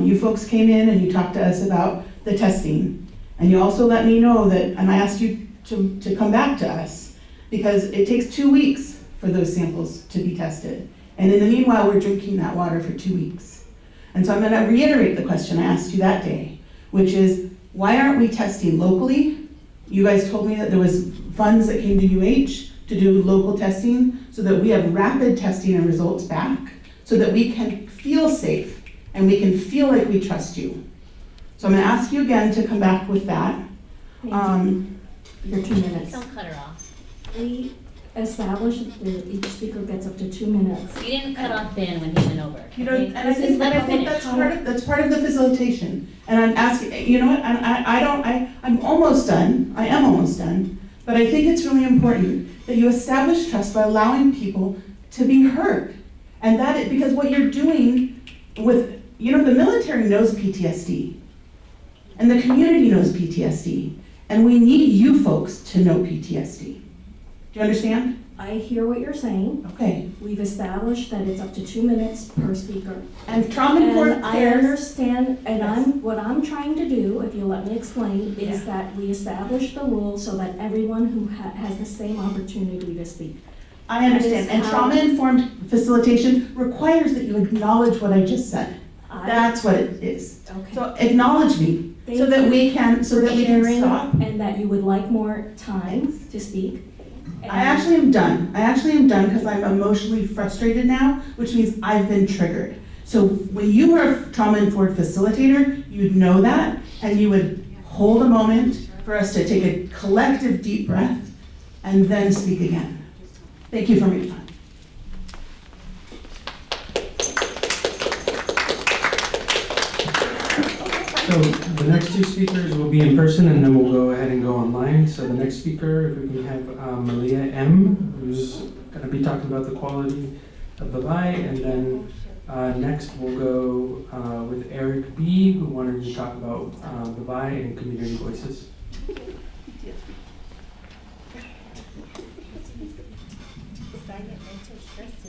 You folks came in and you talked to us about the testing. And you also let me know that, and I asked you to come back to us, because it takes 2 weeks for those samples to be tested. And in the meanwhile, we're drinking that water for 2 weeks. And so I'm going to reiterate the question I asked you that day, which is, why aren't we testing locally? You guys told me that there was funds that came to UH to do local testing so that we have rapid testing and results back so that we can feel safe and we can feel like we trust you. So I'm going to ask you again to come back with that. Your 2 minutes. Don't cut her off. We established that each speaker gets up to 2 minutes. You didn't cut off Ben when he went over. You know, Okay? and I This is think, like a that's finish. part of the facilitation. And I'm asking, you know what, and I'm almost done, I am almost done, but I think it's really important that you establish trust by allowing people to be heard. And because what you're doing with, you know, the military knows PTSD, and the community knows PTSD, and we need you folks to know PTSD. Do you understand? I hear what you're saying. Okay. We've established that it's up to 2 minutes per speaker. And trauma-informed I cares. understand, and Yes. what I'm trying to do, if you'll let me explain, is that we establish the rules so that everyone who has the same opportunity to speak. I understand, and trauma-informed facilitation requires that you acknowledge what I just said. That's what it is. Okay. So acknowledge me, so that we can Sharing, stop. and that you would like more time to speak. I actually am done. Because I'm emotionally frustrated now, which means I've been triggered. So when you were a trauma-informed facilitator, you'd know that, and you would hold a moment for us to take a collective deep breath and then speak again. Thank you for your time. So the next two speakers will be in person, and then we'll go ahead and go online. So the next speaker, if we can have Malia M., who's going to be talking about the quality of the light, and then next we'll go with Eric B., who wanted to talk about the VI and community voices.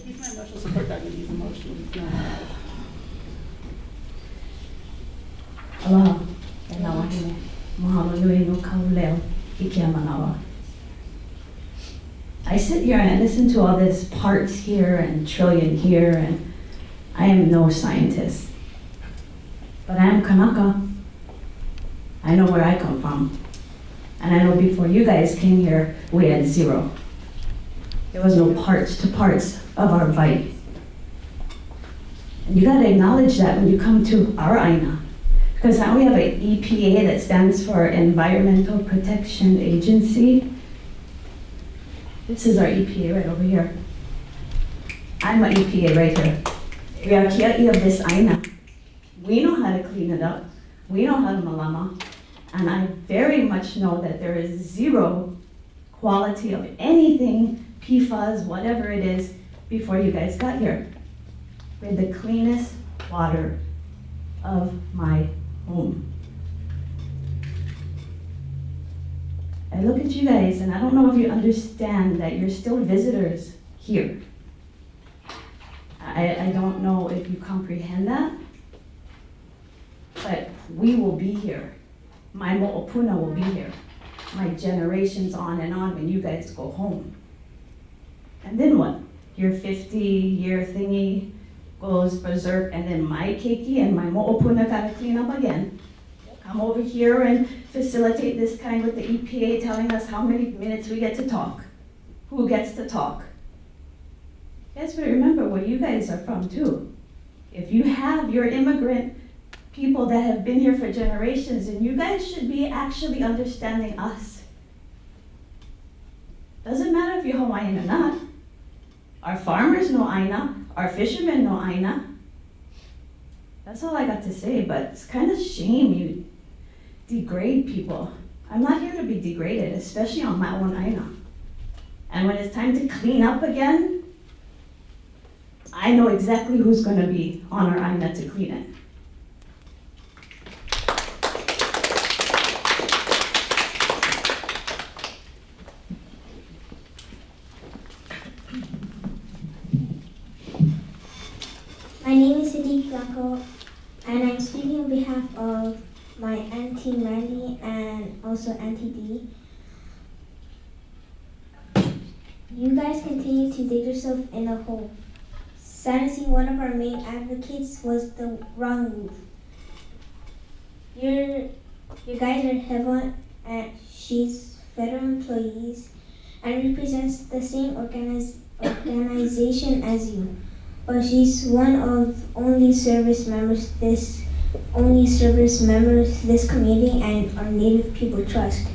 He's my emotional support dog, and he's emotional. Aloha, e nā wahine, mahalo nui no kauleo, i kia manawa. I sit here and I listen to all this parts here and trillion here, and I am no scientist. But I am Kanaka. I know where I come from. And I know before you guys came here, we had zero. There was no parts to parts of our fight. And you gotta acknowledge that when you come to our aina. Because now we have an EPA that stands for Environmental Protection Agency. This is our EPA right over here. I'm an EPA right here. We are kia'i of this aina. We know how to clean it up. We know how to malama. And I very much know that there is zero quality of anything, PFAS, whatever it is, before you guys got here. We had the cleanest water of my home. I look at you guys and I don't know if you understand that you're still visitors here. I don't know if you comprehend that, but we will be here. My Mokupuni will be here. My generations on and on when you guys go home. And then what? Your 50-year thingy goes berserk, and then my keiki and my Mokupuni gotta clean up again. Come over here and facilitate this kind with the EPA telling us how many minutes we get to talk. Who gets to talk? You guys better remember where you guys are from too. If you have your immigrant people that have been here for generations, and you guys should be actually understanding us. Doesn't matter if you're Hawaiian or not. Our farmers know aina, our fishermen know aina. That's all I got to say, but it's kind of shame you degrade people I'm not here to be degraded, especially on my own aina. And when it's time to clean up again, I know exactly who's gonna be on our aina to clean it. My name is Sadiq Blanco, and I'm speaking on behalf of my Auntie Mandy and also Auntie Dee. You guys continue to dig yourself in a hole. Sad to see one of our main advocates was the wrong move. You guys are Heaven, and she's federal employees and represents the same organization as you. But she's one of only service members this community and our Native people trust.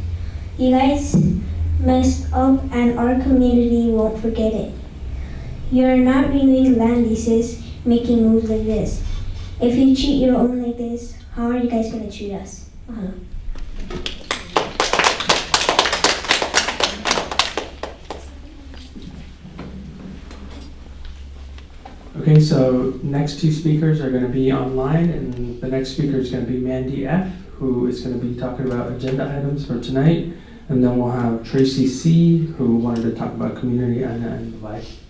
You guys messed up and our community won't forget it. You're not renewing land leases, making moves like this. If you treat your own like this, how are you guys gonna treat us? Mahalo. Okay, so next two speakers are going to be online, and the next speaker is going to be Mandy F., who is going to be talking about agenda items for tonight, and then we'll have Tracy C., who wanted to talk about community and life.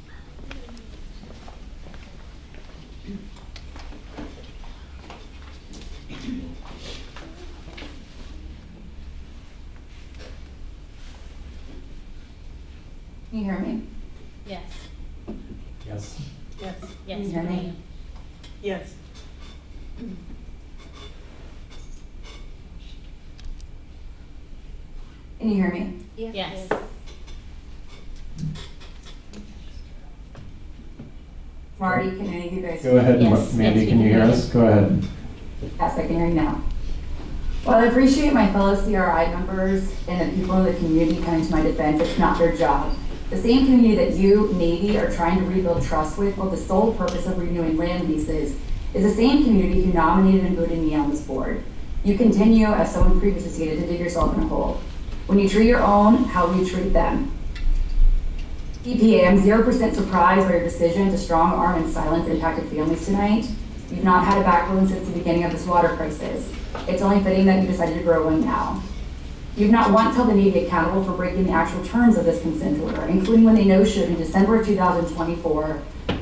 Can you hear me? Yes. Yes. Yes. Yes. Can you hear me? Yes. Can you hear me? Yes. Marty, can any of you guys? Go ahead, Yes. Mandy, Yes, can you hear us? Go ahead. Yes, I can hear you now. Well, I appreciate my fellow CRI members and the people in the community coming to my defense. It's not their job. The same community that you, Navy, are trying to rebuild trust with for the sole purpose of renewing land leases is the same community who nominated and voted me on this board. You continue, as someone previously stated, to dig yourself in a hole. When you treat your own, how will you treat them? EPA, I'm 0% surprised by your decision to strong arm and silence impacted families tonight. You've not had a backbone since the beginning of this water crisis. It's only fitting that you decided to grow one now. You've not once held the Navy accountable for breaking the actual terms of this consent order, including when they no-showed in December of 2024,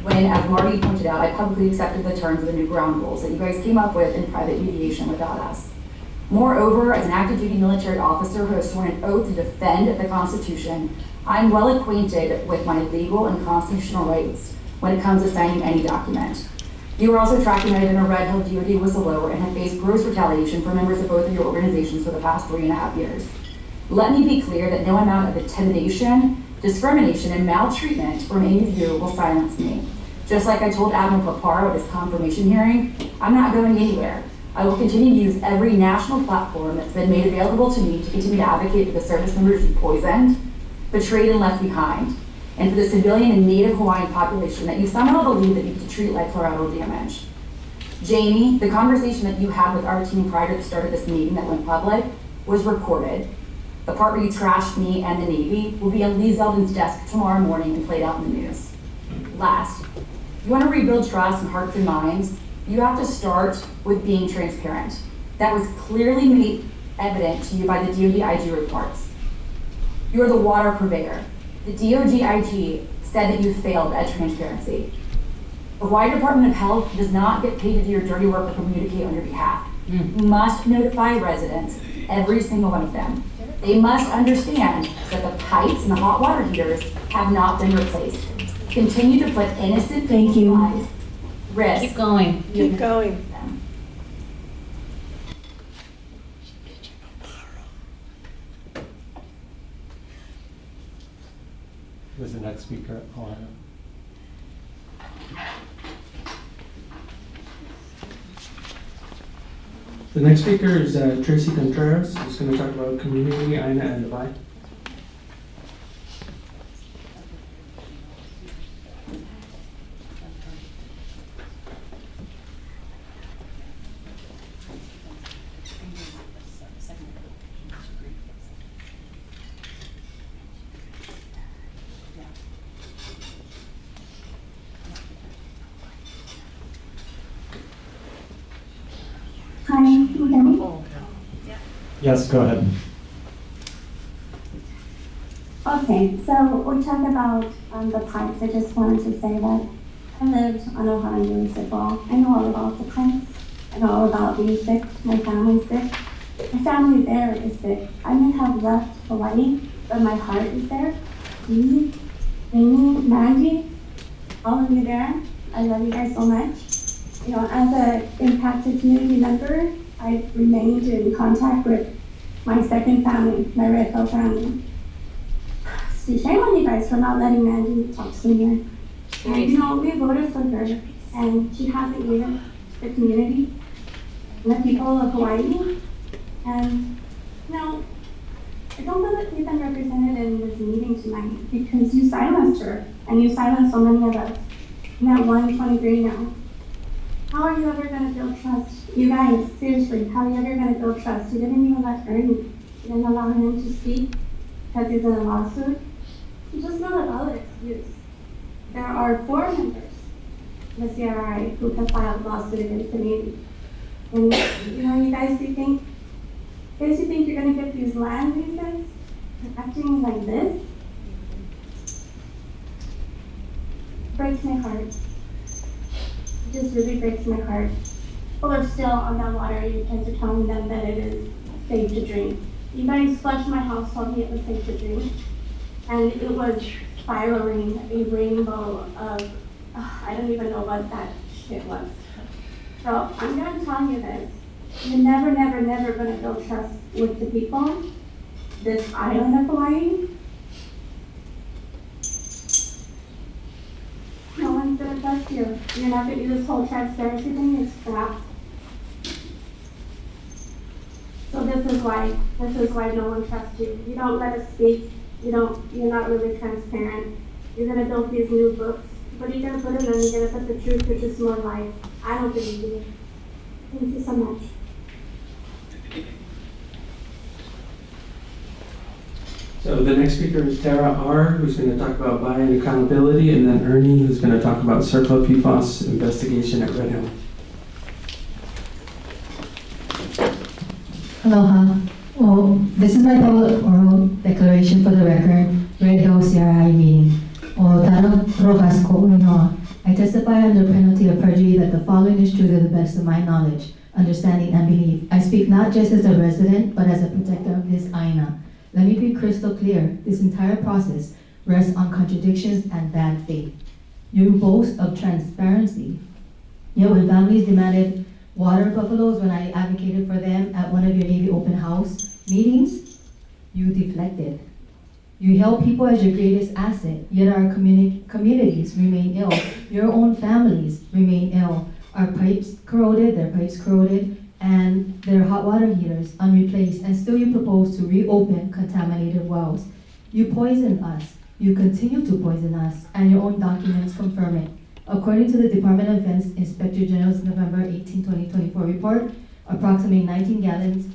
when, as Marty pointed out, I publicly accepted the terms of the new ground rules that you guys came up with in private mediation without us. Moreover, as an active duty military officer who has sworn an oath to defend the Constitution, I'm well acquainted with my legal and constitutional rights when it comes to signing any document. You are also tracking that I've been a RedHill DoD whistleblower and have faced gross retaliation from members of both of your organizations for the past 3.5 years. Let me be clear that no amount of intimidation, discrimination, and maltreatment from any of you will silence me. Just like I told Admiral Paparo at his confirmation hearing, I'm not going anywhere. I will continue to use every national platform that's been made available to me to continue to advocate for the service members you poisoned, betrayed, and left behind, and for the civilian and Native Hawaiian population that you somehow believe that you have to treat like collateral damage. Jamie, the conversation that you had with our team prior to the start of this meeting that went public was recorded. The part where you trashed me and the Navy will be on Lee Zeldin's desk tomorrow morning and played out in the news. Last, you want to rebuild trust in hearts and minds, you have to start with being transparent. That was clearly made evident to you by the DoD IG reports. You are the water purveyor. The DoD IG said that you failed at transparency. The Hawaii Department of Health does not get paid to do your dirty work or communicate on your behalf. You must notify residents, every single one of them. They must understand that the pipes and the hot water heaters have not been replaced. Continue to put innocent people's lives at risk. Keep going. Keep going. Who's the next speaker? The next speaker is Tracy Contreras, who's going to talk about community, Aina, and Divide. Hi, can you hear me? Yes, go ahead. Okay, so we talked about the pipes. I just wanted to say that I lived on Ohio Municipal. I know all about the pipes. I know all about being sick. My family's sick. My family there is sick. I may have left Hawaii, but my heart is there. Me, Amy, Mandy, all of you there. I love you guys so much. You know, as an impacted community member, I've remained in contact with my second family, my RedHill family. See, shame on you guys for not letting Mandy talk sooner. And you know, we voted for her, and she hasn't given the community and the people of Hawaii. And you know, I don't feel that we've been represented in this meeting tonight because you silenced her, and you silenced so many of us. I'm at 123 now. How are you ever going to build trust? You guys, seriously, how are you ever going to build trust? You didn't even let Ernie. You didn't allow him to speak because he's in a lawsuit. It's just not a valid excuse. There are 4 members in the CRI who have filed a lawsuit against the Navy. And you know, you guys, you think you're going to get these land leases acting like this? Breaks my heart. It just really breaks my heart. People are still on that water. You guys are telling them that it is safe to drink. You guys flushed my house, told me it was safe to drink. And it was spiraling a rainbow of, I don't even know what that shit was. So I'm gonna tell you this. You're never, never, never gonna build trust with the people, this island of Hawaii. No one's gonna trust you. You're not gonna do this whole transparency thing, it's crap. So this is why no one trusts you. You don't let us speak. You're not really transparent. You're gonna build these new books. What are you gonna put in them? You're gonna put the truth, which is more lies. I don't believe you. Thank you so much. So the next speaker is Tara R., who's going to talk about buy-in accountability, and then Ernie, who's going to talk about CERCLA PFAS investigation at RedHill. Aloha. Well, this is my public oral declaration for the record, RedHill CRI meeting. O Tara Rojas ko inoa. I testify under penalty of perjury that the following is true to the best of my knowledge, understanding, and belief. I speak not just as a resident, but as a protector of this aina. Let me be crystal clear. This entire process rests on contradictions and bad faith. You boast of transparency, yet when families demanded water buffaloes when I advocated for them at one of your Navy open house meetings, you deflected. You held people as your greatest asset, yet our communities remain ill. Your own families remain ill. Our pipes corroded, their pipes corroded, and their hot water heaters unreplaced, and still you propose to reopen contaminated wells. You poison us. You continue to poison us, and your own documents confirm it. According to the Department of Defense Inspector General's November 18, 2024 report, approximately 19 gallons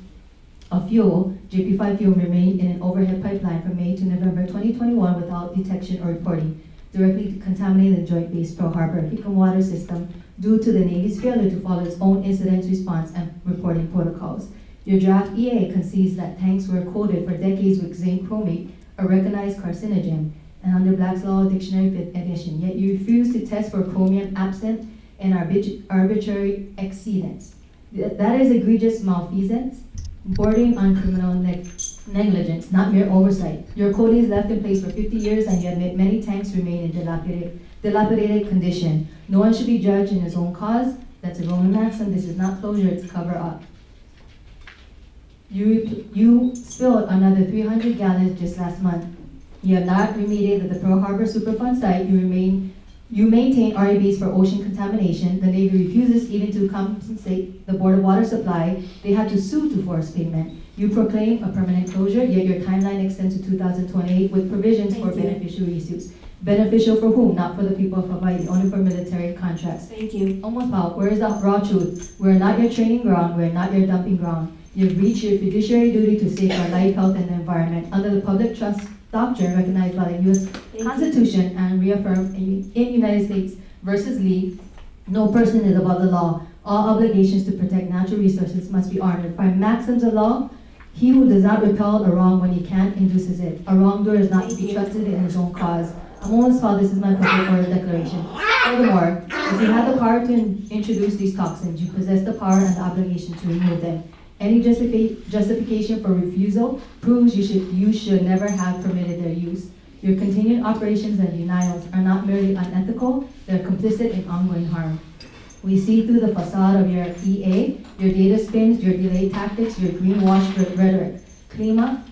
of fuel, JP5 fuel, remained in an overhead pipeline from May to November 2021 without detection or reporting, directly contaminating the Joint Base Pearl Harbor Hickam water system due to the Navy's failure to follow its own incident response and reporting protocols. Your draft EA concedes that tanks were coated for decades with zinc chromate, a recognized carcinogen, and under Black's Law Dictionary 5th edition, yet you refuse to test for chromium absent and arbitrary exceedance. That is egregious malfeasance, bordering on criminal negligence, not mere oversight. Your coating is left in place for 50 years, and you admit many tanks remain in dilapidated condition. No one should be judged in his own cause. That's a Roman maxim. This is not closure, it's cover up. You spilled another 300 gallons just last month. You have not remediated the Pearl Harbor Superfund site. You maintain RABs for ocean contamination. The Navy refuses even to compensate the Board of Water Supply. They had to sue to force payment. You proclaim a permanent closure, yet your timeline extends to 2028 with provisions for beneficial reuse. Beneficial for whom? Not for the people of Hawaii, only for military contracts. Thank you. Almost out. Where is the raw truth? We're not your training ground. We're not your dumping ground. You've reached your fiduciary duty to safeguard life, health, and the environment under the public trust doctrine recognized by the U.S. Constitution and reaffirmed in United States versus Lee. No person is above the law. All obligations to protect natural resources must be honored. By maxims of law, he who does not repel a wrong when he can induces it. A wrongdoer is not to be trusted in his own cause. I'm almost called, this is my public order declaration. Furthermore, if you have the power to introduce these toxins, you possess the power and the obligation to remove them. Any justification for refusal proves you should never have permitted their use. Your continued operations and denials are not merely unethical, they're complicit in ongoing harm. We see through the facade of your EA, your data spins, your delay tactics, your greenwash rhetoric. Clean up,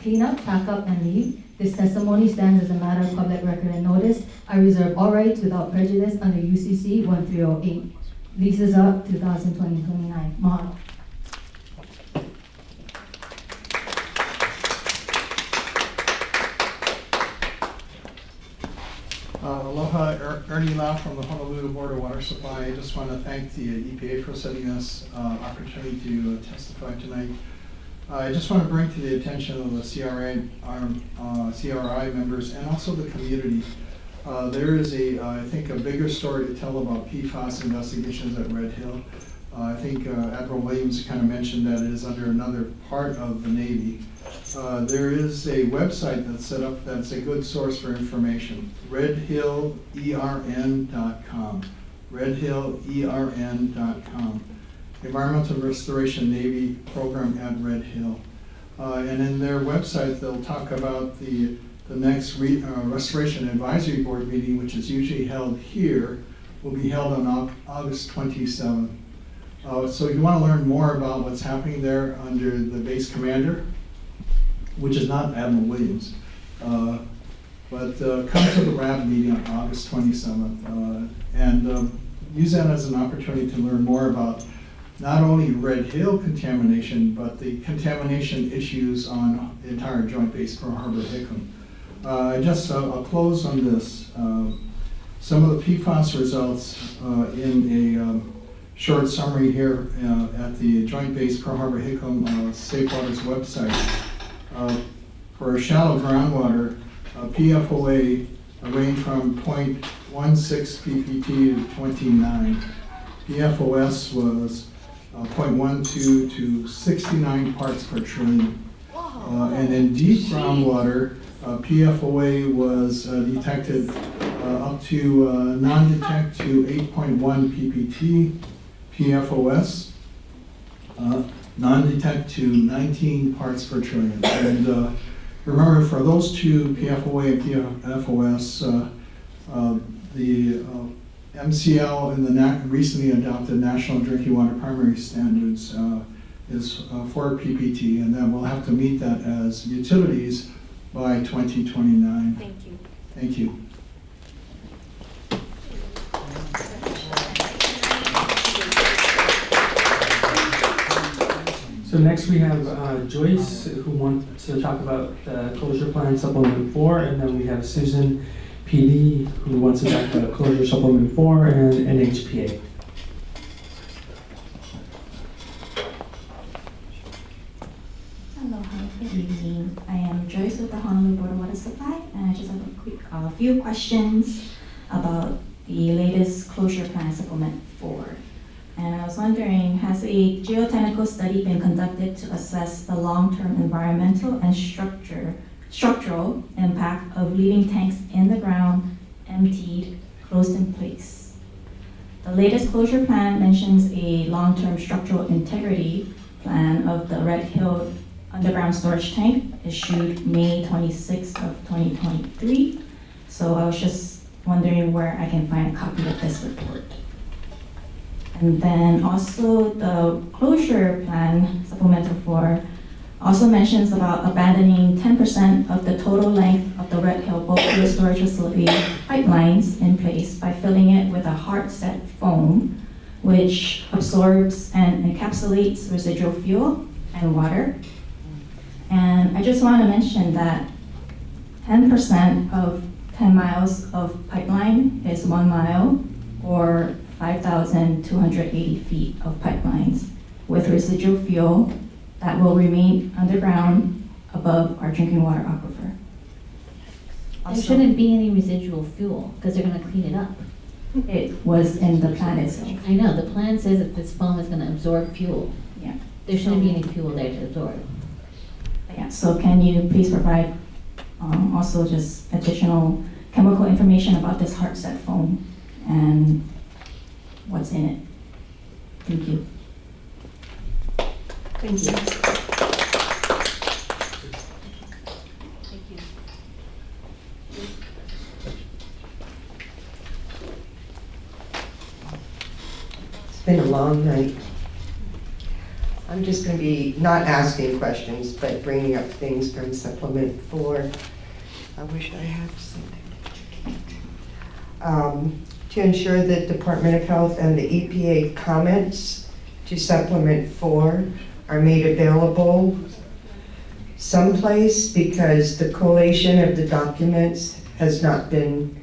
pack up, and leave. This testimony stands as a matter of public record and notice. I reserve all rights without prejudice under UCC 1308. Leases up 2020-29. Mahalo. Aloha, Ernie Lau from the Honolulu Board of Water Supply. I just want to thank the EPA for setting us opportunity to testify tonight. I just want to bring to the attention of the CRI members and also the community. There is I think a bigger story to tell about PFAS investigations at RedHill. I think Admiral Williams kind of mentioned that it is under another part of the Navy. There is a website that's set up that's a good source for information, redhillern.com, redhillern.com. Environmental Restoration Navy program at RedHill. And in their website, they'll talk about the next Restoration Advisory Board meeting, which is usually held here, will be held on August 27th. So if you want to learn more about what's happening there under the base commander, which is not Admiral Williams, but come to the RAB meeting on August 27th and use that as an opportunity to learn more about not only RedHill contamination, but the contamination issues on the entire Joint Base Pearl Harbor Hickam. I'll close on this. Some of the PFAS results in a short summary here at the Joint Base Pearl Harbor Hickam Safe Waters website. For shallow groundwater, PFOA range from 0.16 ppt to 29. PFOS was 0.12 to 69 parts per trillion. And in deep groundwater, PFOA was detected up to non-detect to 8.1 ppt. PFOS, non-detect to 19 parts per trillion. And remember, for those two, PFOA and PFOS, the MCL in the recently adopted National Drinking Water Primary Standards is 4 ppt, and then we'll have to meet that as utilities by 2029. Thank you. Thank you. So next we have Joyce, who wants to talk about the closure plan supplement 4, and then we have Susan PD, who wants to talk about closure supplement 4 and NHPA. Aloha, good evening. I am Joyce with the Honolulu Board of Water Supply, and I just have a few questions about the latest closure plan supplement 4. And I was wondering, has a geotechnical study been conducted to assess the long-term environmental and structural impact of leaving tanks in the ground, emptied, closed in place? The latest closure plan mentions a long-term structural integrity plan of the RedHill underground storage tank issued May 26th of 2023. So I was just wondering where I can find a copy of this report. And then also the closure plan, supplemental 4, also mentions about abandoning 10% of the total length of the RedHill bulk fuel storage facility pipelines in place by filling it with a hard set foam, which absorbs and encapsulates residual fuel and water. And I just want to mention that 10% of 10 miles of pipeline is 1 mile, or 5,280 feet of pipelines with residual fuel that will remain underground above our drinking water aquifer. There shouldn't be any residual fuel because they're going to clean it up. It was in the plan itself. I know, the plan says that this foam is gonna absorb fuel. Yeah. There shouldn't be any fuel there to absorb. Yeah, so can you please provide also just additional chemical information about this hard set foam and what's in it? Thank you. Thank you. It's been a long night. I'm just going to be not asking questions, but bringing up things from Supplement 4. I wish I had something. To ensure that Department of Health and the EPA comments to Supplement 4 are made available someplace, because the collation of the documents has not been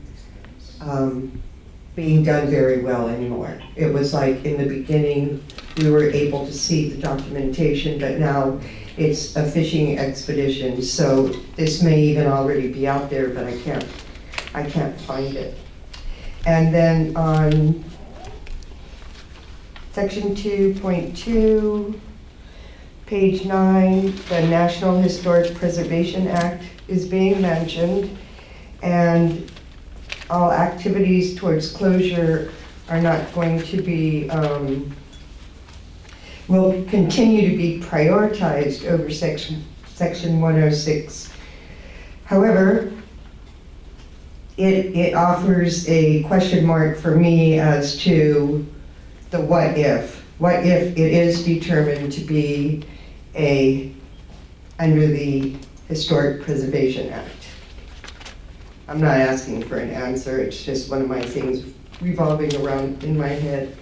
being done very well anymore. It was like in the beginning, we were able to see the documentation, but now it's a fishing expedition. So this may even already be out there, but I can't find it. And then on section 2.2, page 9, the National Historic Preservation Act is being mentioned, and all activities towards closure are not going to be, will continue to be prioritized over section 106. However, it offers a question mark for me as to the what if. What if it is determined to be under the Historic Preservation Act? I'm not asking for an answer, it's just one of my things revolving around in my head.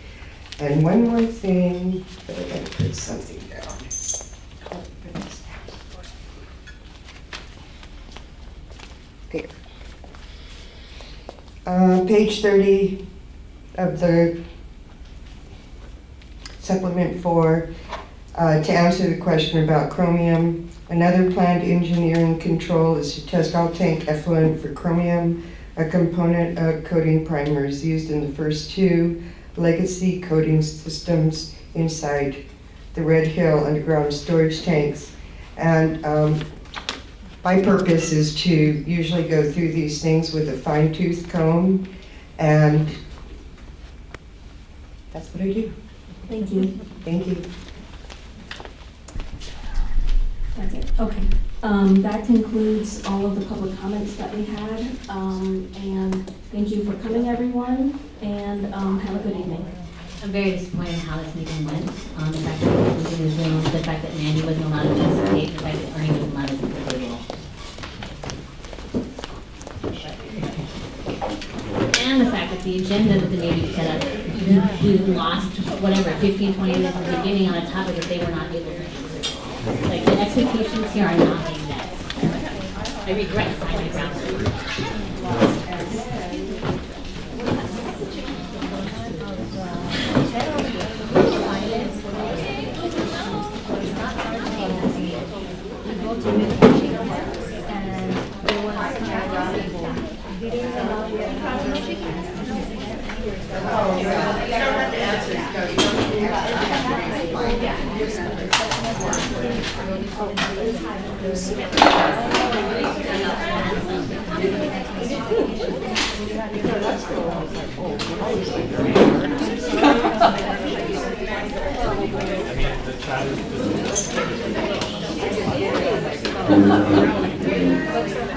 And one more thing, but I gotta put something down. There. Page 30 of the Supplement 4, to answer the question about chromium. Another planned engineering control is to test all tank effluent for chromium, a component of coating primers used in the first 2 legacy coating systems inside the RedHill underground storage tanks. And my purpose is to usually go through these things with a fine-tooth comb, and that's what I do. Thank you. Thank you. That's it, okay. That concludes all of the public comments that we had. And thank you for coming, everyone, and have a good evening. I'm very disappointed in how this meeting went. The fact that we was in the Zoom, the fact that Mandy wasn't allowed to participate, the fact that Ernie wasn't allowed to participate. And the fact that the agenda that the Navy set up, we lost whatever, 15, 20 minutes at the beginning on a topic that they were not able to answer. Like, the expectations here are not being met. I regret signing ground.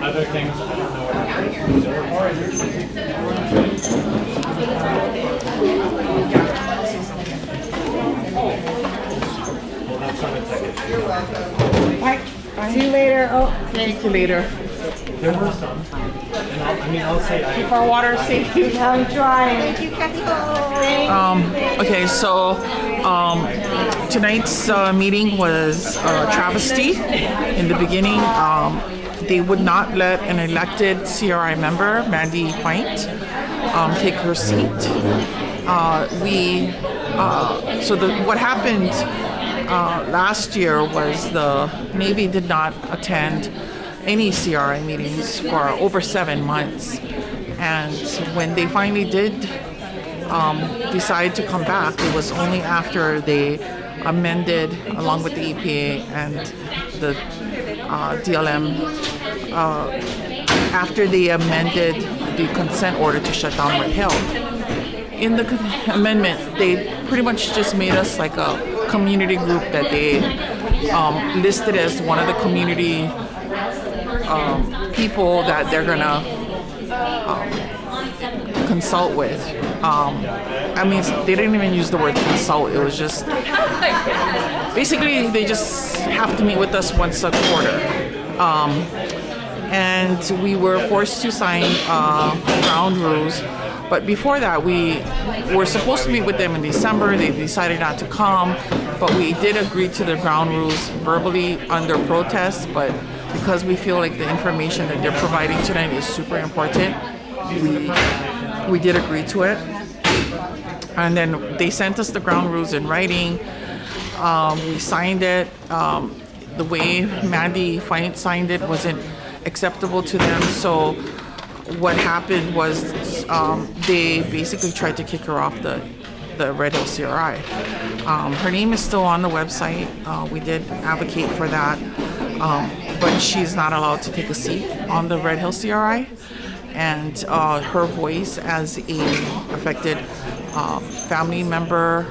Other things, I don't know what well, that's on a ticket. You're welcome. Bye. See you later. Oh, thank you later. There were some. And I'll say Keep our water safe and dry. Thank you, Kathy. Okay, so tonight's meeting was a travesty. In the beginning, they would not let an elected CRI member, Mandy Fint, take her seat. What happened last year was the Navy did not attend any CRI meetings for over 7 months. And when they finally did decided to come back, it was only after they amended, along with the EPA and the DLM, after they amended the consent order to shut down RedHill. In the amendment, they pretty much just made us like a community group that they listed as one of the community people that they're gonna consult with. I mean, they didn't even use the word consult. It was just basically they just have to meet with us once a quarter. And we were forced to sign ground rules. But before that, we were supposed to meet with them in December. They decided not to come, but we did agree to the ground rules verbally under protest. But because we feel like the information that they're providing tonight is super important, we did agree to it. And then they sent us the ground rules in writing. We signed it. The way Mandy Fine signed it wasn't acceptable to them. So what happened was they basically tried to kick her off the RedHill CRI. Her name is still on the website. We did advocate for that, but she's not allowed to take a seat on the RedHill CRI. And her voice as a affected family member,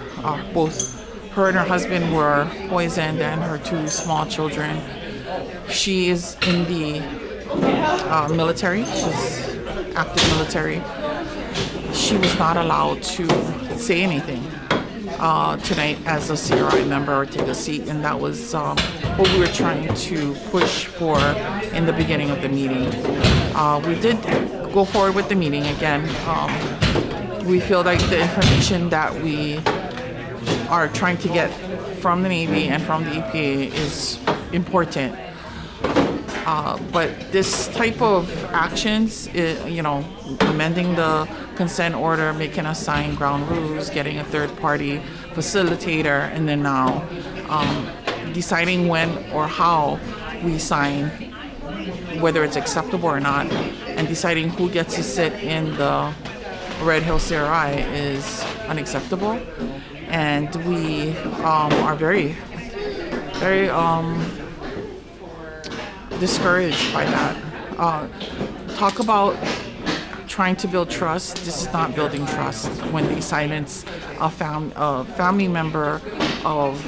both her and her husband were poisoned and her 2 small children. She is in the military. She's active military. She was not allowed to say anything tonight as a CRI member or take a seat, and that was what we were trying to push for in the beginning of the meeting. We did go forward with the meeting again. We feel like the information that we are trying to get from the Navy and from the EPA is important. But this type of actions, amending the consent order, making us sign ground rules, getting a third-party facilitator, and then now deciding when or how we sign, whether it's acceptable or not, and deciding who gets to sit in the RedHill CRI is unacceptable. And we are very, very discouraged by that. Talk about trying to build trust. This is not building trust when they silence a family member of,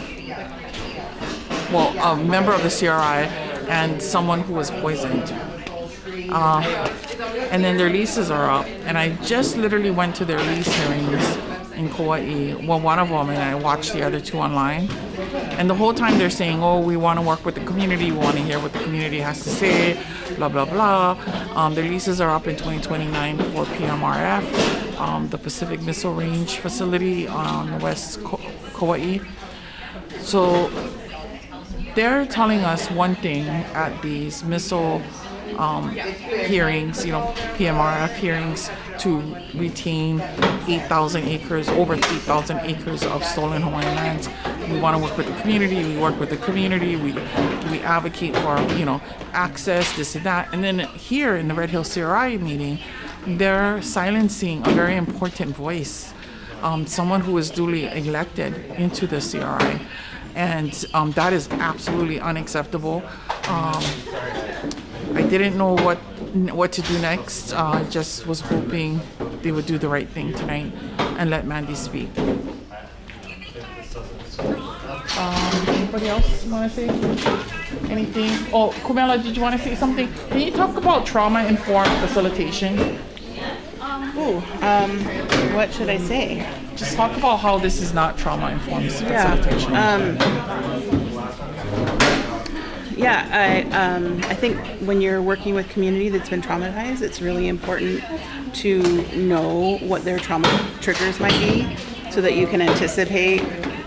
a member of the CRI and someone who was poisoned. And then their leases are up. And I just literally went to their lease hearings in Kauai, one of them, and I watched the other 2 online. And the whole time they're saying, we want to work with the community, we want to hear what the community has to say, blah, blah, blah. Their leases are up in 2029 for PMRF, the Pacific Missile Range facility on West Kauai. So they're telling us one thing at these missile hearings, PMRF hearings, to retain 8,000 acres, over 3,000 acres of stolen Hawaiian lands. We want to work with the community. We work with the community. We advocate for, access, this and that. And then here in the RedHill CRI meeting, they're silencing a very important voice, someone who was duly elected into the CRI. And that is absolutely unacceptable. I didn't know what to do next. I just was hoping they would do the right thing tonight and let Mandy speak. Anybody else want to say anything? Oh, Kumela, did you want to say something? Can you talk about trauma-informed facilitation? What should I say? Just talk about how this is not trauma-informed facilitation. I think when you're working with community that's been traumatized, it's really important to know what their trauma triggers might be so that you can anticipate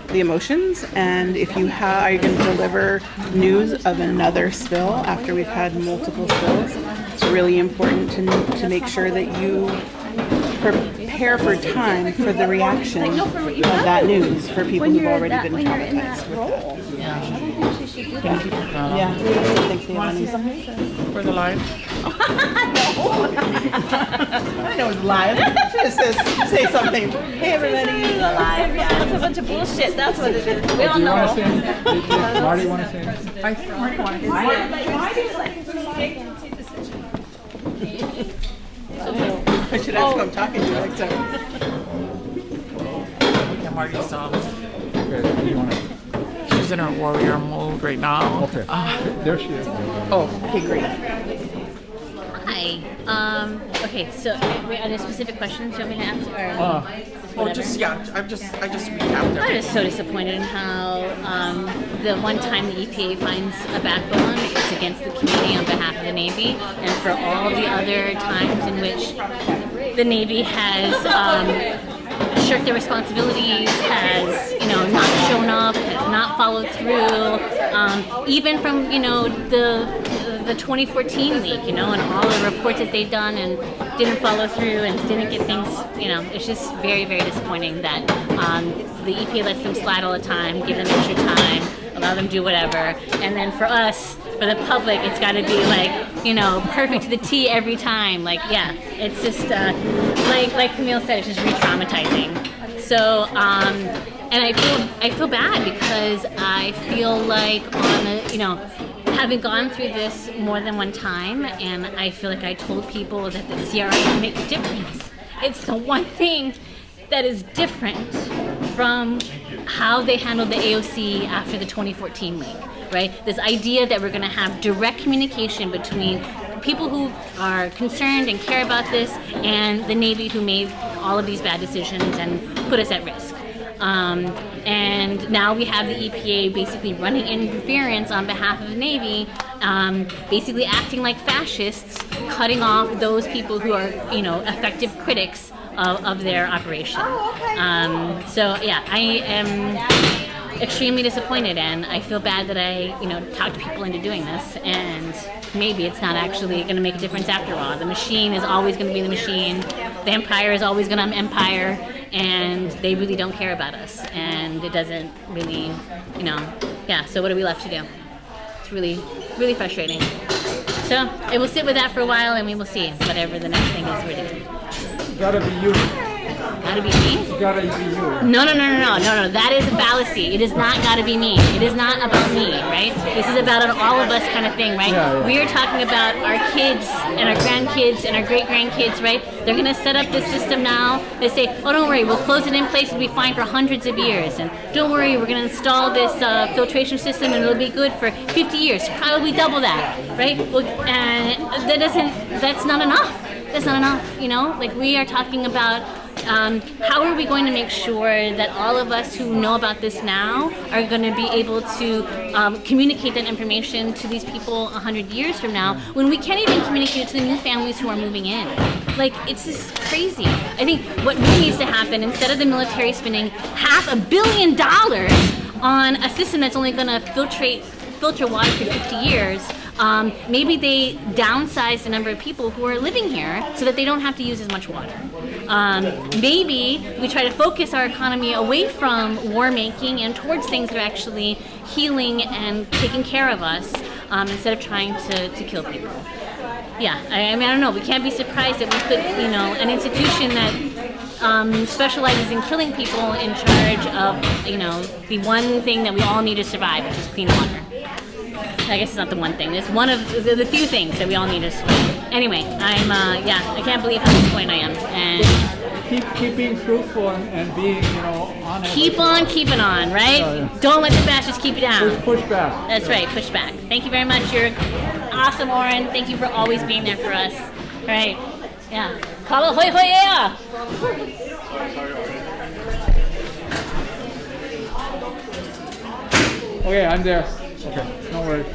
the emotions. And if you are going to deliver news of another spill after we've had multiple spills, it's really important to make sure that you prepare prepare for time for the reaction of that news for people who've already been traumatized with that. Yeah. For the live? I know it's live. Just say something. Hey everybody. It's live. Yeah, it's a bunch of bullshit. That's what it is. We all know. Marty want to say anything? I think Marty wanted to I should ask who I'm talking to. Like, so. Yeah, Marty's Okay, you want to? she's in her warrior mode right now. Okay. There she is. Oh, okay, great. Hi. Okay, so wait, are there specific questions you want me to ask? Or Well, just I just recapped I'm just so disappointed in how the one time the EPA finds a backbone, it's against the community on behalf of the Navy, and for all the other times in which the Navy has shirked their responsibilities, has not shown up, has not followed through, even from the 2014 leak, and all the reports that they've done and didn't follow through and didn't get things, it's just very, very disappointing that the EPA lets them slide all the time, give them extra time, allow them to do whatever, and then for us, for the public, it's got to be like, perfect to the T every time. Like, yeah, it's just, like Camille said, it's just re-traumatizing. So, and I feel bad because I feel like having gone through this more than one time, and I feel like I told people that the CRI can make a difference. It's the one thing that is different from how they handled the AOC after the 2014 leak, right? This idea that we're going to have direct communication between people who are concerned and care about this and the Navy who made all of these bad decisions and put us at risk. And now we have the EPA basically running interference on behalf of the Navy, basically acting like fascists, cutting off those people who are, effective critics of their operation. So yeah, I am extremely disappointed, and I feel bad that I, talked people into doing this, and maybe it's not actually going to make a difference after all. The machine is always going to be the machine. The empire is always going to empire, and they really don't care about us, and it doesn't really, yeah, so what are we left to do? It's really, really frustrating. So I will sit with that for a while, and we will see whatever the next thing is we're doing. Gotta be you. Gotta be me? Gotta be you. No. That is a fallacy. It is not gotta be me. It is not about me, right? This is about an all of us kind of thing, right? Yeah. We are talking about our kids and our grandkids and our great-grandkids, right? They're gonna set up this system now. They say, oh, don't worry, we'll close it in place, it'll be fine for hundreds of years. And don't worry, we're gonna install this filtration system and it'll be good for 50 years, probably double that, right? Well, that's not enough. That's not enough, Like, we are talking about how are we going to make sure that all of us who know about this now are going to be able to communicate that information to these people 100 years from now when we can't even communicate it to the new families who are moving in? Like, it's just crazy. I think what really needs to happen, instead of the military spending $500 million on a system that's only going to filter water for 50 years, maybe they downsize the number of people who are living here so that they don't have to use as much water. Maybe we try to focus our economy away from war making and towards things that are actually healing and taking care of us, instead of trying to kill people. Yeah, I don't know. We can't be surprised that we put, an institution that specializes in killing people in charge of, the one thing that we all need to survive, which is clean water. I guess it's not the one thing. It's one of the few things that we all need to survive. Anyway, I can't believe how disappointed I am. And keep being truthful and being, honest. Keep on keeping on, right? Yeah. Don't let the bastards keep you down. Push back. That's right, push back. Thank you very much. You're awesome, Oren. Thank you for always being there for us. All right. Yeah. Kala hoi hoi ea! Okay, I'm there. Okay, no worries.